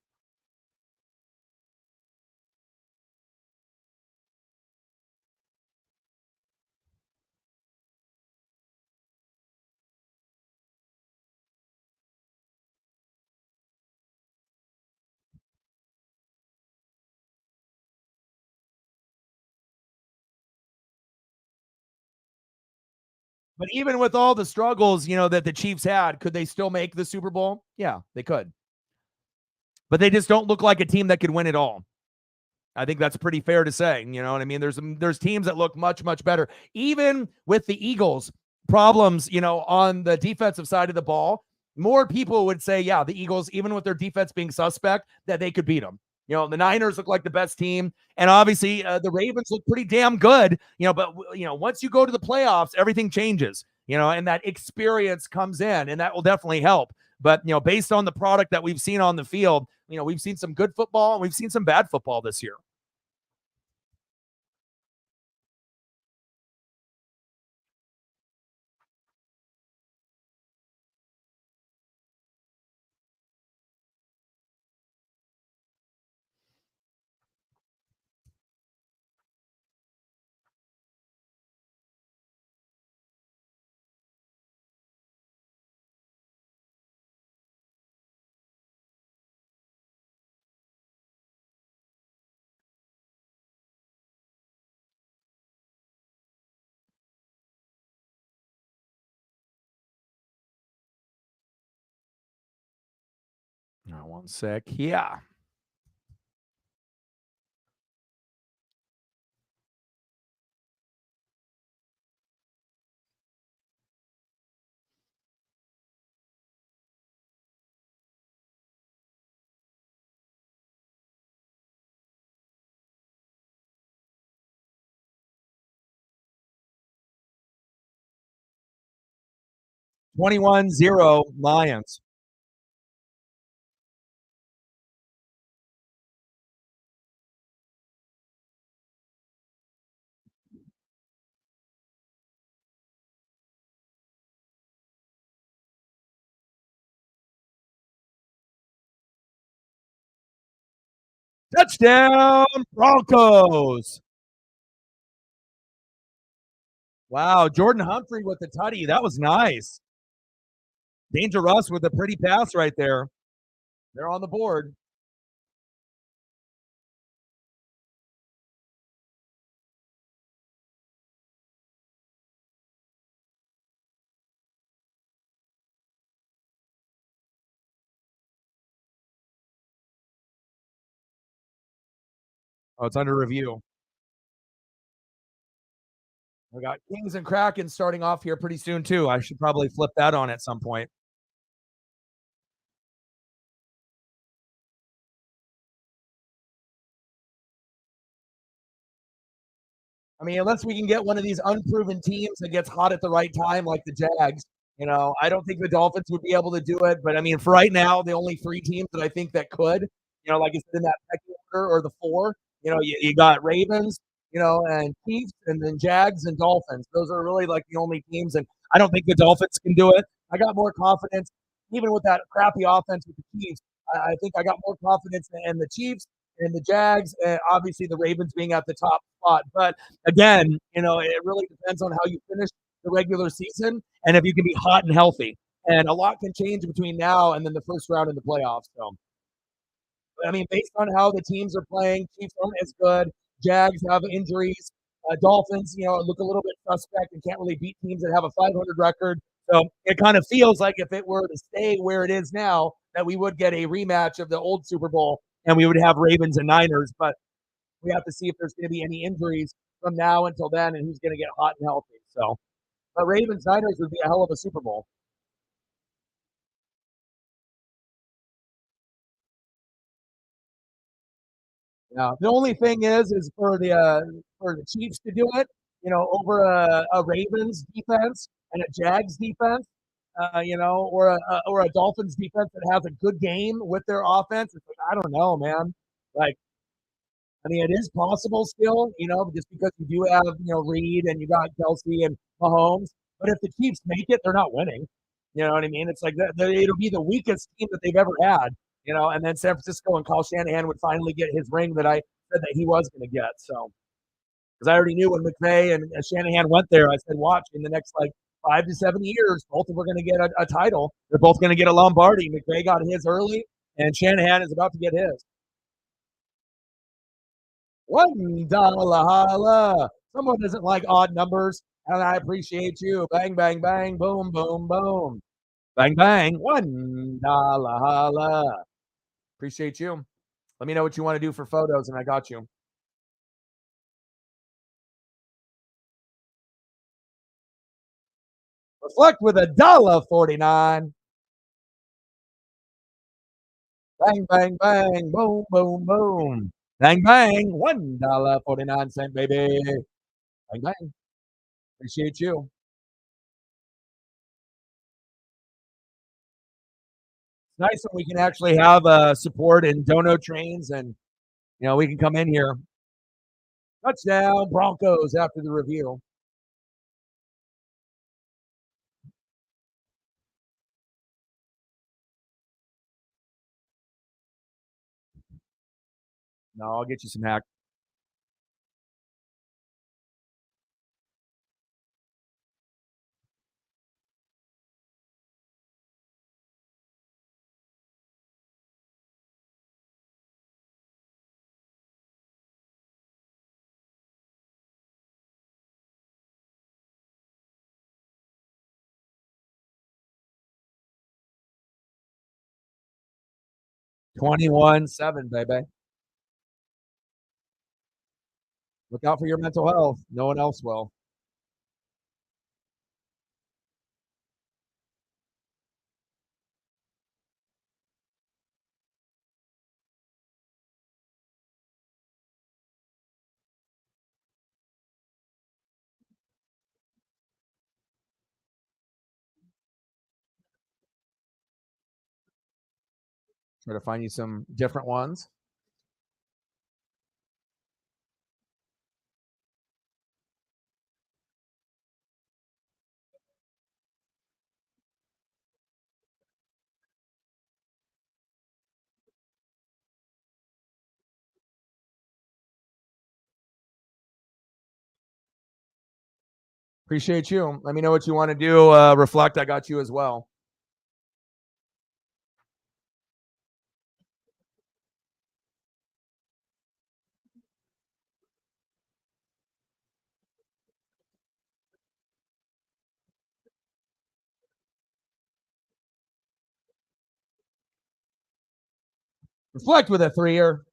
But even with all the struggles, that the Chiefs had, could they still make the Super Bowl? Yeah, they could. But they just don't look like a team that could win it all. I think that's pretty fair to say. You know what I mean? There's teams that look much, much better. Even with the Eagles' problems, on the defensive side of the ball, more people would say, yeah, the Eagles, even with their defense being suspect, that they could beat them. The Niners look like the best team, and obviously the Ravens look pretty damn good. But once you go to the playoffs, everything changes. And that experience comes in, and that will definitely help. But based on the product that we've seen on the field, we've seen some good football and we've seen some bad football this year. One sec. Yeah. 21-0 Lions. Touchdown, Broncos. Wow, Jordan Humphrey with the tutty. That was nice. Dangerous with a pretty pass right there. They're on the board. Oh, it's under review. We got Kings and Kraken starting off here pretty soon, too. I should probably flip that on at some point. I mean, unless we can get one of these unproven teams that gets hot at the right time, like the Jags, I don't think the Dolphins would be able to do it. But I mean, for right now, the only three teams that I think that could, like I said, in that pecking order or the four, you got Ravens, and Chiefs, and then Jags and Dolphins. Those are really like the only teams. And I don't think the Dolphins can do it. I got more confidence, even with that crappy offense with the Chiefs. I think I got more confidence in the Chiefs and the Jags, and obviously the Ravens being at the top spot. But again, it really depends on how you finish the regular season and if you can be hot and healthy. And a lot can change between now and then the first round in the playoffs. So, I mean, based on how the teams are playing, Chiefs aren't as good. Jags have injuries. Dolphins, look a little bit suspect and can't really beat teams that have a 500 record. So it kind of feels like if it were to stay where it is now, that we would get a rematch of the old Super Bowl and we would have Ravens and Niners. But we have to see if there's going to be any injuries from now until then and who's going to get hot and healthy. So, but Ravens Niners would be a hell of a Super Bowl. Yeah. The only thing is for the Chiefs to do it, over a Ravens defense and a Jags defense, or a Dolphins defense that has a good game with their offense. It's like I don't know, man. Like I mean, it is possible still, just because you do have, Reed and you got Kelsey and Mahomes. But if the Chiefs make it, they're not winning. You know what I mean? It's like it'll be the weakest team that they've ever had, and then San Francisco and Kyle Shanahan would finally get his ring that I said that he was going to get. So, because I already knew when McVay and Shanahan went there, I said, watch in the next like 5 to 7 years, both of them are going to get a title. They're both going to get a Lombardi. McVay got his early, and Shanahan is about to get his. $1 holla. Someone doesn't like odd numbers, and I appreciate you. Bang, bang, bang, boom, boom, boom. Bang, bang. $1 holla. Appreciate you. Let me know what you want to do for photos, and I got you. Reflect with $1.49. Bang, bang, bang, boom, boom, boom. Bang, bang, $1.49, baby. Bang, bang. Appreciate you. It's nice when we can actually have support and dono trains, and we can come in here. Touchdown, Broncos after the review. No, I'll get you some hack. 21-7, baby. Look out for your mental health. No one else will. Try to find you some different ones. Appreciate you. Let me know what you want to do. Reflect. I got you as well. Reflect with a 3-year.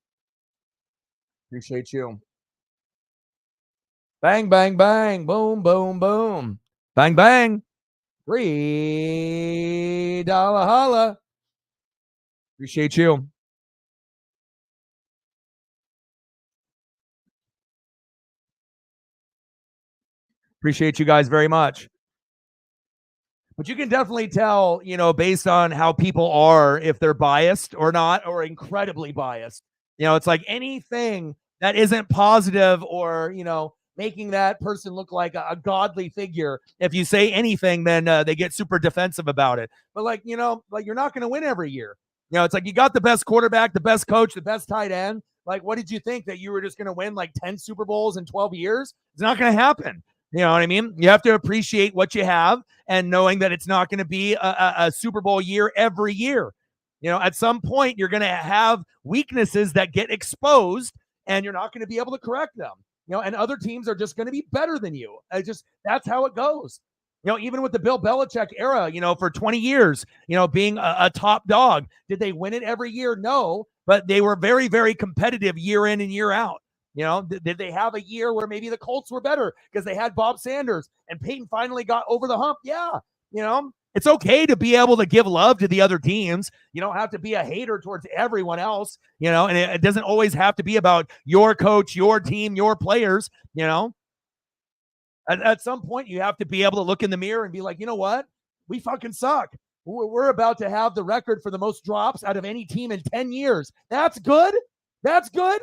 Appreciate you. Bang, bang, bang. Boom, boom, boom. Bang, bang. $3 holla. Appreciate you. Appreciate you guys very much. But you can definitely tell, based on how people are, if they're biased or not, or incredibly biased. It's like anything that isn't positive or, making that person look like a godly figure. If you say anything, then they get super defensive about it. But like you're not going to win every year. It's like you got the best quarterback, the best coach, the best tight end. Like, what did you think that you were just going to win like 10 Super Bowls in 12 years? It's not going to happen. You know what I mean? You have to appreciate what you have and knowing that it's not going to be a Super Bowl year every year. At some point, you're going to have weaknesses that get exposed and you're not going to be able to correct them. And other teams are just going to be better than you. That's how it goes. Even with the Bill Belichick era, for 20 years, being a top dog, did they win it every year? No, but they were very, very competitive year in and year out. Did they have a year where maybe the Colts were better because they had Bob Sanders and Peyton finally got over the hump? Yeah. It's okay to be able to give love to the other teams. You don't have to be a hater towards everyone else, and it doesn't always have to be about your coach, your team, your players. At some point, you have to be able to look in the mirror and be like, you know what? We fucking suck. We're about to have the record for the most drops out of any team in 10 years. That's good. That's good.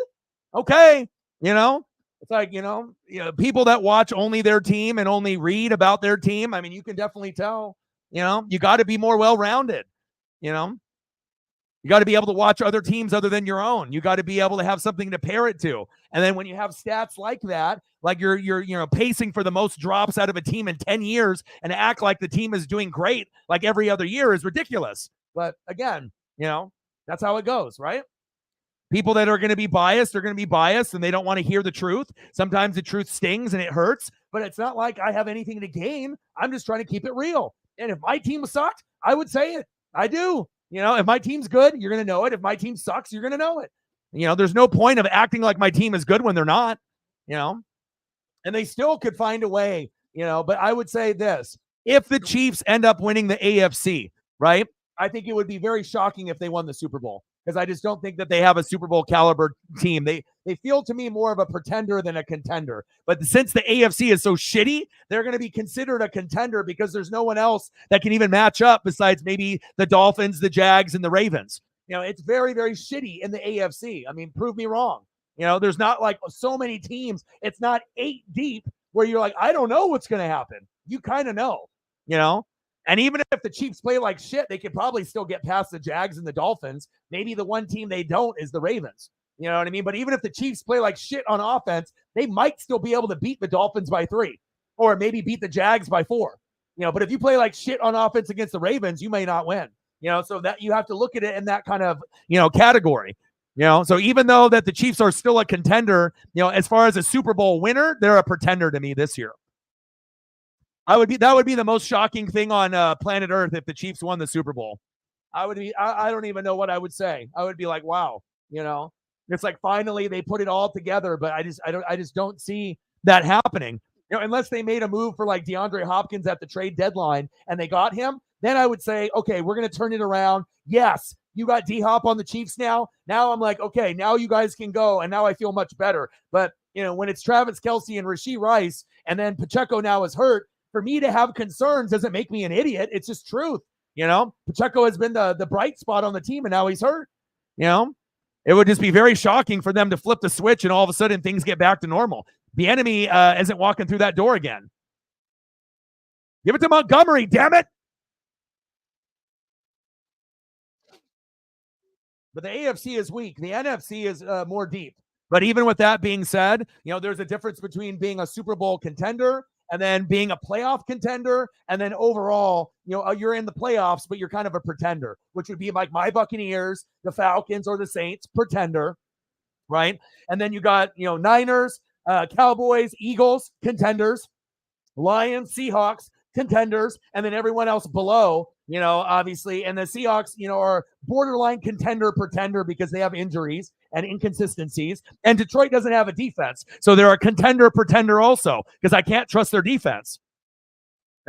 Okay. It's like, people that watch only their team and only read about their team. I mean, you can definitely tell, you got to be more well-rounded. You got to be able to watch other teams other than your own. You got to be able to have something to pair it to. And then when you have stats like that, like you're pacing for the most drops out of a team in 10 years and act like the team is doing great like every other year is ridiculous. But again, that's how it goes, right? People that are going to be biased are going to be biased and they don't want to hear the truth. Sometimes the truth stings and it hurts, but it's not like I have anything to gain. I'm just trying to keep it real. And if my team sucked, I would say it. I do. If my team's good, you're going to know it. If my team sucks, you're going to know it. There's no point of acting like my team is good when they're not, and they still could find a way, but I would say this. If the Chiefs end up winning the AFC, right, I think it would be very shocking if they won the Super Bowl. because I just don't think that they have a Super Bowl caliber team. They feel to me more of a pretender than a contender. But since the AFC is so shitty, they're going to be considered a contender because there's no one else that can even match up besides maybe the Dolphins, the Jags, and the Ravens. It's very, very shitty in the AFC. I mean, prove me wrong. There's not like so many teams. It's not 8 deep where you're like, I don't know what's going to happen. You kind of know, you know? And even if the Chiefs play like shit, they could probably still get past the Jags and the Dolphins. Maybe the one team they don't is the Ravens. You know what I mean? But even if the Chiefs play like shit on offense, they might still be able to beat the Dolphins by 3 or maybe beat the Jags by 4. But if you play like shit on offense against the Ravens, you may not win. So that you have to look at it in that kind of, category. So even though that the Chiefs are still a contender, as far as a Super Bowl winner, they're a pretender to me this year. That would be the most shocking thing on planet Earth if the Chiefs won the Super Bowl. I don't even know what I would say. I would be like, wow, it's like finally they put it all together, but I just don't see that happening. Unless they made a move for like DeAndre Hopkins at the trade deadline and they got him, then I would say, okay, we're going to turn it around. Yes, you got D-Hop on the Chiefs now. Now I'm like, okay, now you guys can go, and now I feel much better. But, when it's Travis Kelce and Rashee Rice, and then Pacheco now is hurt, for me to have concerns doesn't make me an idiot. It's just truth. Pacheco has been the bright spot on the team, and now he's hurt. It would just be very shocking for them to flip the switch, and all of a sudden things get back to normal. The enemy isn't walking through that door again. Give it to Montgomery, damn it. But the AFC is weak. The NFC is more deep. But even with that being said, there's a difference between being a Super Bowl contender and then being a playoff contender. And then overall, you're in the playoffs, but you're kind of a pretender, which would be like my Buccaneers, the Falcons, or the Saints, pretender, right? And then you got, Niners, Cowboys, Eagles, contenders, Lions, Seahawks, contenders, and then everyone else below, obviously. And the Seahawks, are borderline contender pretender because they have injuries and inconsistencies. And Detroit doesn't have a defense. So they're a contender pretender also because I can't trust their defense.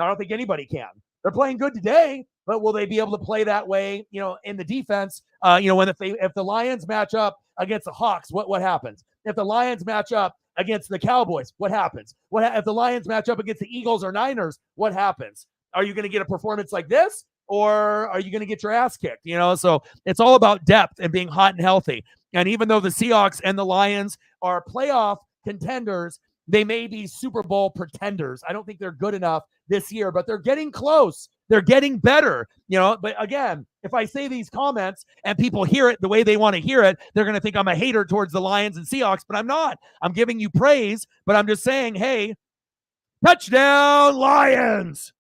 I don't think anybody can. They're playing good today, but will they be able to play that way, in the defense? If the Lions match up against the Hawks, what happens? If the Lions match up against the Cowboys, what happens? If the Lions match up against the Eagles or Niners, what happens? Are you going to get a performance like this, or are you going to get your ass kicked? So it's all about depth and being hot and healthy. And even though the Seahawks and the Lions are playoff contenders, they may be Super Bowl pretenders. I don't think they're good enough this year, but they're getting close. They're getting better, But again, if I say these comments and people hear it the way they want to hear it, they're going to think I'm a hater towards the Lions and Seahawks, but I'm not. I'm giving you praise, but I'm just saying, hey, touchdown Lions.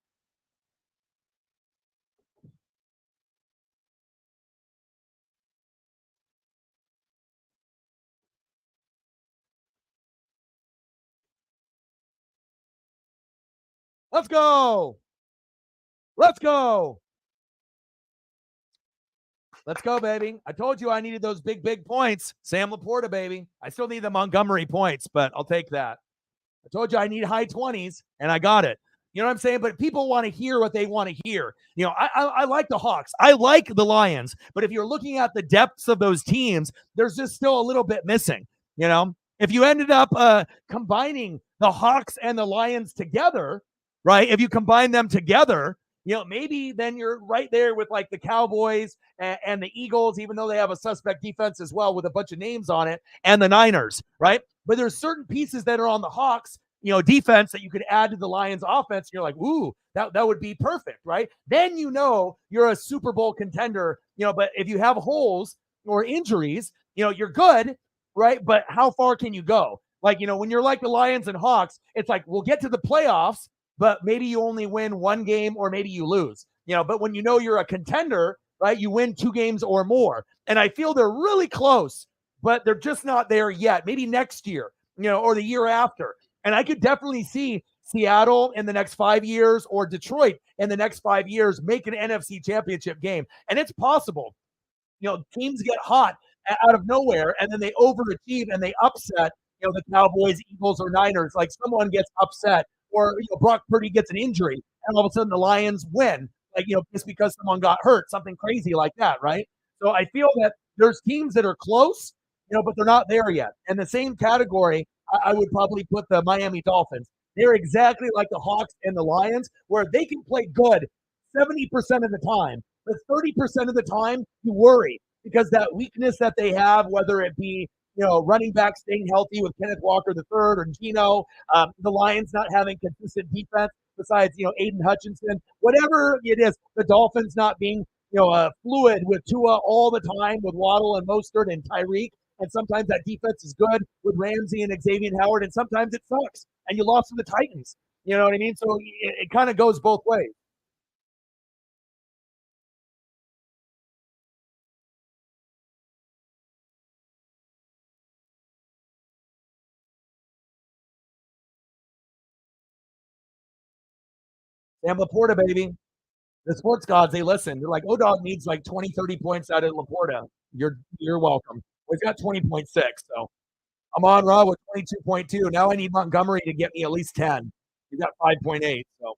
Let's go. Let's go. Let's go, baby. I told you I needed those big, big points. Sam Laporta, baby. I still need the Montgomery points, but I'll take that. I told you I need high 20s, and I got it. You know what I'm saying? But people want to hear what they want to hear. I like the Hawks. I like the Lions. But if you're looking at the depths of those teams, there's just still a little bit missing. If you ended up combining the Hawks and the Lions together, right? If you combine them together, maybe then you're right there with like the Cowboys and the Eagles, even though they have a suspect defense as well with a bunch of names on it, and the Niners, right? But there's certain pieces that are on the Hawks, defense that you could add to the Lions offense. And you're like, ooh, that would be perfect, right? Then you're a Super Bowl contender, but if you have holes or injuries, you're good, right? But how far can you go? Like, when you're like the Lions and Hawks, it's like, we'll get to the playoffs, but maybe you only win one game or maybe you lose, but when you're a contender, right, you win 2 games or more. And I feel they're really close, but they're just not there yet. Maybe next year, or the year after. And I could definitely see Seattle in the next 5 years or Detroit in the next 5 years make an NFC championship game. And it's possible. Teams get hot out of nowhere and then they overachieve and they upset, the Cowboys, Eagles, or Niners. Like someone gets upset or Brock Purdy gets an injury and all of a sudden the Lions win. Like, just because someone got hurt, something crazy like that, right? So I feel that there's teams that are close, but they're not there yet. And the same category, I would probably put the Miami Dolphins. They're exactly like the Hawks and the Lions, where they can play good 70% of the time, but 30% of the time you worry because that weakness that they have, whether it be running back staying healthy with Kenneth Walker the third or Geno, the Lions not having consistent defense besides Aiden Hutchinson, whatever it is, the Dolphins not being fluid with Tua all the time with Waddle and Mostert and Tyreek. And sometimes that defense is good with Ramsey and Xavier Howard, and sometimes it sucks. And you lost to the Titans. You know what I mean? So it kind of goes both ways. Sam Laporta, baby. The sports gods, they listen. They're like, O-Dog needs like 20, 30 points out of Laporta. You're welcome. We've got 20.6, so I'm on Raw with 22.2. Now I need Montgomery to get me at least 10. He's got 5.8, so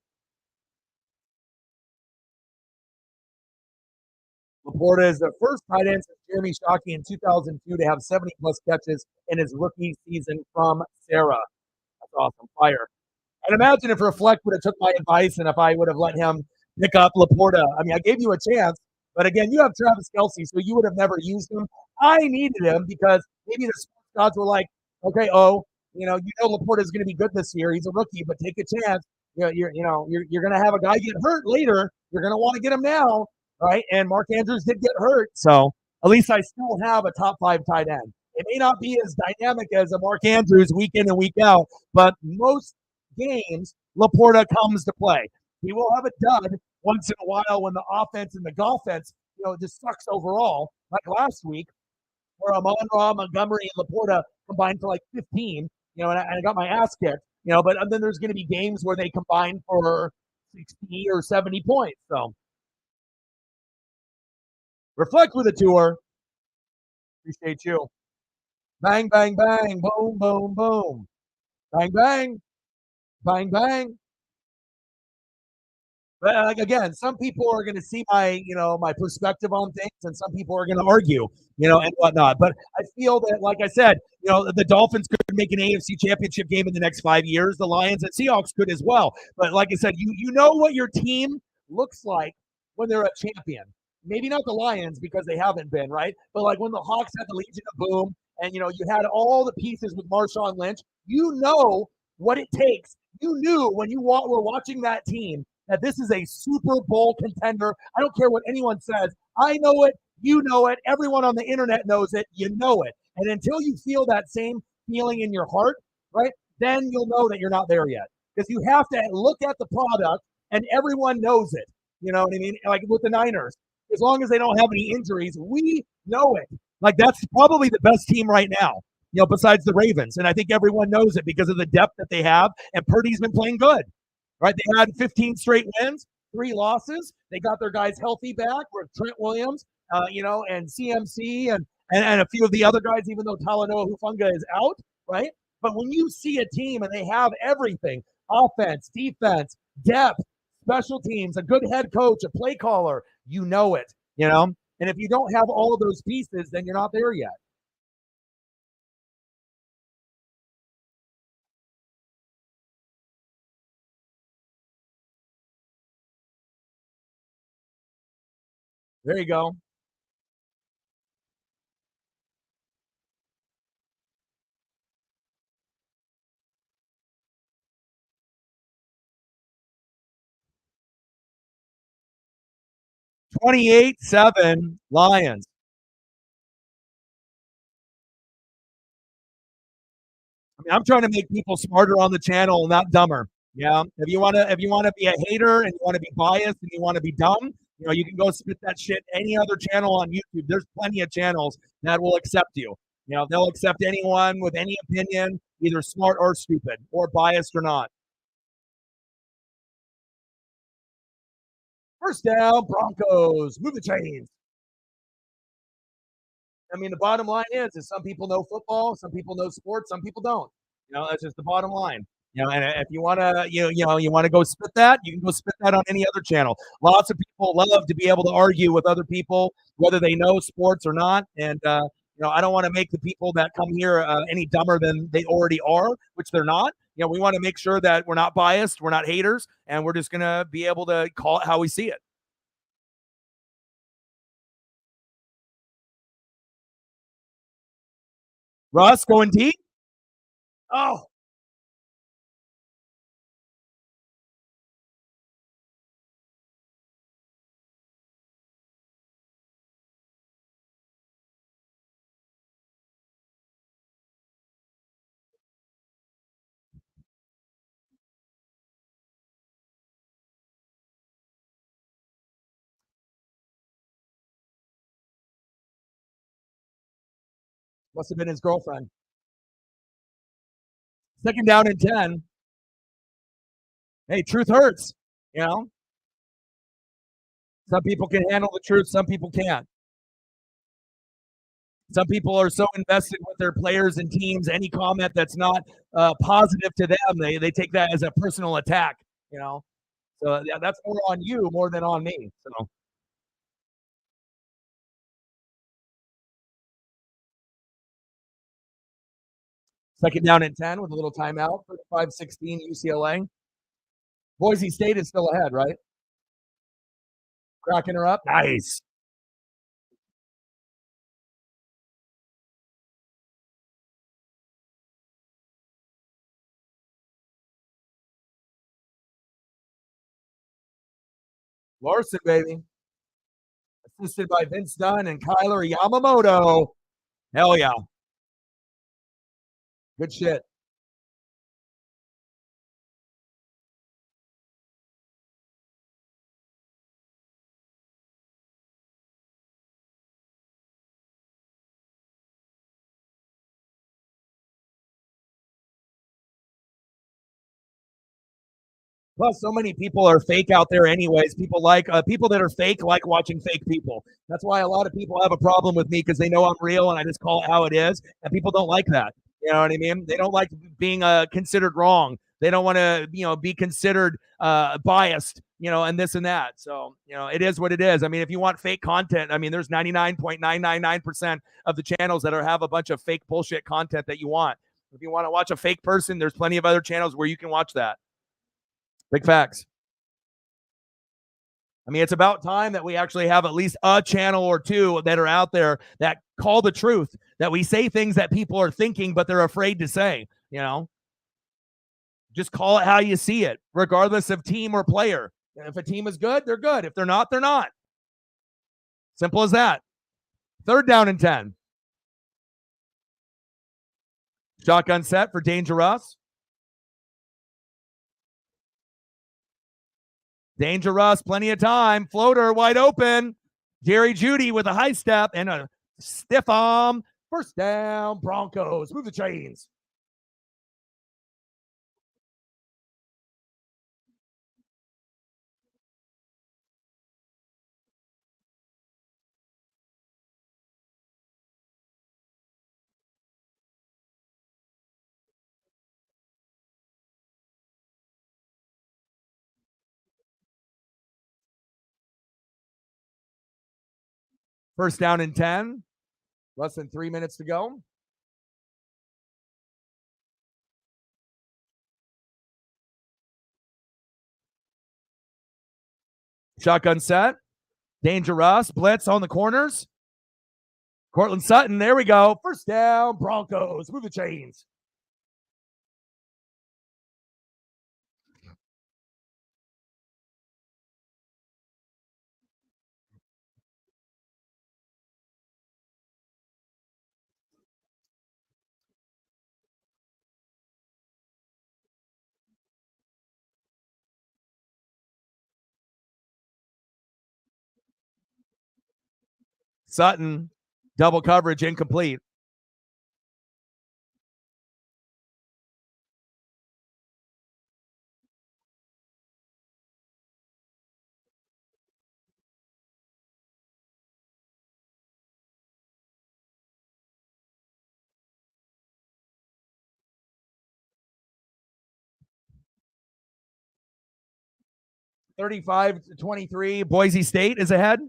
Laporta is the first tight end since Jeremy Shockey in 2002 to have 70-plus catches in his rookie season from Sarah. That's awesome. Fire. And imagine if Reflect would have took my advice and if I would have let him pick up Laporta. I mean, I gave you a chance, but again, you have Travis Kelce, so you would have never used him. I needed him because maybe the sports gods were like, okay, Laporta is going to be good this year. He's a rookie, but take a chance. You're going to have a guy get hurt later. You're going to want to get him now, right? And Mark Andrews did get hurt, so at least I still have a top 5 tight end. It may not be as dynamic as a Mark Andrews week in and week out, but most games, Laporta comes to play. He will have a dud once in a while when the offense and the offense, just sucks overall, like last week, where Amon-Ra, Montgomery, and Laporta combined for like 15, and I got my ass kicked, but then there's going to be games where they combine for 60 or 70 points. So Reflect with a tour. Appreciate you. Bang, bang, bang, boom, boom, boom. Bang, bang, bang, bang. But again, some people are going to see my perspective on things, and some people are going to argue, and whatnot. But I feel that, like I said, the Dolphins could make an AFC Championship game in the next 5 years. The Lions and Seahawks could as well. But like I said, you know what your team looks like when they're a champion. Maybe not the Lions because they haven't been, right? But like when the Hawks had the Legion of Boom, and you had all the pieces with Marshawn Lynch, you know what it takes. You knew when you were watching that team that this is a Super Bowl contender. I don't care what anyone says. I know it. You know it. Everyone on the internet knows it. You know it. And until you feel that same feeling in your heart, right, then you'll know that you're not there yet. Because you have to look at the product and everyone knows it. You know what I mean? Like with the Niners, as long as they don't have any injuries, we know it. Like that's probably the best team right now, besides the Ravens. And I think everyone knows it because of the depth that they have. And Purdy's been playing good. Right, they had 15 straight wins, 3 losses. They got their guys healthy back with Trent Williams, and CMC and a few of the other guys, even though Talanoa Hufanga is out, right? But when you see a team and they have everything, offense, defense, depth, special teams, a good head coach, a play caller, you know it, And if you don't have all of those pieces, then you're not there yet. There you go. 28-7 Lions. I mean, I'm trying to make people smarter on the channel, not dumber. Yeah. If you want to be a hater and you want to be biased and you want to be dumb, you can go spit that shit any other channel on YouTube. There's plenty of channels that will accept you. They'll accept anyone with any opinion, either smart or stupid, or biased or not. First down, Broncos. Move the chains. I mean, the bottom line is some people know football, some people know sports, some people don't. That's just the bottom line. And if you wanna, you wanna go spit that, you can go spit that on any other channel. Lots of people love to be able to argue with other people, whether they know sports or not. And I don't want to make the people that come here any dumber than they already are, which they're not. We want to make sure that we're not biased, we're not haters, and we're just gonna be able to call it how we see it. Russ going deep. Oh, must have been his girlfriend. Second down and 10. Hey, truth hurts. You know, some people can handle the truth, some people can't. Some people are so invested with their players and teams. Any comment that's not positive to them, they take that as a personal attack. You know, so yeah, that's more on you more than on me. So second down and 10 with a little timeout for 5:16 UCLA. Boise State is still ahead, right? Cracking her up. Nice. Larson, baby. Assisted by Vince Dunn and Kyler Yamamoto. Hell yeah. Good shit. Plus, so many people are fake out there, anyways. People that are fake like watching fake people. That's why a lot of people have a problem with me because they know I'm real and I just call it how it is. And people don't like that. You know what I mean? They don't like being considered wrong. They don't want to, be considered biased. And this and that. So, it is what it is. I mean, if you want fake content, I mean, there's 99.999% of the channels that have a bunch of fake bullshit content that you want. If you want to watch a fake person, there's plenty of other channels where you can watch that. Big facts. I mean, it's about time that we actually have at least a channel or two that are out there that call the truth, that we say things that people are thinking, but they're afraid to say, just call it how you see it, regardless of team or player. And if a team is good, they're good. If they're not, they're not. Simple as that. Third down and 10. Shotgun set for Dangerous. Dangerous, plenty of time. Floater wide open. Jerry Judy with a high step and a stiff arm. First down, Broncos. Move the chains. First down and 10. Less than 3 minutes to go. Shotgun set. Dangerous. Blitz on the corners. Cortland Sutton. There we go. First down, Broncos. Move the chains. Sutton. Double coverage incomplete. 35-23. Boise State is ahead.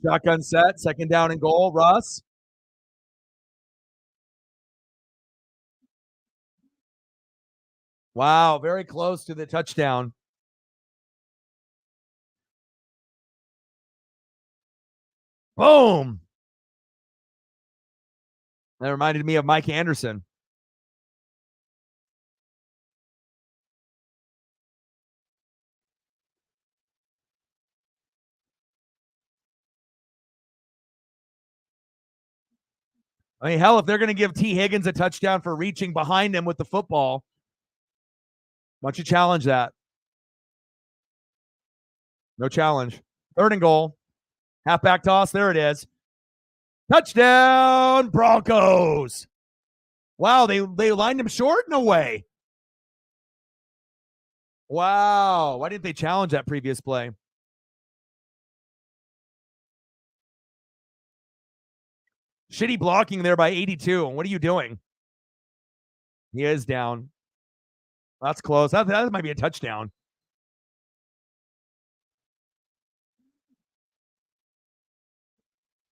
Shotgun set, second down and goal. Russ. Wow, very close to the touchdown. Boom. That reminded me of Mike Anderson. I mean, hell, if they're going to give T. Higgins a touchdown for reaching behind him with the football, why don't you challenge that? No challenge. Third and goal. Halfback toss. There it is. Touchdown, Broncos. Wow, they lined him short? No way. Wow. Why didn't they challenge that previous play? Shitty blocking there by 82. What are you doing? He is down. That's close. That might be a touchdown.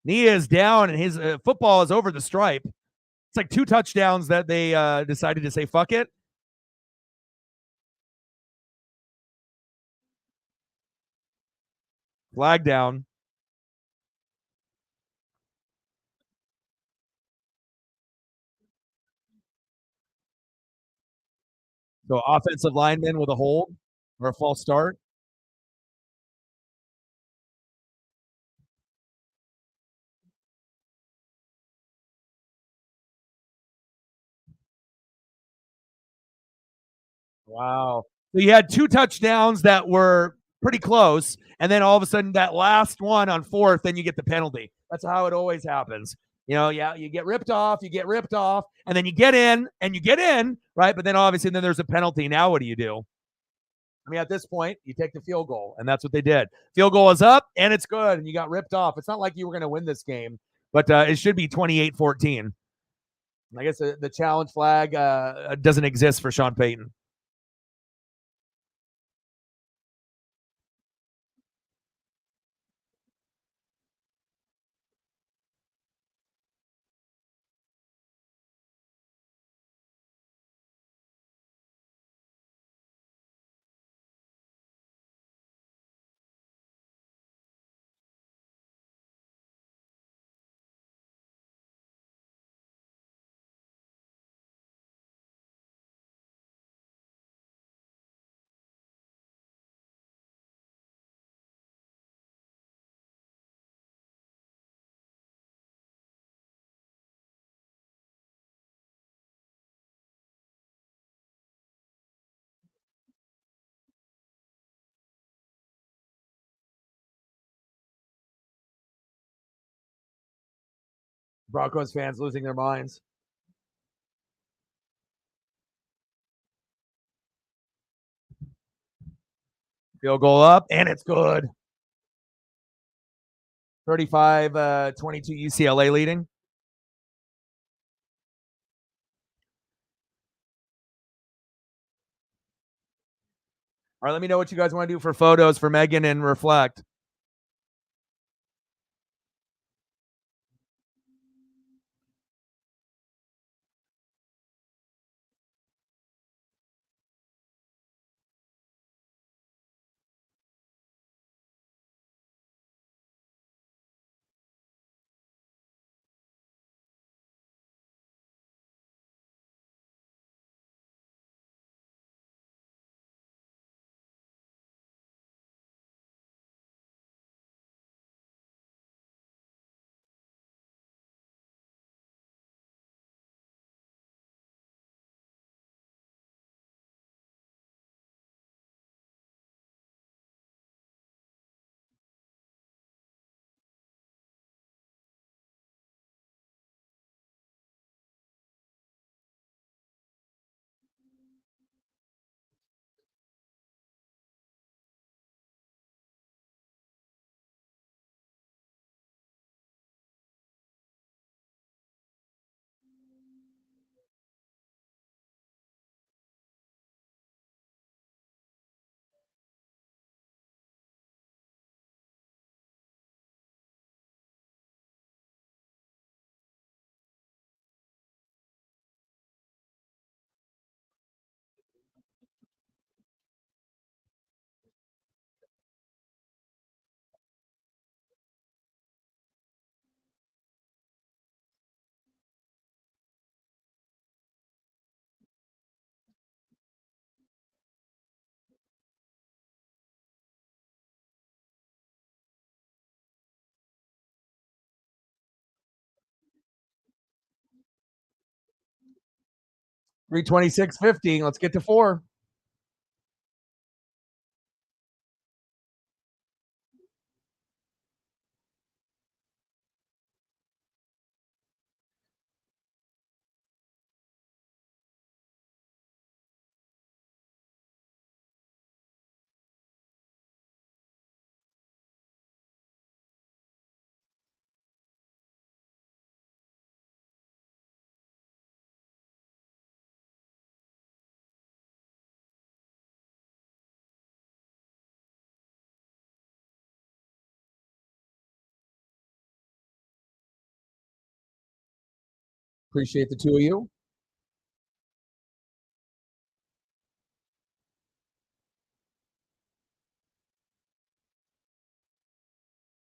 Knee is down, and his football is over the stripe. It's like 2 touchdowns that they decided to say, fuck it. Flag down. So offensive lineman with a hold or a false start. Wow. So you had 2 touchdowns that were pretty close, and then all of a sudden that last one on fourth, then you get the penalty. That's how it always happens. You know, yeah, you get ripped off, and then you get in, right? But then obviously then there's a penalty. Now what do you do? I mean, at this point, you take the field goal, and that's what they did. Field goal is up, and it's good, and you got ripped off. It's not like you were going to win this game, but it should be 28-14. I guess the challenge flag doesn't exist for Sean Payton. Broncos fans losing their minds. Field goal up, and it's good. 35-22 UCLA leading. All right, let me know what you guys want to do for photos for Megan and Reflect. 326.50. Let's get to 4. Appreciate the two of you.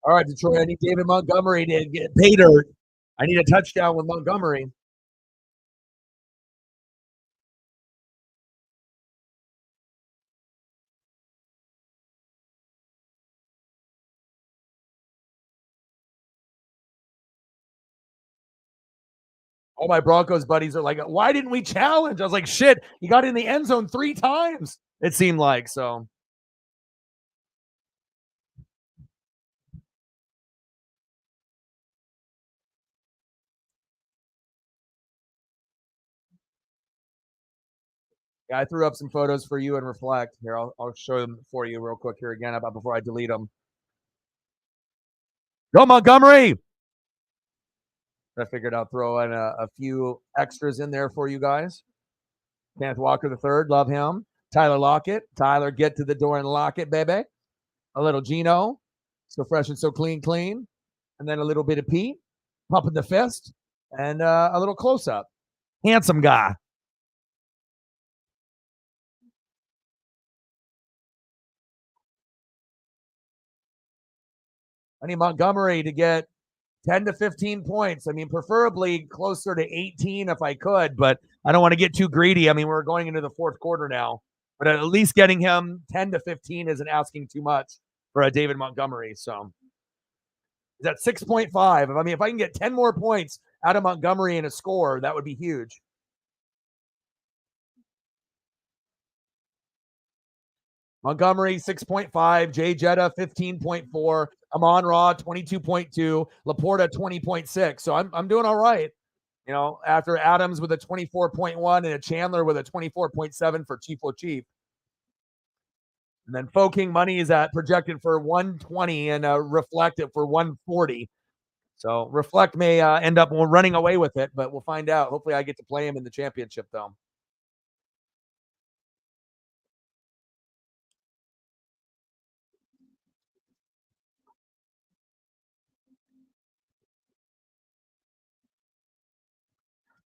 All right, Detroit. I need David Montgomery to get pay dirt. I need a touchdown with Montgomery. All my Broncos buddies are like, why didn't we challenge? I was like, shit, he got in the end zone 3 times. It seemed like so. Yeah, I threw up some photos for you and reflect. Here, I'll show them for you real quick here again about before I delete them. Go Montgomery! I figured I'll throw in a few extras in there for you guys. Kenneth Walker the third, love him. Tyler Lockett. Tyler, get to the door and lock it, baby. A little Gino. So fresh and so clean. And then a little bit of Pete. Pumping the fist. And a little close-up. Handsome guy. I need Montgomery to get 10 to 15 points. I mean, preferably closer to 18 if I could, but I don't want to get too greedy. I mean, we're going into the fourth quarter now, but at least getting him 10 to 15 isn't asking too much for a David Montgomery. So is that 6.5? I mean, if I can get 10 more points out of Montgomery in a score, that would be huge. Montgomery, 6.5. Jay Jetta, 15.4. Amon Ra, 22.2. Laporta, 20.6. So I'm doing all right. You know, after Adams with a 24.1 and a Chandler with a 24.7 for Chief O'Chief. And then Fo King Money is at projected for 120 and Reflective for 140. So Reflect may end up running away with it, but we'll find out. Hopefully I get to play him in the championship, though.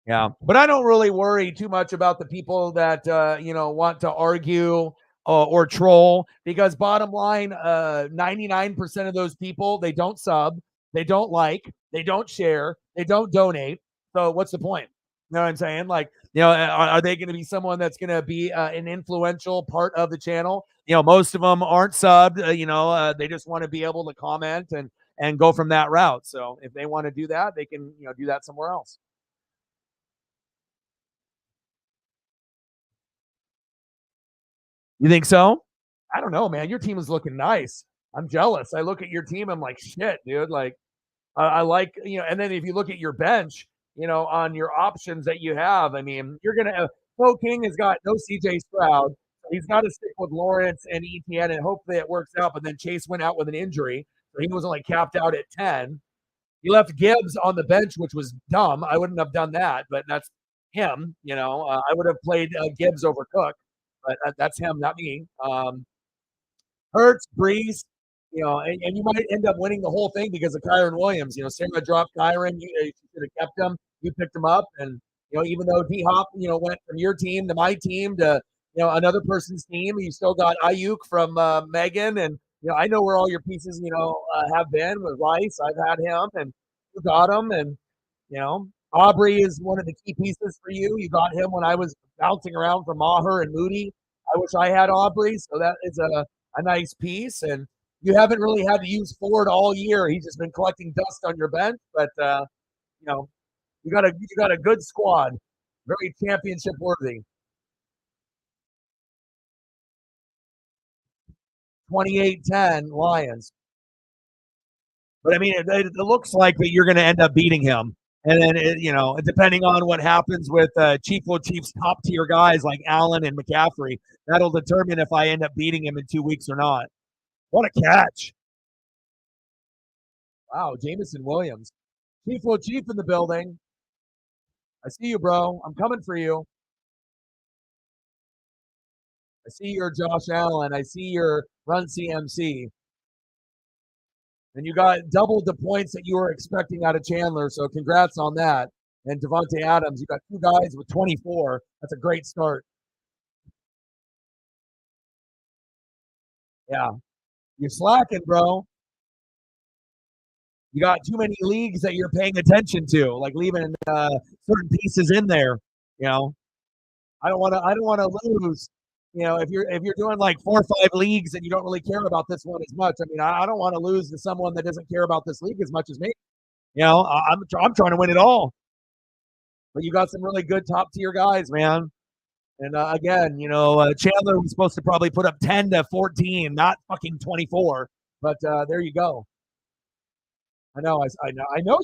Yeah, but I don't really worry too much about the people that want to argue or troll because bottom line, 99% of those people they don't sub, they don't like, they don't share, they don't donate. So what's the point? You know what I'm saying? Like, are they going to be someone that's going to be an influential part of the channel? Most of them aren't subbed. They just want to be able to comment and go from that route. So if they want to do that, they can do that somewhere else. You think so? I don't know, man. Your team is looking nice. I'm jealous. I look at your team. I'm like, shit, dude. Like, I like, and then if you look at your bench, on your options that you have, I mean, you're going to, Flo King has got no CJ Stroud. He's got to stick with Lawrence and ETN and hopefully it works out. But then Chase went out with an injury. So he was only capped out at 10. He left Gibbs on the bench, which was dumb. I wouldn't have done that, but that's him. I would have played Gibbs over Cook, but that's him, not me. Hurts, Breeze, and you might end up winning the whole thing because of Kyron Williams. Sarah dropped Kyron. You should have kept him. You picked him up. And, even though D Hop, went from your team to my team to, another person's team, you still got Ayuk from Megan. And, I know where all your pieces, have been with Rice. I've had him and you got him. And, Aubrey is one of the key pieces for you. You got him when I was bouncing around from Maher and Moody. I wish I had Aubrey. So that is a nice piece. And you haven't really had to use Ford all year. He's just been collecting dust on your bench. But you got a good squad. Very championship worthy. 28-10 Lions. But I mean, it looks like that you're going to end up beating him. And then, depending on what happens with Chiefs top tier guys like Allen and McCaffrey, that'll determine if I end up beating him in 2 weeks or not. What a catch. Wow, Jameson Williams. Chief in the building. I see you, bro. I'm coming for you. I see your Josh Allen. I see your Run CMC. And you got doubled the points that you were expecting out of Chandler. So congrats on that. And Devontae Adams, you got two guys with 24. That's a great start. Yeah. You're slacking, bro. You got too many leagues that you're paying attention to, like leaving certain pieces in there. You know, I don't want to lose. If you're doing like 4 or 5 leagues and you don't really care about this one as much, I mean, I don't want to lose to someone that doesn't care about this league as much as me. I'm trying to win it all. But you got some really good top tier guys, man. And again, Chandler was supposed to probably put up 10 to 14, not fucking 24. But there you go. I know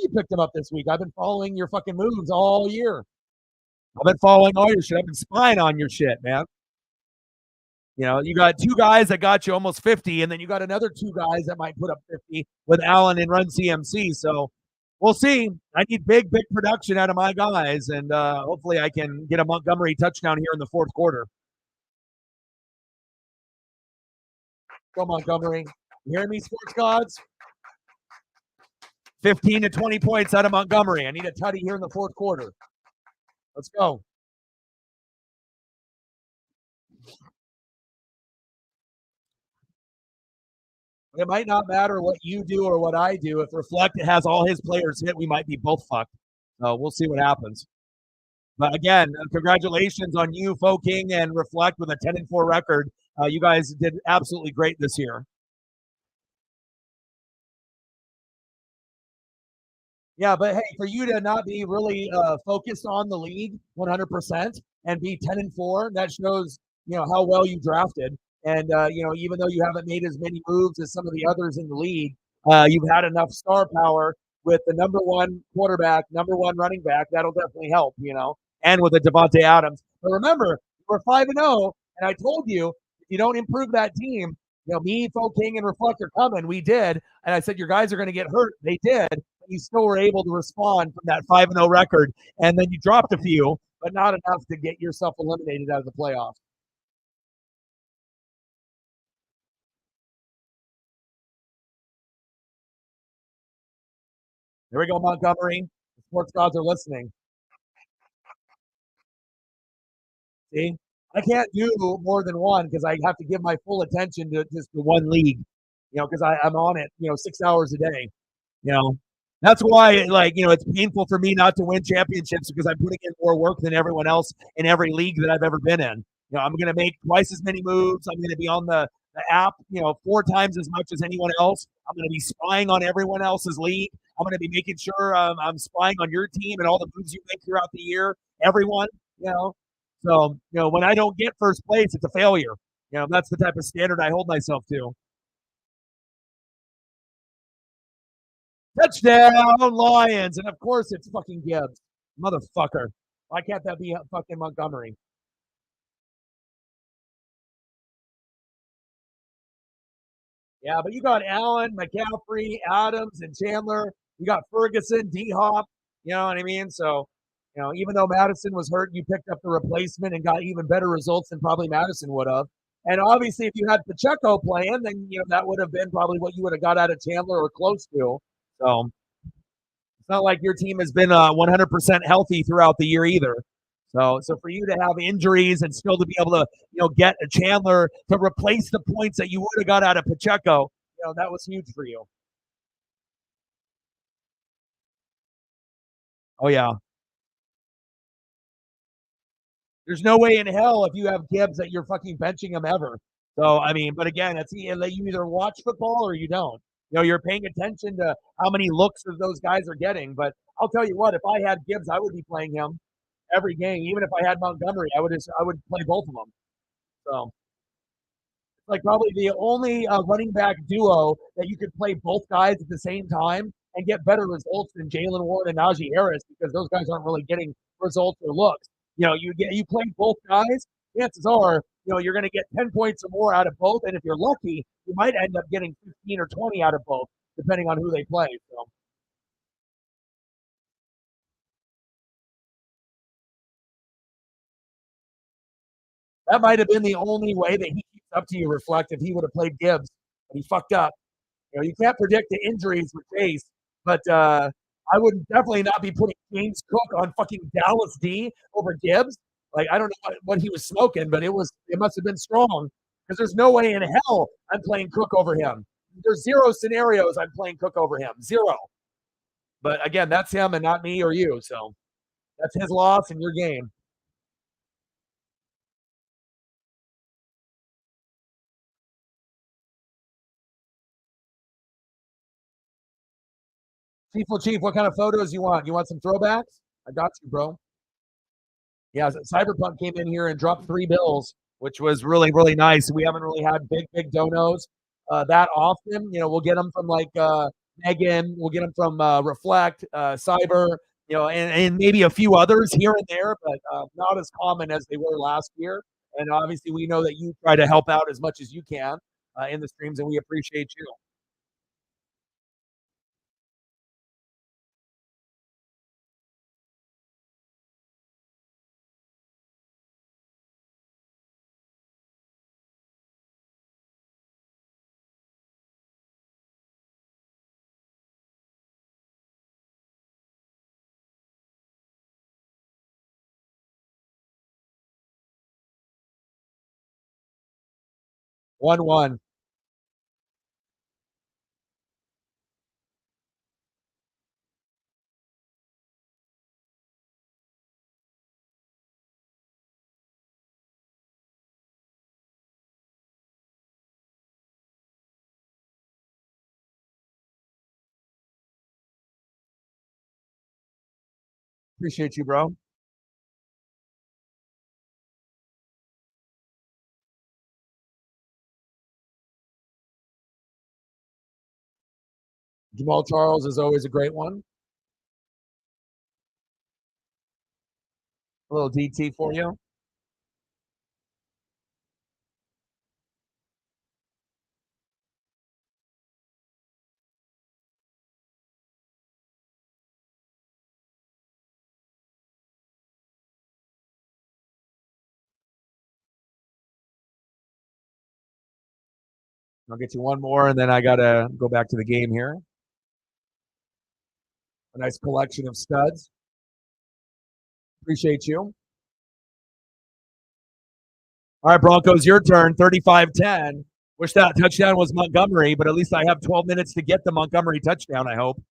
you picked him up this week. I've been following your fucking moves all year. I've been following all your shit. I've been spying on your shit, man. You got 2 guys that got you almost 50, and then you got another 2 guys that might put up 50 with Allen and Run CMC. So we'll see. I need big production out of my guys, and hopefully I can get a Montgomery touchdown here in the 4th quarter. Go Montgomery. You hear me, sports gods? 15 to 20 points out of Montgomery. I need a tutty here in the 4th quarter. Let's go. It might not matter what you do or what I do. If Reflect has all his players hit, we might be both fucked. So we'll see what happens. But again, congratulations on you, Fo King, and Reflect with a 10-4 record. You guys did absolutely great this year. Yeah, but hey, for you to not be really focused on the league 100% and be 10-4, that shows how well you drafted. And even though you haven't made as many moves as some of the others in the league, you've had enough star power with the number 1 quarterback, number 1 running back. That'll definitely help, and with a Devontae Adams. But remember, we're 5-0, and I told you if you don't improve that team, me, Fo King, and Reflect are coming. We did, and I said your guys are going to get hurt. They did. But you still were able to respond from that 5-0 record, and then you dropped a few, but not enough to get yourself eliminated out of the playoffs. There we go, Montgomery. The sports gods are listening. See, I can't do more than one because I have to give my full attention to just the one league, because I'm on it, 6 hours a day. You know, that's why, it's painful for me not to win championships because I'm putting in more work than everyone else in every league that I've ever been in. I'm going to make twice as many moves. I'm going to be on the app, 4 times as much as anyone else. I'm going to be spying on everyone else's league. I'm going to be making sure I'm spying on your team and all the moves you make throughout the year. Everyone, So, when I don't get first place, it's a failure. That's the type of standard I hold myself to. Touchdown, Lions. And of course, it's fucking Gibbs. Motherfucker. Why can't that be fucking Montgomery? Yeah, but you got Allen, McCaffrey, Adams, and Chandler. You got Ferguson, D Hop. You know what I mean? So, even though Madison was hurt, you picked up the replacement and got even better results than probably Madison would have. And obviously, if you had Pacheco playing, then that would have been probably what you would have got out of Chandler or close to. So it's not like your team has been 100% healthy throughout the year either. So for you to have injuries and still to be able to get a Chandler to replace the points that you would have got out of Pacheco, that was huge for you. Oh yeah. There's no way in hell if you have Gibbs that you're fucking benching him ever. So I mean, but again, that's you either watch football or you don't. You're paying attention to how many looks of those guys are getting. But I'll tell you what, if I had Gibbs, I would be playing him every game. Even if I had Montgomery, I would play both of them. So like probably the only running back duo that you could play both guys at the same time and get better results than Jalen Warren and Najee Harris because those guys aren't really getting results or looks. You play both guys, chances are you're going to get 10 points or more out of both, and if you're lucky, you might end up getting 15 or 20 out of both, depending on who they play. So that might have been the only way that he keeps up to you. Reflect if he would have played Gibbs, but he fucked up. You can't predict the injuries with Chase, but I would definitely not be putting James Cook on fucking Dallas D over Gibbs. Like I don't know what he was smoking, but it must have been strong because there's no way in hell I'm playing Cook over him. There's zero scenarios I'm playing Cook over him. Zero. But again, that's him and not me or you. So that's his loss and your game. Chief, what kind of photos you want? You want some throwbacks? I got you, bro. Yeah, Cyberpunk came in here and dropped 3 bills, which was really, really nice. We haven't really had big donos that often. We'll get them from like Megan, we'll get them from Reflect, Cyber, and maybe a few others here and there, but not as common as they were last year. And obviously, we know that you try to help out as much as you can in the streams, and we appreciate you. 1-1. Appreciate you, bro. Jamal Charles is always a great one. A little DT for you. I'll get you one more, and then I gotta go back to the game here. A nice collection of studs. Appreciate you. All right, Broncos, your turn. 35-10. Wish that touchdown was Montgomery, but at least I have 12 minutes to get the Montgomery touchdown, I hope.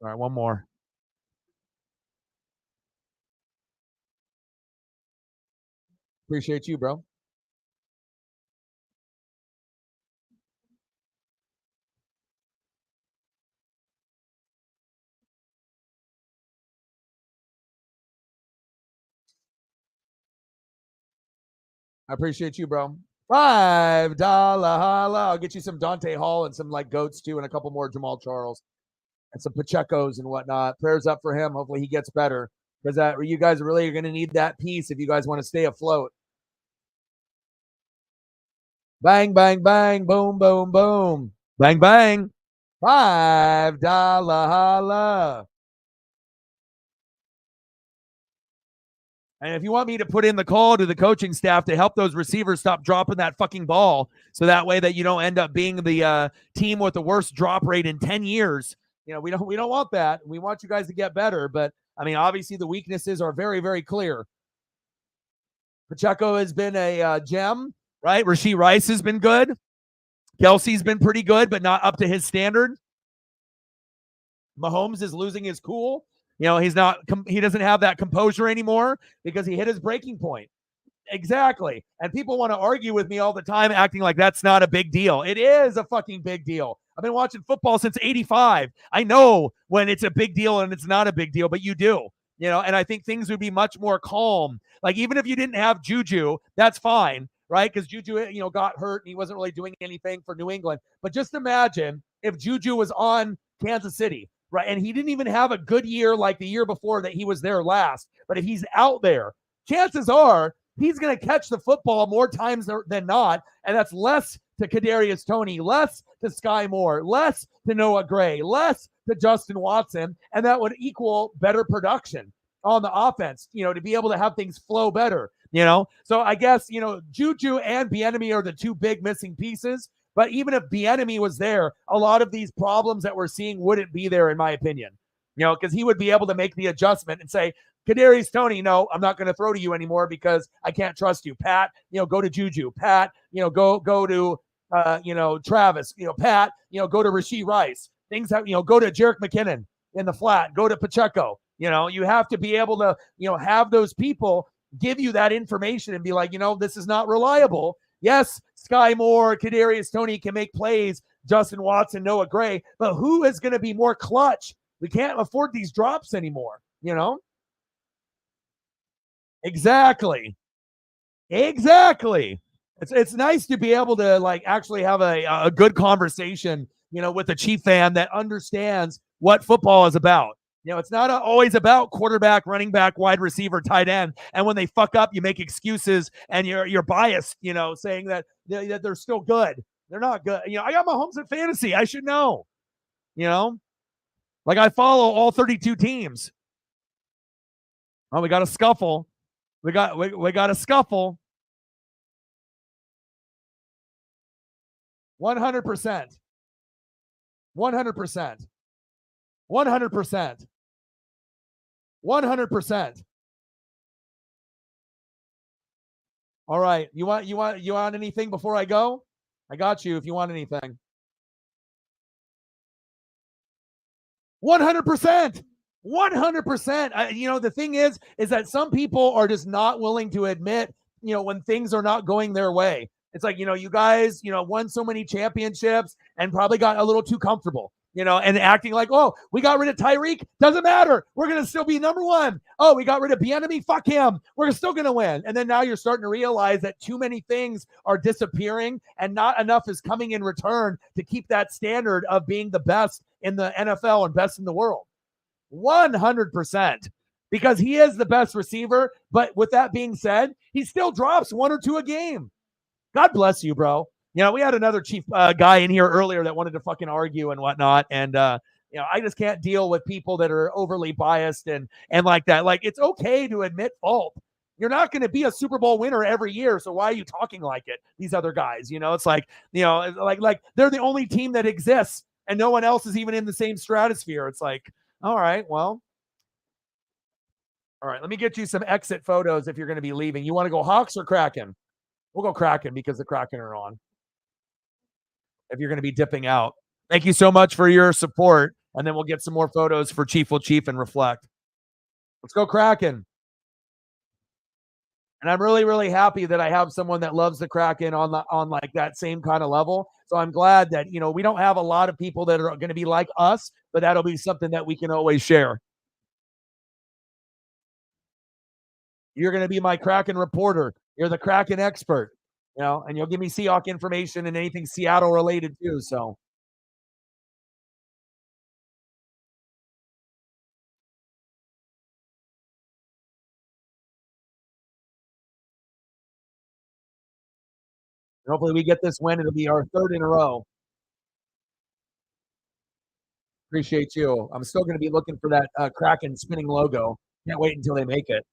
All right, one more. Appreciate you, bro. I appreciate you, bro. $5 holla. I'll get you some Dante Hall and some like goats too, and a couple more Jamal Charles and some Pacheco's and whatnot. Prayers up for him. Hopefully he gets better because that you guys really are going to need that piece if you guys want to stay afloat. Bang, bang, bang, boom, boom, boom. Bang, bang. $5 holla. And if you want me to put in the call to the coaching staff to help those receivers stop dropping that fucking ball, so that way that you don't end up being the team with the worst drop rate in 10 years, we don't want that. We want you guys to get better, but I mean, obviously the weaknesses are very, very clear. Pacheco has been a gem, right? Rashee Rice has been good. Kelsey's been pretty good, but not up to his standard. Mahomes is losing his cool. He doesn't have that composure anymore because he hit his breaking point. Exactly. And people want to argue with me all the time, acting like that's not a big deal. It is a fucking big deal. I've been watching football since 85. I know when it's a big deal and it's not a big deal, but you do. And I think things would be much more calm. Like, even if you didn't have Juju, that's fine, right? Because Juju, got hurt and he wasn't really doing anything for New England. But just imagine if Juju was on Kansas City, right? And he didn't even have a good year like the year before that he was there last. But if he's out there, chances are he's going to catch the football more times than not, and that's less to Kadarius Toney, less to Sky Moore, less to Noah Gray, less to Justin Watson, and that would equal better production on the offense, to be able to have things flow better, So I guess, Juju and Bieniemy are the two big missing pieces, but even if Bieniemy was there, a lot of these problems that we're seeing wouldn't be there, in my opinion, because he would be able to make the adjustment and say, Kadarius Toney, no, I'm not going to throw to you anymore because I can't trust you. Pat, go to Juju. Pat, go to Travis. Pat, go to Rashee Rice. Things that go to Jerick McKinnon in the flat. Go to Pacheco. You have to be able to have those people give you that information and be like, this is not reliable. Yes, Sky Moore, Kadarius Toney can make plays. Justin Watson, Noah Gray, but who is going to be more clutch? We can't afford these drops anymore. Exactly. Exactly. It's nice to be able to actually have a good conversation, with a Chief fan that understands what football is about. It's not always about quarterback, running back, wide receiver, tight end. And when they fuck up, you make excuses and you're biased, saying that they're still good. They're not good. I got Mahomes in fantasy. I should know. Like, I follow all 32 teams. Oh, we got a scuffle. We got a scuffle. 100%. 100%. 100%. 100%. All right. You want anything before I go? I got you if you want anything. 100%. 100%. The thing is that some people are just not willing to admit, when things are not going their way. It's like, you guys, won so many championships and probably got a little too comfortable, and acting like, oh, we got rid of Tyreek. Doesn't matter. We're going to still be number one. Oh, we got rid of Bieniemy. Fuck him. We're still going to win. And then now you're starting to realize that too many things are disappearing and not enough is coming in return to keep that standard of being the best in the NFL and best in the world. 100%, because he is the best receiver. But with that being said, he still drops one or two a game. God bless you, bro. We had another Chief guy in here earlier that wanted to fucking argue and whatnot. And, I just can't deal with people that are overly biased and like that. Like, it's okay to admit fault. You're not going to be a Super Bowl winner every year. So why are you talking like it? These other guys, it's like, like they're the only team that exists and no one else is even in the same stratosphere. It's like, all right, well, all right, let me get you some exit photos if you're going to be leaving. You want to go Hawks or Kraken? We'll go Kraken because the Kraken are on. If you're going to be dipping out. Thank you so much for your support. And then we'll get some more photos for Chief will Chief and reflect. Let's go Kraken. And I'm really, really happy that I have someone that loves the Kraken on like that same kind of level. So I'm glad that, we don't have a lot of people that are going to be like us, but that'll be something that we can always share. You're going to be my Kraken reporter. You're the Kraken expert, and you'll give me Seahawk information and anything Seattle related too. So hopefully we get this win. It'll be our third in a row. Appreciate you. I'm still going to be looking for that Kraken spinning logo. Can't wait until they make it.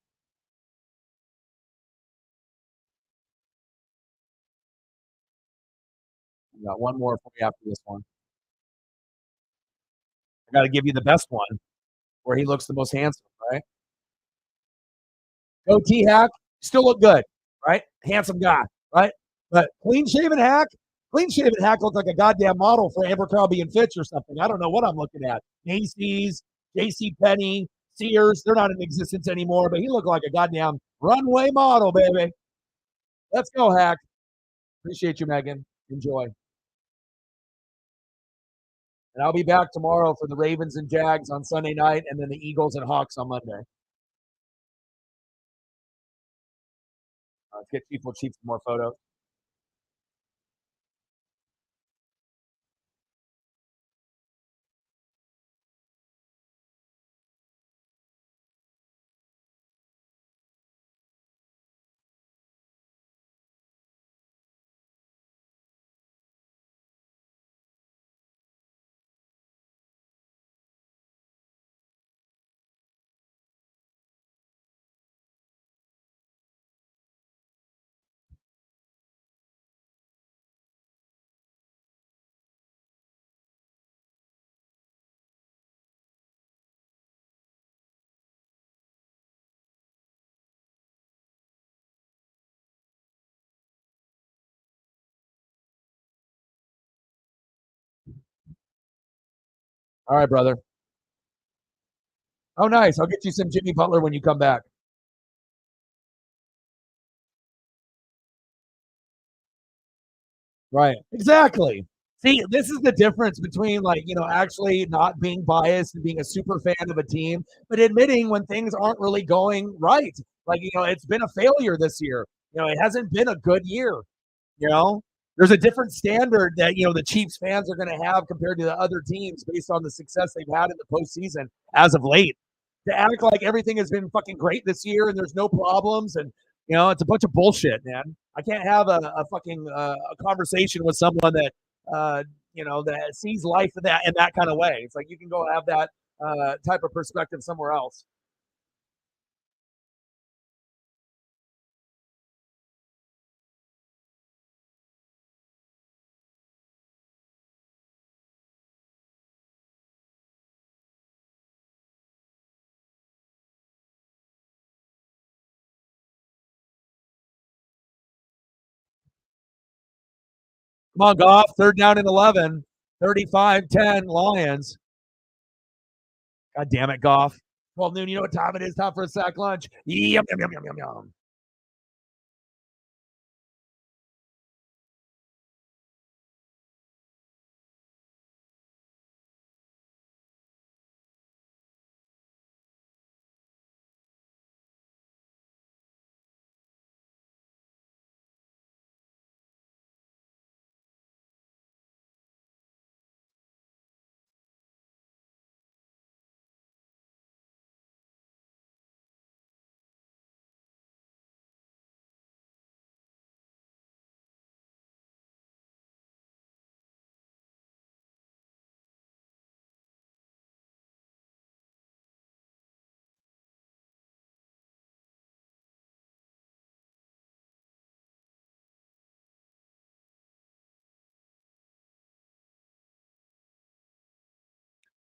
I got one more for you after this one. I got to give you the best one where he looks the most handsome, right? Goatee hack, still look good, right? Handsome guy, right? But clean shaven hack looked like a goddamn model for Abercrombie and Fitch or something. I don't know what I'm looking at. Macy's, J.C. Penney, Sears, they're not in existence anymore, but he looked like a goddamn runway model, baby. Let's go, hack. Appreciate you, Megan. Enjoy. And I'll be back tomorrow for the Ravens and Jags on Sunday night, and then the Eagles and Hawks on Monday. Let's get Chief will Chief some more photos. All right, brother. Oh, nice. I'll get you some Jimmy Butler when you come back. Right. Exactly. See, this is the difference between like, actually not being biased and being a super fan of a team, but admitting when things aren't really going right. Like, it's been a failure this year. It hasn't been a good year. You know, there's a different standard that the Chiefs fans are going to have compared to the other teams based on the success they've had in the postseason as of late. To act like everything has been fucking great this year and there's no problems and it's a bunch of bullshit, man. I can't have a fucking a conversation with someone that that sees life in that kind of way. It's like you can go have that type of perspective somewhere else. 'Come on, Goff. Third down and 11. 35-10 Lions. God damn it, Goff. 12 noon. You know what time it is? Time for a sack lunch. Yum, yum, yum, yum, yum, yum.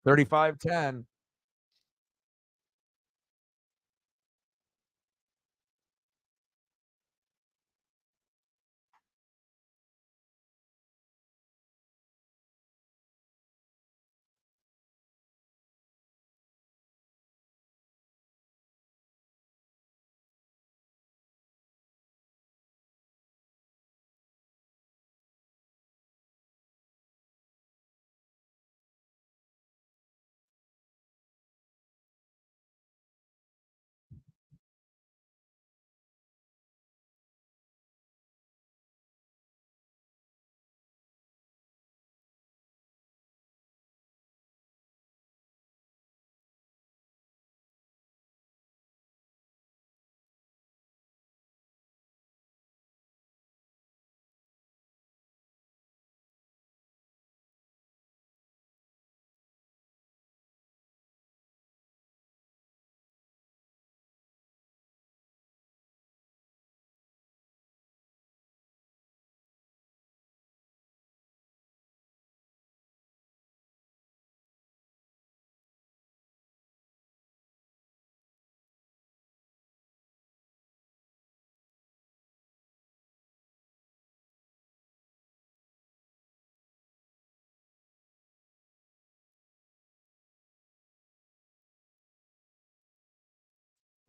Thirty-five 10.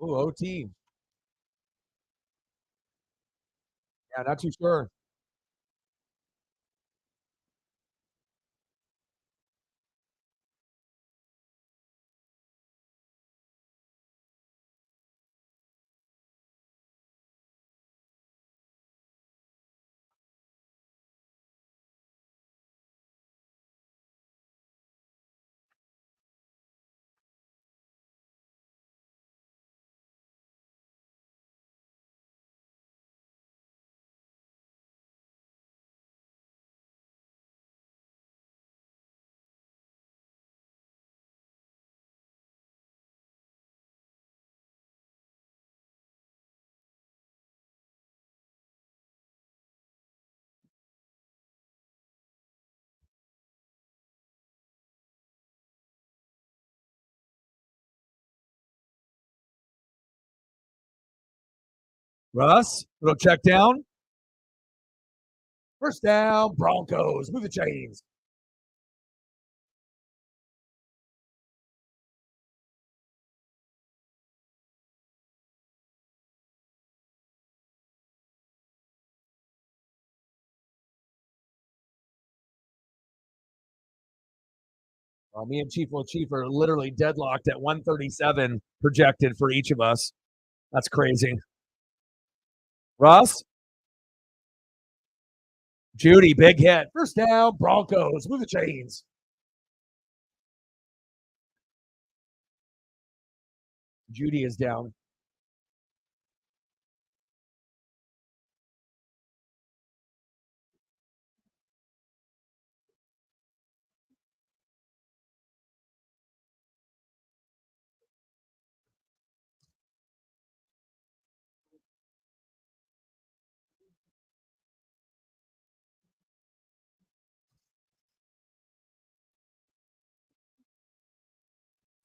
Ooh, OT. Yeah, not too sure. Russ, little check down. First down, Broncos. Move the chains. Me and Chief are literally deadlocked at 137 projected for each of us. That's crazy. Russ, Judy, big hit. First down, Broncos. Move the chains. Judy is down.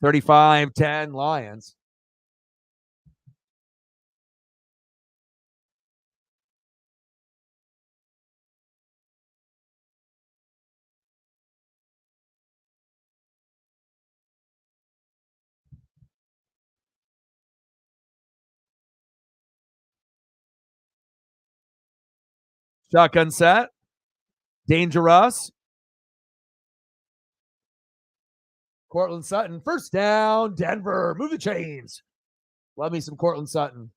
Thirty-five-10 Lions. Shotgun set. Dangerous. Cortland Sutton. First down, Denver. Move the chains. Love me some Cortland Sutton.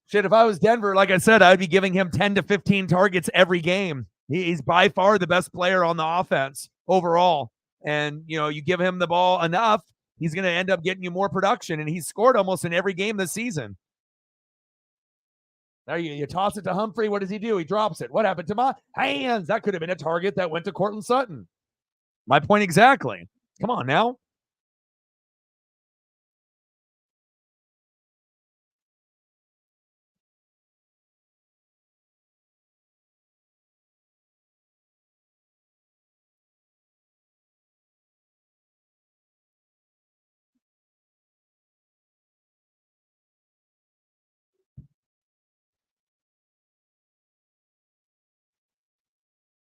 Shit, if I was Denver, like I said, I'd be giving him 10 to 15 targets every game. He's by far the best player on the offense overall. And, you give him the ball enough, he's going to end up getting you more production. And he's scored almost in every game this season. There you toss it to Humphrey. What does he do? He drops it. What happened to my hands? That could have been a target that went to Cortland Sutton. My point exactly. Come on now.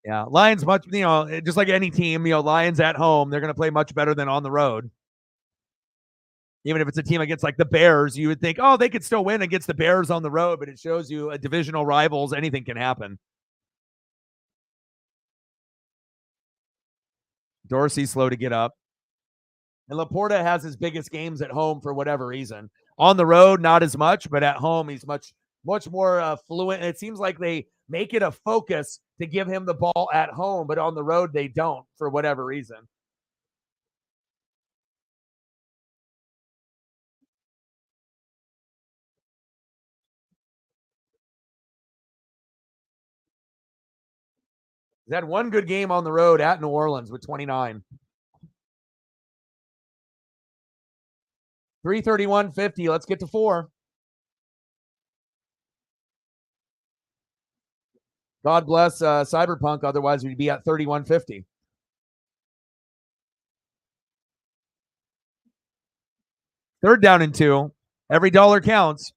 Yeah, Lions much, just like any team, Lions at home, they're going to play much better than on the road. Even if it's a team against like the Bears, you would think, oh, they could still win against the Bears on the road, but it shows you a divisional rivals, anything can happen. Dorsey's slow to get up. And Laporta has his biggest games at home for whatever reason. On the road, not as much, but at home, he's much more fluent. And it seems like they make it a focus to give him the ball at home, but on the road, they don't for whatever reason. He's had one good game on the road at New Orleans with 29. 331.50. Let's get to 4. God bless Cyberpunk. Otherwise, we'd be at 31.50. Third down and 2. Every dollar counts.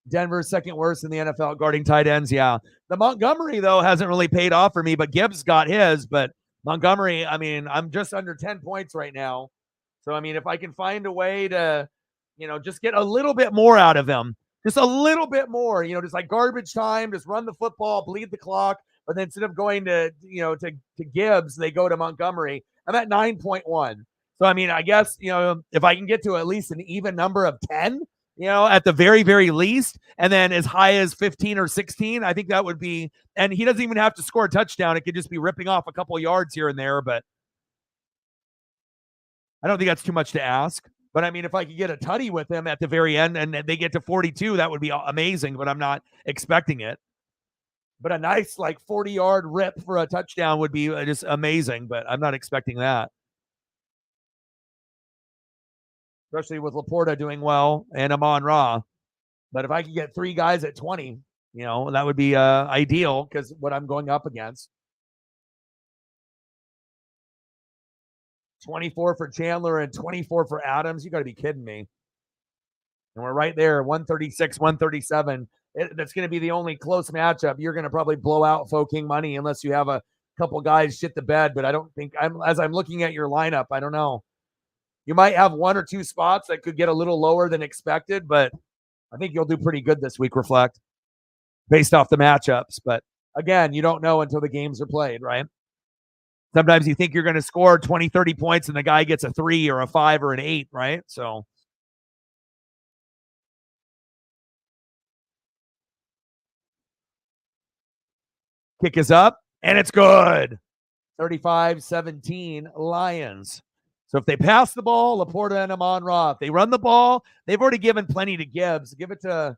Denver's second worst in the NFL guarding tight ends. Yeah. The Montgomery, though, hasn't really paid off for me, but Gibbs got his. But Montgomery, I mean, I'm just under 10 points right now. So, I mean, if I can find a way to, just get a little bit more out of him, just a little bit more, just like garbage time, just run the football, bleed the clock. But then instead of going to Gibbs, they go to Montgomery. I'm at 9.1. So, I mean, I guess, if I can get to at least an even number of 10, at the very, very least, and then as high as 15 or 16, I think that would be, and he doesn't even have to score a touchdown. It could just be ripping off a couple yards here and there, but I don't think that's too much to ask. But I mean, if I could get a tutty with him at the very end and they get to 42, that would be amazing, but I'm not expecting it. But a nice, like, 40-yard rip for a touchdown would be just amazing, but I'm not expecting that. Especially with Laporta doing well and Amon-Ra. But if I could get three guys at 20, that would be ideal because what I'm going up against. 24 for Chandler and 24 for Adams. You got to be kidding me. And we're right there, 136, 137. That's going to be the only close matchup. You're going to probably blow out Fo King money unless you have a couple guys shit the bed. But I don't think as I'm looking at your lineup, I don't know. You might have one or two spots that could get a little lower than expected, but I think you'll do pretty good this week, Reflect, based off the matchups. But again, you don't know until the games are played, right? Sometimes you think you're going to score 20, 30 points and the guy gets a 3 or a 5 or an 8, right? So kick is up and it's good. 35-17 Lions. So if they pass the ball, Laporta and Amon-Ra. If they run the ball, they've already given plenty to Gibbs. Give it to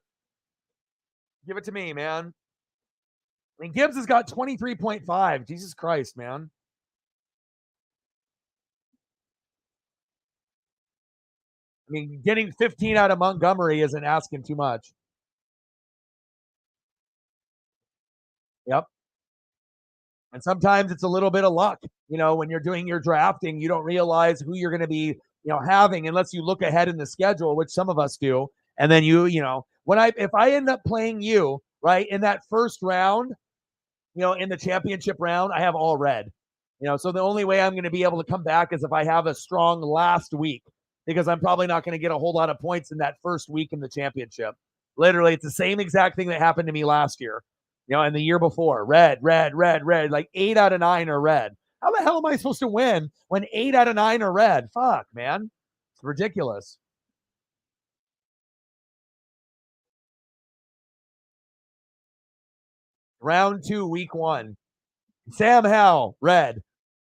me, man. I mean, Gibbs has got 23.5. Jesus Christ, man. I mean, getting 15 out of Montgomery isn't asking too much. Yep. And sometimes it's a little bit of luck. When you're doing your drafting, you don't realize who you're going to be, having unless you look ahead in the schedule, which some of us do. And then if I end up playing you, right, in that first round, in the championship round, I have all red. So the only way I'm going to be able to come back is if I have a strong last week, because I'm probably not going to get a whole lot of points in that first week in the championship. Literally, it's the same exact thing that happened to me last year, and the year before. Red. Like 8 out of 9 are red. How the hell am I supposed to win when 8 out of 9 are red? Fuck, man. It's ridiculous. Round 2, week 1. Sam Howell, red.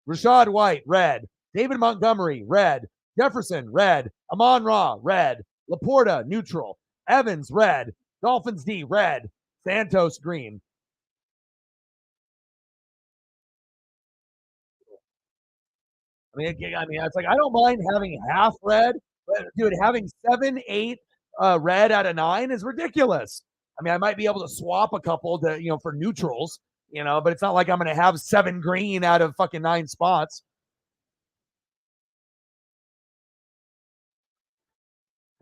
Rachaad White, red. David Montgomery, red. Jefferson, red. Amon-Ra, red. Laporta, neutral. Evans, red. Dolphins D, red. Santos, green. I mean, it's like I don't mind having half red, but dude, having 7, 8 red out of 9 is ridiculous. I mean, I might be able to swap a couple to for neutrals, but it's not like I'm going to have 7 green out of fucking 9 spots.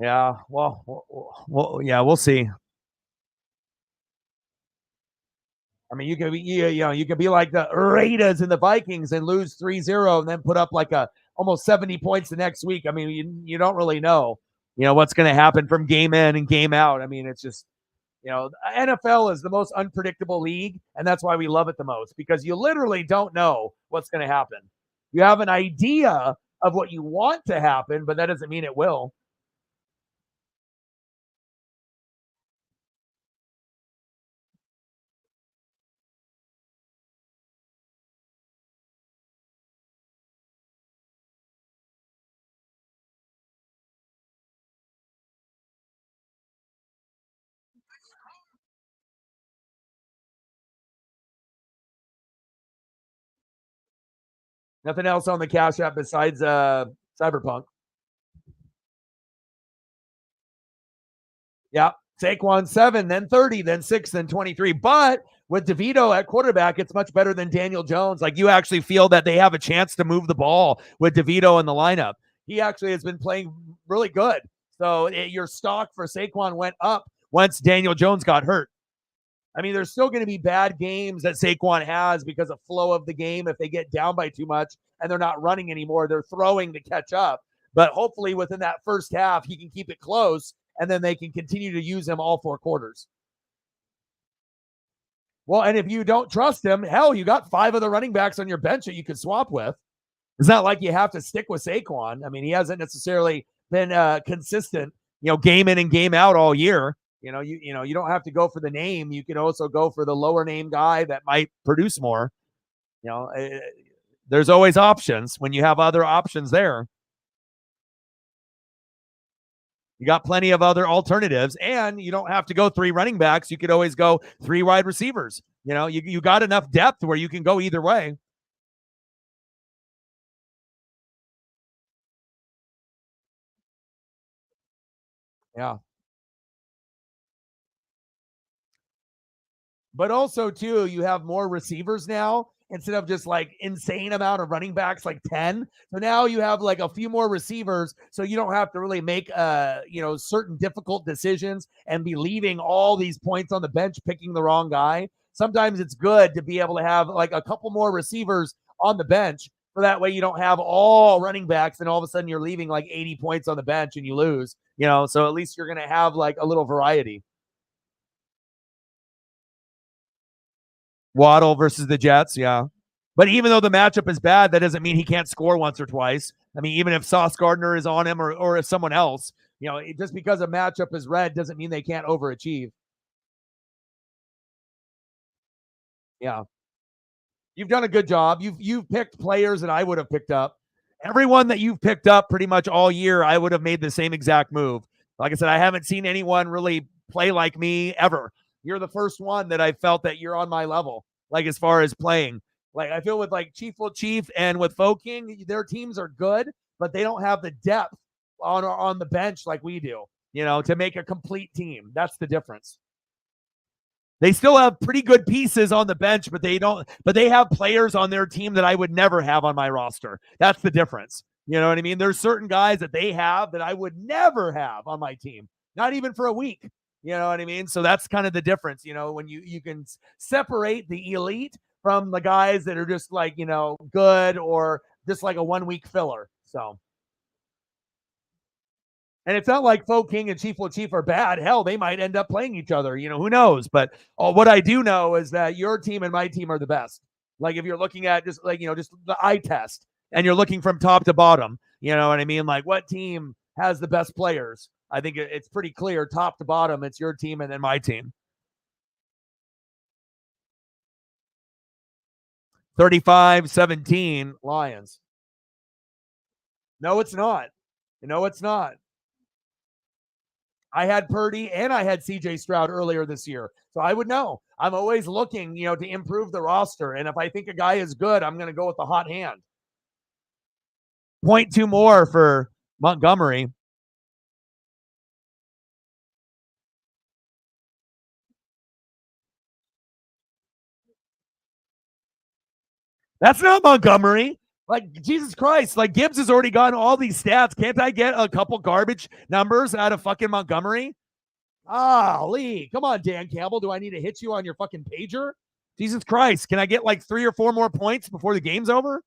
Yeah, well, yeah, we'll see. I mean, you could be like the Raiders and the Vikings and lose 3-0 and then put up like a almost 70 points the next week. I mean, you don't really know, what's going to happen from game in and game out. I mean, it's just, NFL is the most unpredictable league, and that's why we love it the most, because you literally don't know what's going to happen. You have an idea of what you want to happen, but that doesn't mean it will. Nothing else on the Cash App besides Cyberpunk. Yeah. Saquon 7, then 30, then 6, then 23. But with DeVito at quarterback, it's much better than Daniel Jones. Like, you actually feel that they have a chance to move the ball with DeVito in the lineup. He actually has been playing really good. So your stock for Saquon went up once Daniel Jones got hurt. I mean, there's still going to be bad games that Saquon has because of flow of the game. If they get down by too much and they're not running anymore, they're throwing to catch up. But hopefully within that first half, he can keep it close, and then they can continue to use him all 4 quarters. Well, and if you don't trust him, hell, you got 5 of the running backs on your bench that you could swap with. It's not like you have to stick with Saquon. I mean, he hasn't necessarily been consistent, game in and game out all year. You don't have to go for the name. You can also go for the lower name guy that might produce more. There's always options when you have other options there. You got plenty of other alternatives, and you don't have to go 3 running backs. You could always go 3 wide receivers. You got enough depth where you can go either way. Yeah. But also, too, you have more receivers now instead of just like insane amount of running backs, like 10. So now you have like a few more receivers. So you don't have to really make, certain difficult decisions and be leaving all these points on the bench picking the wrong guy. Sometimes it's good to be able to have like a couple more receivers on the bench. So that way you don't have all running backs and all of a sudden you're leaving like 80 points on the bench and you lose, so at least you're going to have like a little variety. Waddle versus the Jets, yeah. But even though the matchup is bad, that doesn't mean he can't score once or twice. I mean, even if Sauce Gardner is on him or if someone else, just because a matchup is red doesn't mean they can't overachieve. Yeah. You've done a good job. You've picked players that I would have picked up. Everyone that you've picked up pretty much all year, I would have made the same exact move. Like I said, I haven't seen anyone really play like me ever. You're the first one that I felt that you're on my level, like as far as playing. Like I feel with like Chief Will Chief and with Fo King, their teams are good, but they don't have the depth on the bench like we do, to make a complete team. That's the difference. They still have pretty good pieces on the bench, but they have players on their team that I would never have on my roster. That's the difference. You know what I mean? There's certain guys that they have that I would never have on my team, not even for a week. You know what I mean? So that's kind of the difference, when you can separate the elite from the guys that are just like, good or just like a 1 week filler. So and it's not like Fo King and Chief Will Chief are bad. Hell, they might end up playing each other. Who knows? But what I do know is that your team and my team are the best. Like if you're looking at just like, just the eye test and you're looking from top to bottom, you know what I mean? Like what team has the best players? I think it's pretty clear top to bottom. It's your team and then my team. 35-17 Lions. No, it's not. No, it's not. I had Purdy and I had CJ Stroud earlier this year. So I would know. I'm always looking, to improve the roster. And if I think a guy is good, I'm going to go with the hot hand. 0.2 more for Montgomery. That's not Montgomery. Like, Jesus Christ. Like, Gibbs has already gotten all these stats. Can't I get a couple garbage numbers out of fucking Montgomery? Ah, Lee. Come on, Dan Campbell. Do I need to hit you on your fucking pager? Jesus Christ. Can I get like 3 or 4 more points before the game's over?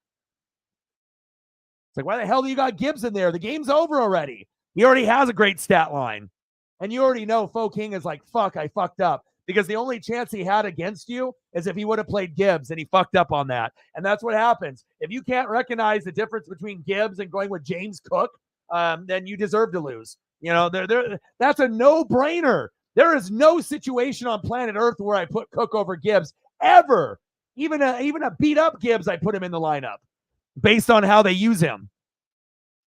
It's like, why the hell do you got Gibbs in there? The game's over already. He already has a great stat line. And you already know Fo King is like, fuck, I fucked up. Because the only chance he had against you is if he would have played Gibbs, and he fucked up on that. And that's what happens. If you can't recognize the difference between Gibbs and going with James Cook, then you deserve to lose. That's a no-brainer. There is no situation on planet Earth where I put Cook over Gibbs ever. Even a beat-up Gibbs, I put him in the lineup based on how they use him.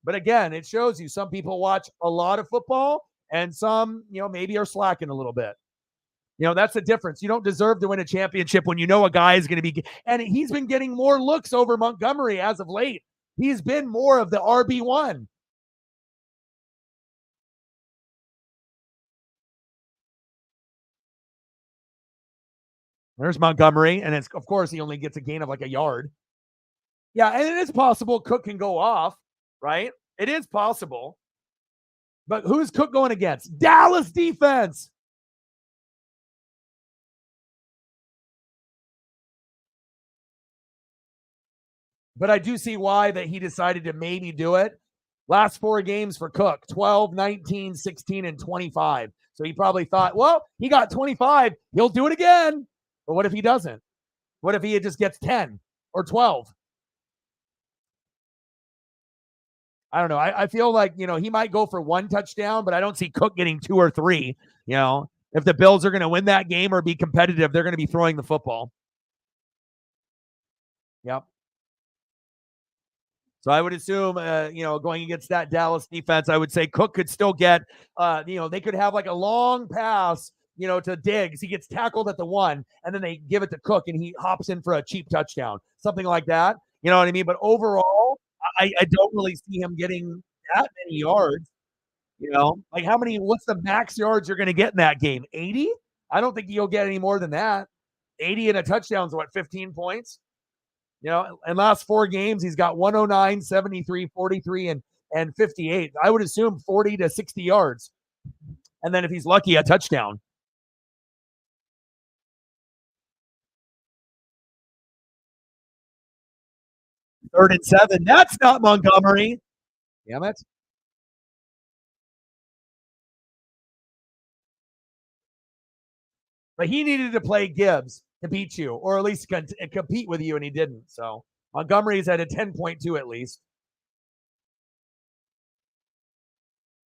But again, it shows you some people watch a lot of football and some, maybe are slacking a little bit. That's the difference. You don't deserve to win a championship when you know a guy is going to be, and he's been getting more looks over Montgomery as of late. He's been more of the RB1. There's Montgomery, and it's of course he only gets a gain of like a yard. Yeah, and it is possible Cook can go off, right? It is possible. But who's Cook going against? Dallas defense. But I do see why that he decided to maybe do it. Last 4 games for Cook, 12, 19, 16, and 25. So he probably thought, well, he got 25. He'll do it again. But what if he doesn't? What if he just gets 10 or 12? I don't know. I feel like, he might go for 1 touchdown, but I don't see Cook getting 2 or 3. If the Bills are going to win that game or be competitive, they're going to be throwing the football. Yep. So I would assume, going against that Dallas defense, I would say Cook could still get, they could have like a long pass, to Diggs. He gets tackled at the 1, and then they give it to Cook, and he hops in for a cheap touchdown, something like that. You know what I mean? But overall, I don't really see him getting that many yards. Like what's the max yards you're going to get in that game? 80? I don't think you'll get any more than that. 80 and a touchdown is what, 15 points? In last 4 games, he's got 109, 73, 43, and 58. I would assume 40 to 60 yards. And then if he's lucky, a touchdown. Third and 7. That's not Montgomery. Damn it. But he needed to play Gibbs to beat you, or at least compete with you, and he didn't. So Montgomery's at a 10.2 at least.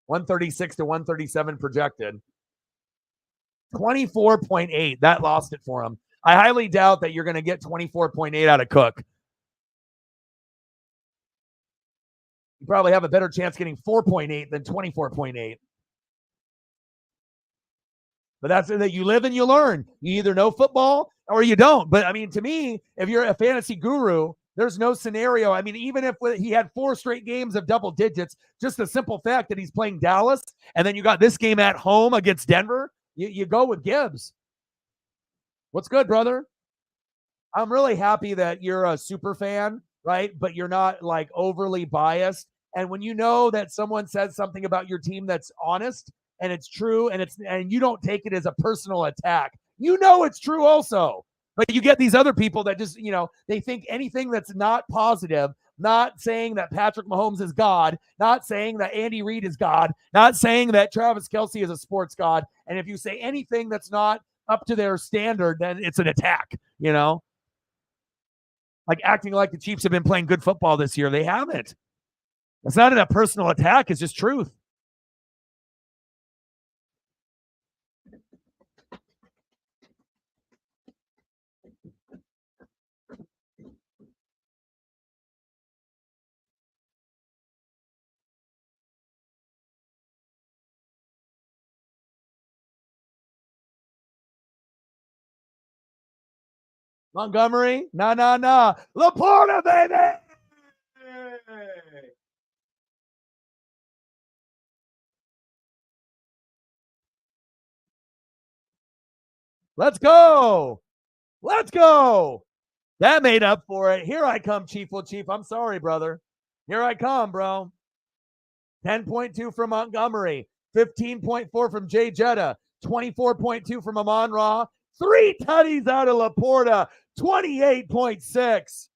136 to 137 projected. 24.8. That lost it for him. I highly doubt that you're going to get 24.8 out of Cook. You probably have a better chance getting 4.8 than 24.8. But that's that you live and you learn. You either know football or you don't. But I mean, to me, if you're a fantasy guru, there's no scenario. I mean, even if he had 4 straight games of double digits, just the simple fact that he's playing Dallas, and then you got this game at home against Denver, you go with Gibbs. What's good, brother? I'm really happy that you're a super fan, right? But you're not like overly biased. And when you know that someone says something about your team that's honest and it's true, and you don't take it as a personal attack, it's true also. But you get these other people that just, they think anything that's not positive, not saying that Patrick Mahomes is God, not saying that Andy Reid is God, not saying that Travis Kelce is a sports god. And if you say anything that's not up to their standard, then it's an attack, like acting like the Chiefs have been playing good football this year. They haven't. It's not a personal attack. It's just truth. Montgomery, nah. Laporta, baby. Let's go. That made up for it. Here I come, Chief. Well, Chief, I'm sorry, brother. Here I come, bro. 10.2 from Montgomery, 15.4 from Jay Jetta, 24.2 from Amon Ra, 3 tutties out of Laporta, 28.6.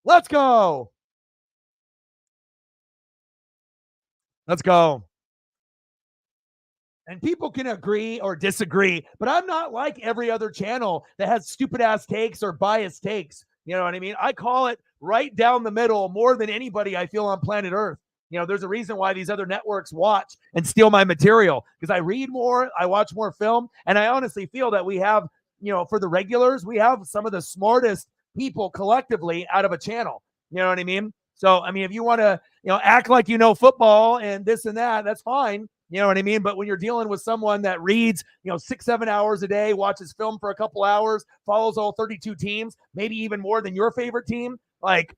Let's go. And people can agree or disagree, but I'm not like every other channel that has stupid ass takes or biased takes. You know what I mean? I call it right down the middle more than anybody I feel on planet Earth. There's a reason why these other networks watch and steal my material, because I read more, I watch more film, and I honestly feel that we have, for the regulars, we have some of the smartest people collectively out of a channel. You know what I mean? So, I mean, if you want to, act like football and this and that, that's fine. You know what I mean? But when you're dealing with someone that reads, 6-7 hours a day, watches film for a couple hours, follows all 32 teams, maybe even more than your favorite team, like,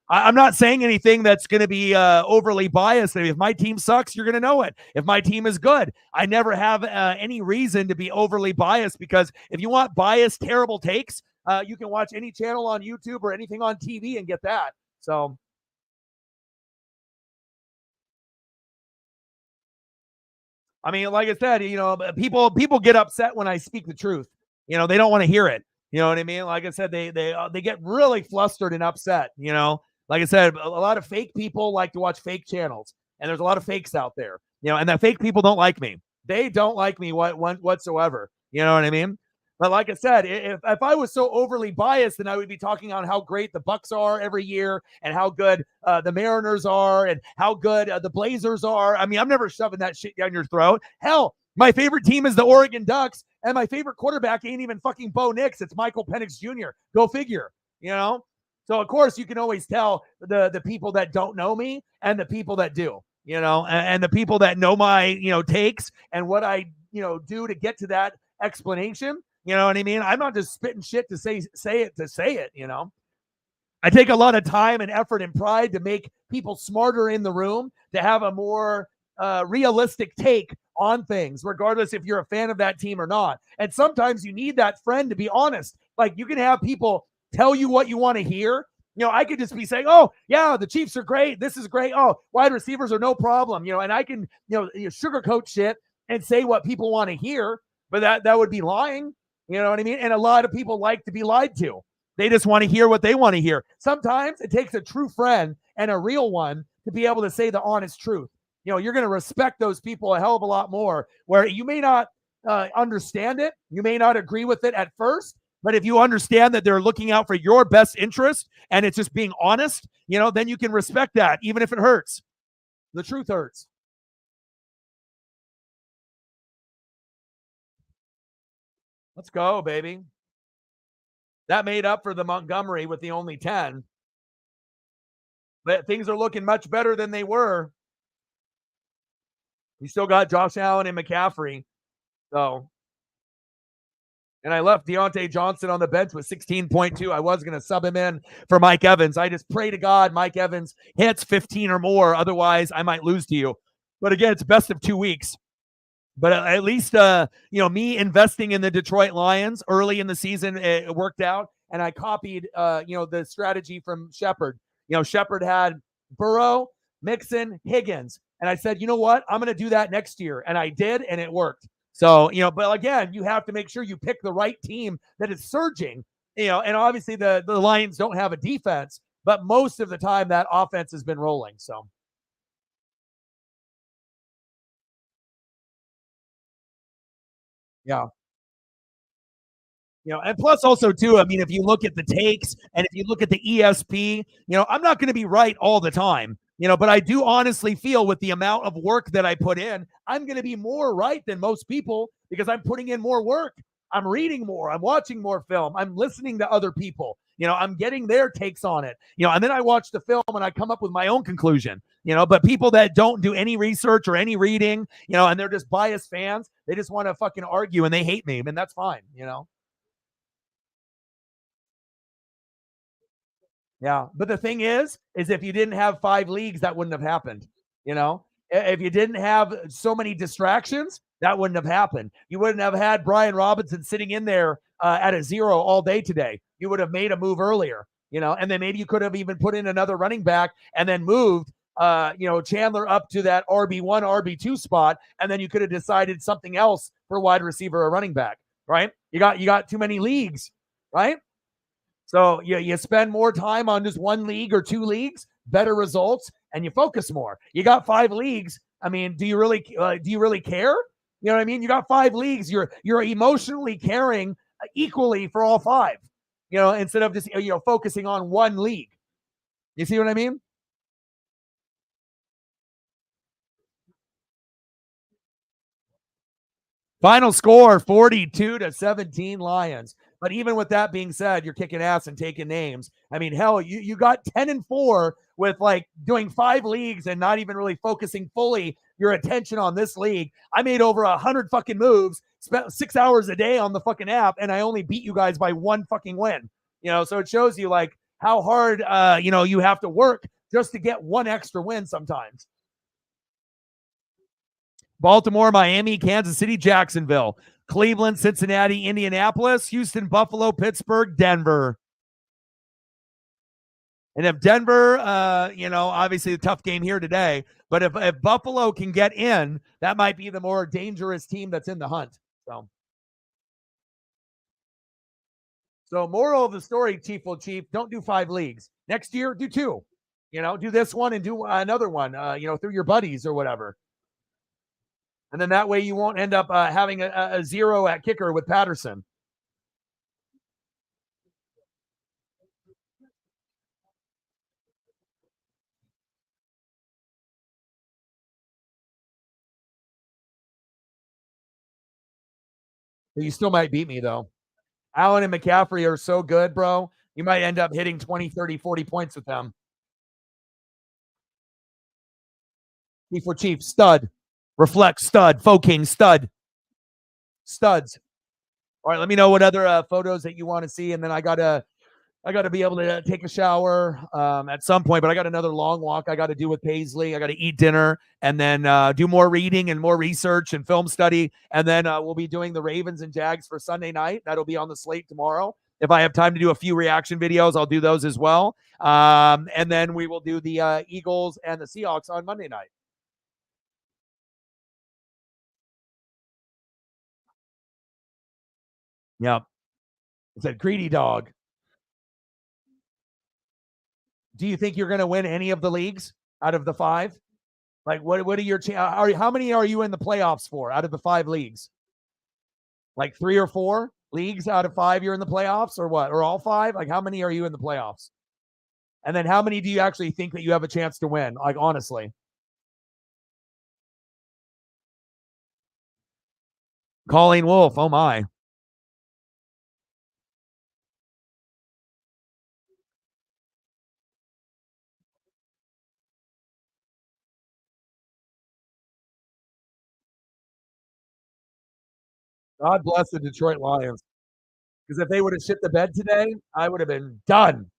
I'm not saying anything that's going to be overly biased. If my team sucks, you're going to know it. If my team is good, I never have any reason to be overly biased, because if you want biased, terrible takes, you can watch any channel on YouTube or anything on TV and get that. So I mean, like I said, people get upset when I speak the truth. They don't want to hear it. You know what I mean? Like I said, they get really flustered and upset. Like I said, a lot of fake people like to watch fake channels, and there's a lot of fakes out there. And the fake people don't like me. They don't like me whatsoever. You know what I mean? But like I said, if I was so overly biased, then I would be talking on how great the Bucks are every year and how good the Mariners are and how good the Blazers are. I mean, I'm never shoving that shit down your throat. Hell, my favorite team is the Oregon Ducks, and my favorite quarterback ain't even fucking Bo Nix. It's Michael Penix Jr. Go figure, you know? So, of course, you can always tell the people that don't know me and the people that do, and the people that know my, takes and what I, do to get to that explanation. You know what I mean? I'm not just spitting shit to say it. I take a lot of time and effort and pride to make people smarter in the room, to have a more realistic take on things, regardless if you're a fan of that team or not. And sometimes you need that friend to be honest. Like, you can have people tell you what you want to hear. I could just be saying, oh, yeah, the Chiefs are great. This is great. Oh, wide receivers are no problem. And I can, sugarcoat shit and say what people want to hear, but that would be lying. You know what I mean? And a lot of people like to be lied to. They just want to hear what they want to hear. Sometimes it takes a true friend and a real one to be able to say the honest truth. You're going to respect those people a hell of a lot more, where you may not understand it. You may not agree with it at first, but if you understand that they're looking out for your best interest and it's just being honest, then you can respect that, even if it hurts. The truth hurts. Let's go, baby. That made up for the Montgomery with the only 10. But things are looking much better than they were. You still got Josh Allen and McCaffrey. So, and I left Deontay Johnson on the bench with 16.2. I was going to sub him in for Mike Evans. I just pray to God Mike Evans hits 15 or more. Otherwise, I might lose to you. But again, it's best of 2 weeks. But at least, me investing in the Detroit Lions early in the season, it worked out. And I copied, the strategy from Shepard. Shepard had Burrow, Mixon, Higgins. And I said, you know what? I'm going to do that next year. And I did, and it worked. So, but again, you have to make sure you pick the right team that is surging, and obviously the Lions don't have a defense, but most of the time that offense has been rolling. So. Yeah. And plus also too, I mean, if you look at the takes and if you look at the ESP, I'm not going to be right all the time, but I do honestly feel with the amount of work that I put in, I'm going to be more right than most people because I'm putting in more work. I'm reading more. I'm watching more film. I'm listening to other people. I'm getting their takes on it, and then I watch the film and I come up with my own conclusion, but people that don't do any research or any reading, and they're just biased fans, they just want to fucking argue and they hate me, and that's fine. Yeah. But the thing is if you didn't have 5 leagues, that wouldn't have happened. If you didn't have so many distractions, that wouldn't have happened. You wouldn't have had Brian Robinson sitting in there at a 0 all day today. You would have made a move earlier, and then maybe you could have even put in another running back and then moved, Chandler up to that RB1, RB2 spot. And then you could have decided something else for wide receiver or running back, right? You got too many leagues, right? So you spend more time on just 1 league or 2 leagues, better results, and you focus more. You got 5 leagues. I mean, do you really care? You know what I mean? You got 5 leagues. You're emotionally caring equally for all 5. Instead of just focusing on 1 league. You see what I mean? Final score 42-17 Lions. But even with that being said, you're kicking ass and taking names. I mean, hell, you got 10-4 with like doing 5 leagues and not even really focusing fully your attention on this league. I made over 100 fucking moves, spent 6 hours a day on the fucking app, and I only beat you guys by 1 fucking win. So it shows you like how hard you have to work just to get 1 extra win sometimes. Baltimore, Miami, Kansas City, Jacksonville, Cleveland, Cincinnati, Indianapolis, Houston, Buffalo, Pittsburgh, Denver. And if Denver, obviously a tough game here today, but if Buffalo can get in, that might be the more dangerous team that's in the hunt. So moral of the story, Chief will Chief, don't do 5 leagues. Next year, do 2. Do this one and do another one, through your buddies or whatever. And then that way you won't end up having a 0 at kicker with Patterson. But you still might beat me, though. Allen and McCaffrey are so good, bro. You might end up hitting 20, 30, 40 points with them. Chief for Chief, stud. Reflect, stud. Faux King, stud. Studs. All right, let me know what other photos that you want to see, and then I gotta be able to take a shower at some point, but I got another long walk I got to do with Paisley. I got to eat dinner and then do more reading and more research and film study, and then we'll be doing the Ravens and Jags for Sunday night. That'll be on the slate tomorrow. If I have time to do a few reaction videos, I'll do those as well. And then we will do the Eagles and the Seahawks on Monday night. Yep. It's a greedy dog. Do you think you're going to win any of the leagues out of the 5? Like, what are your how many are you in the playoffs for out of the 5 leagues? Like 3 or 4 leagues out of 5 you're in the playoffs, or what? Or all 5? Like, how many are you in the playoffs? And then how many do you actually think that you have a chance to win? Like, honestly. Colleen Wolf, oh my. God bless the Detroit Lions. Because if they would have shit the bed today, I would have been done.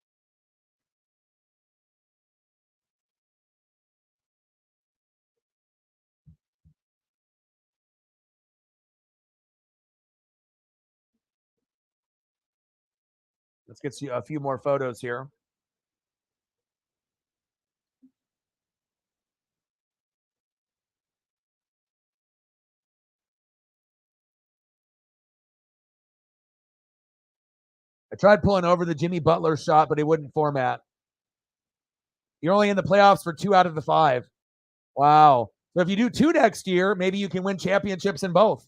Let's get you a few more photos here. I tried pulling over the Jimmy Butler shot, but it wouldn't format. You're only in the playoffs for 2 out of the 5. Wow. So if you do 2 next year, maybe you can win championships in both.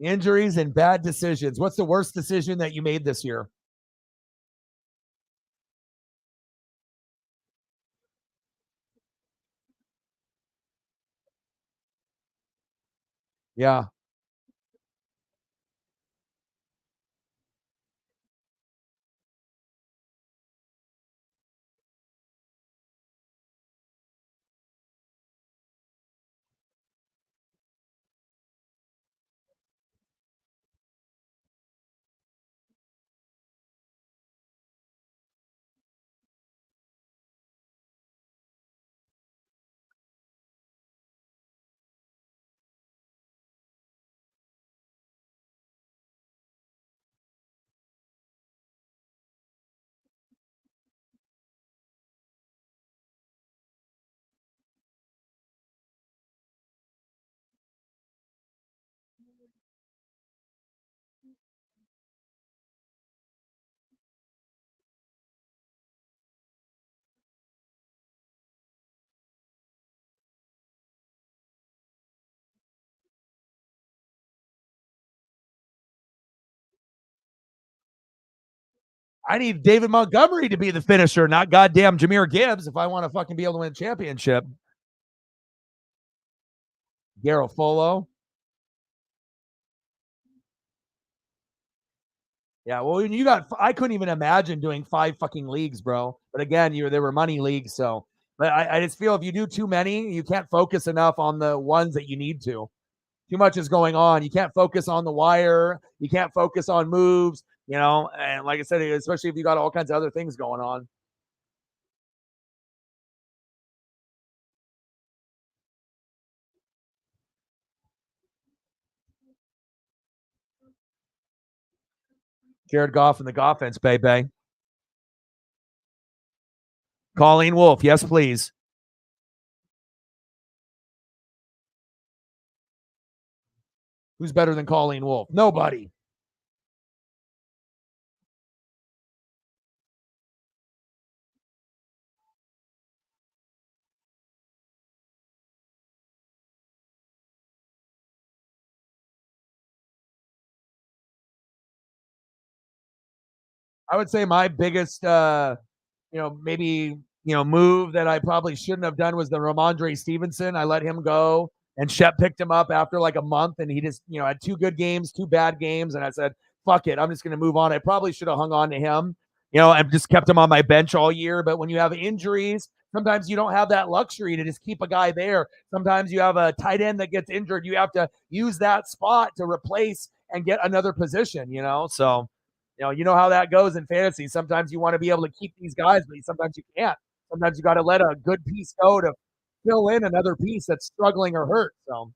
Injuries and bad decisions. What's the worst decision that you made this year? Yeah. I need David Montgomery to be the finisher, not goddamn Jameer Gibbs if I want to fucking be able to win a championship. Garofolo. Yeah, well, when you got, I couldn't even imagine doing 5 fucking leagues, bro. But again, there were money leagues, so. But I just feel if you do too many, you can't focus enough on the ones that you need to. Too much is going on. You can't focus on the wire. You can't focus on moves. And like I said, especially if you got all kinds of other things going on. Jared Goff and the Goffense, baby. Colleen Wolfe, yes, please. Who's better than Colleen Wolfe? Nobody. I would say my biggest maybe, move that I probably shouldn't have done was the Ramondre Stevenson. I let him go, and Shep picked him up after like a month, and he just, had 2 good games, 2 bad games, and I said, fuck it, I'm just going to move on. I probably should have hung on to him, and just kept him on my bench all year. But when you have injuries, sometimes you don't have that luxury to just keep a guy there. Sometimes you have a tight end that gets injured. You have to use that spot to replace and get another position. So you know how that goes in fantasy. Sometimes you want to be able to keep these guys, but sometimes you can't. Sometimes you got to let a good piece go to fill in another piece that's struggling or hurt. So,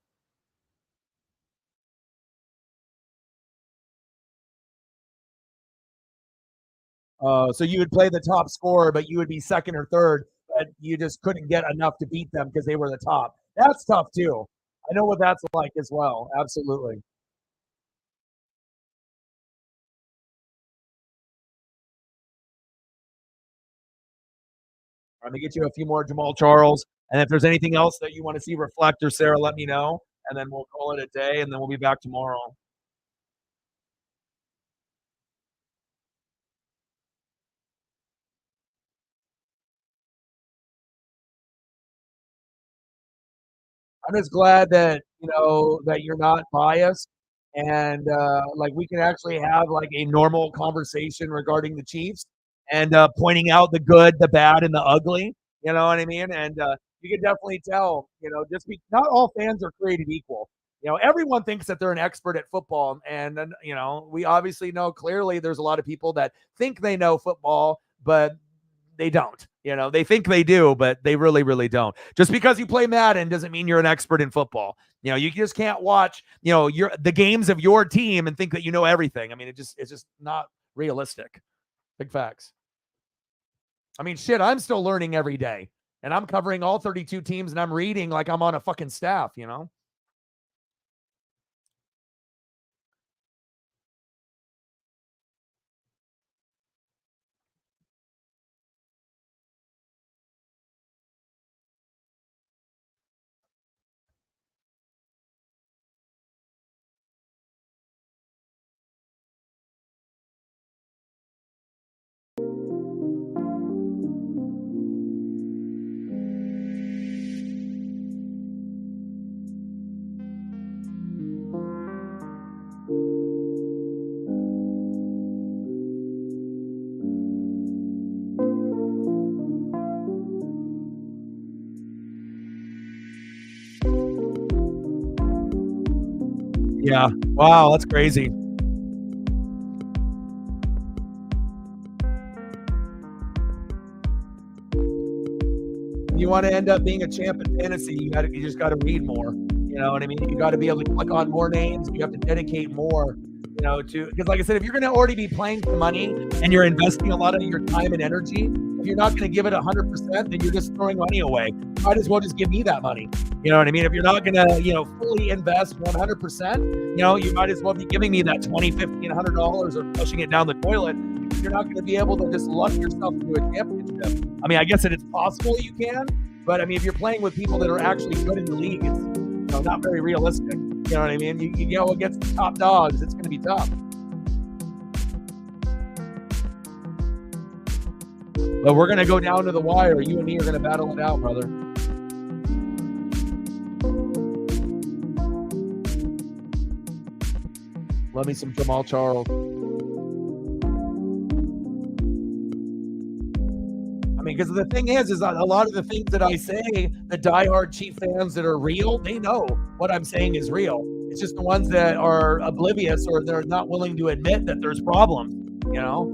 so you would play the top scorer, but you would be second or third, but you just couldn't get enough to beat them because they were the top. That's tough too. I know what that's like as well. Absolutely. I'm gonna get you a few more Jamal Charles, and if there's anything else that you want to see reflect or Sarah, let me know, and then we'll call it a day, and then we'll be back tomorrow. I'm just glad that that you're not biased, and like we can actually have like a normal conversation regarding the Chiefs, and pointing out the good, the bad, and the ugly. You know what I mean? And you can definitely tell. Just not all fans are created equal. Everyone thinks that they're an expert at football, and then we obviously know clearly there's a lot of people that think they know football, but they don't. They think they do, but they really, really don't. Just because you play Madden doesn't mean you're an expert in football. You just can't watch, the games of your team and think that you know everything. I mean, it's just not realistic. Big facts. I mean, shit, I'm still learning every day. And I'm covering all 32 teams and I'm reading like I'm on a fucking staff. Yeah. Wow, that's crazy. If you want to end up being a champ in fantasy, you just got to read more. You know what I mean? You got to be able to click on more names. You have to dedicate more, to because like I said, if you're going to already be playing for money and you're investing a lot of your time and energy, if you're not going to give it 100%, then you're just throwing money away. You might as well just give me that money. You know what I mean? If you're not going to, fully invest 100%, you might as well be giving me that $20, $50, and $100 or pushing it down the toilet. You're not going to be able to just luck yourself into a championship. I mean, I guess it's possible you can, but I mean, if you're playing with people that are actually good in the league, it's not very realistic. You know what I mean? You go against the top dogs, it's going to be tough. But we're going to go down to the wire. You and me are going to battle it out, brother. Love me some Jamal Charles. I mean, because the thing is a lot of the things that I say, the diehard Chief fans that are real, they know what I'm saying is real. It's just the ones that are oblivious or they're not willing to admit that there's problems, you know?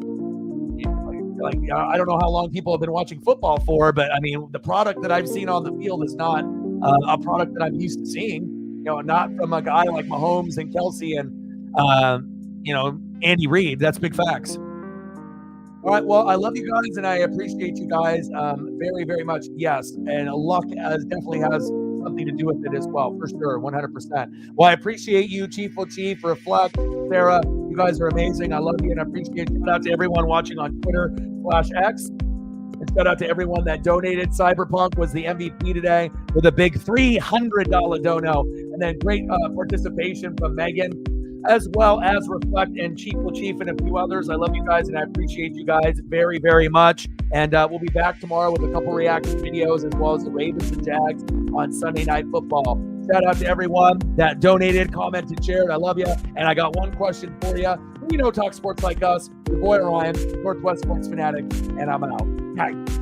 Like, I don't know how long people have been watching football for, but I mean, the product that I've seen on the field is not a product that I'm used to seeing. You know, not from a guy like Mahomes and Kelsey and Andy Reid. That's big facts. All right. Well, I love you guys and I appreciate you guys very, very much. Yes, and luck definitely has something to do with it as well, for sure, 100%. Well, I appreciate you, Chief Chief, Reflect, Sarah. You guys are amazing. I love you and I appreciate you. Shout out to everyone watching on Twitter/X. And shout out to everyone that donated. Cyberpunk was the MVP today with a big $300 dono. And then great participation from Megan, as well as Reflect and Chief and a few others. I love you guys and I appreciate you guys very, very much. And we'll be back tomorrow with a couple reaction videos as well as the Ravens and Jags on Sunday Night Football. Shout out to everyone that donated, commented, shared. I love you. And I got one question for you. Talk sports like us. Your boy Ryan, Northwest Sports Fanatic, and I'm out. Bye.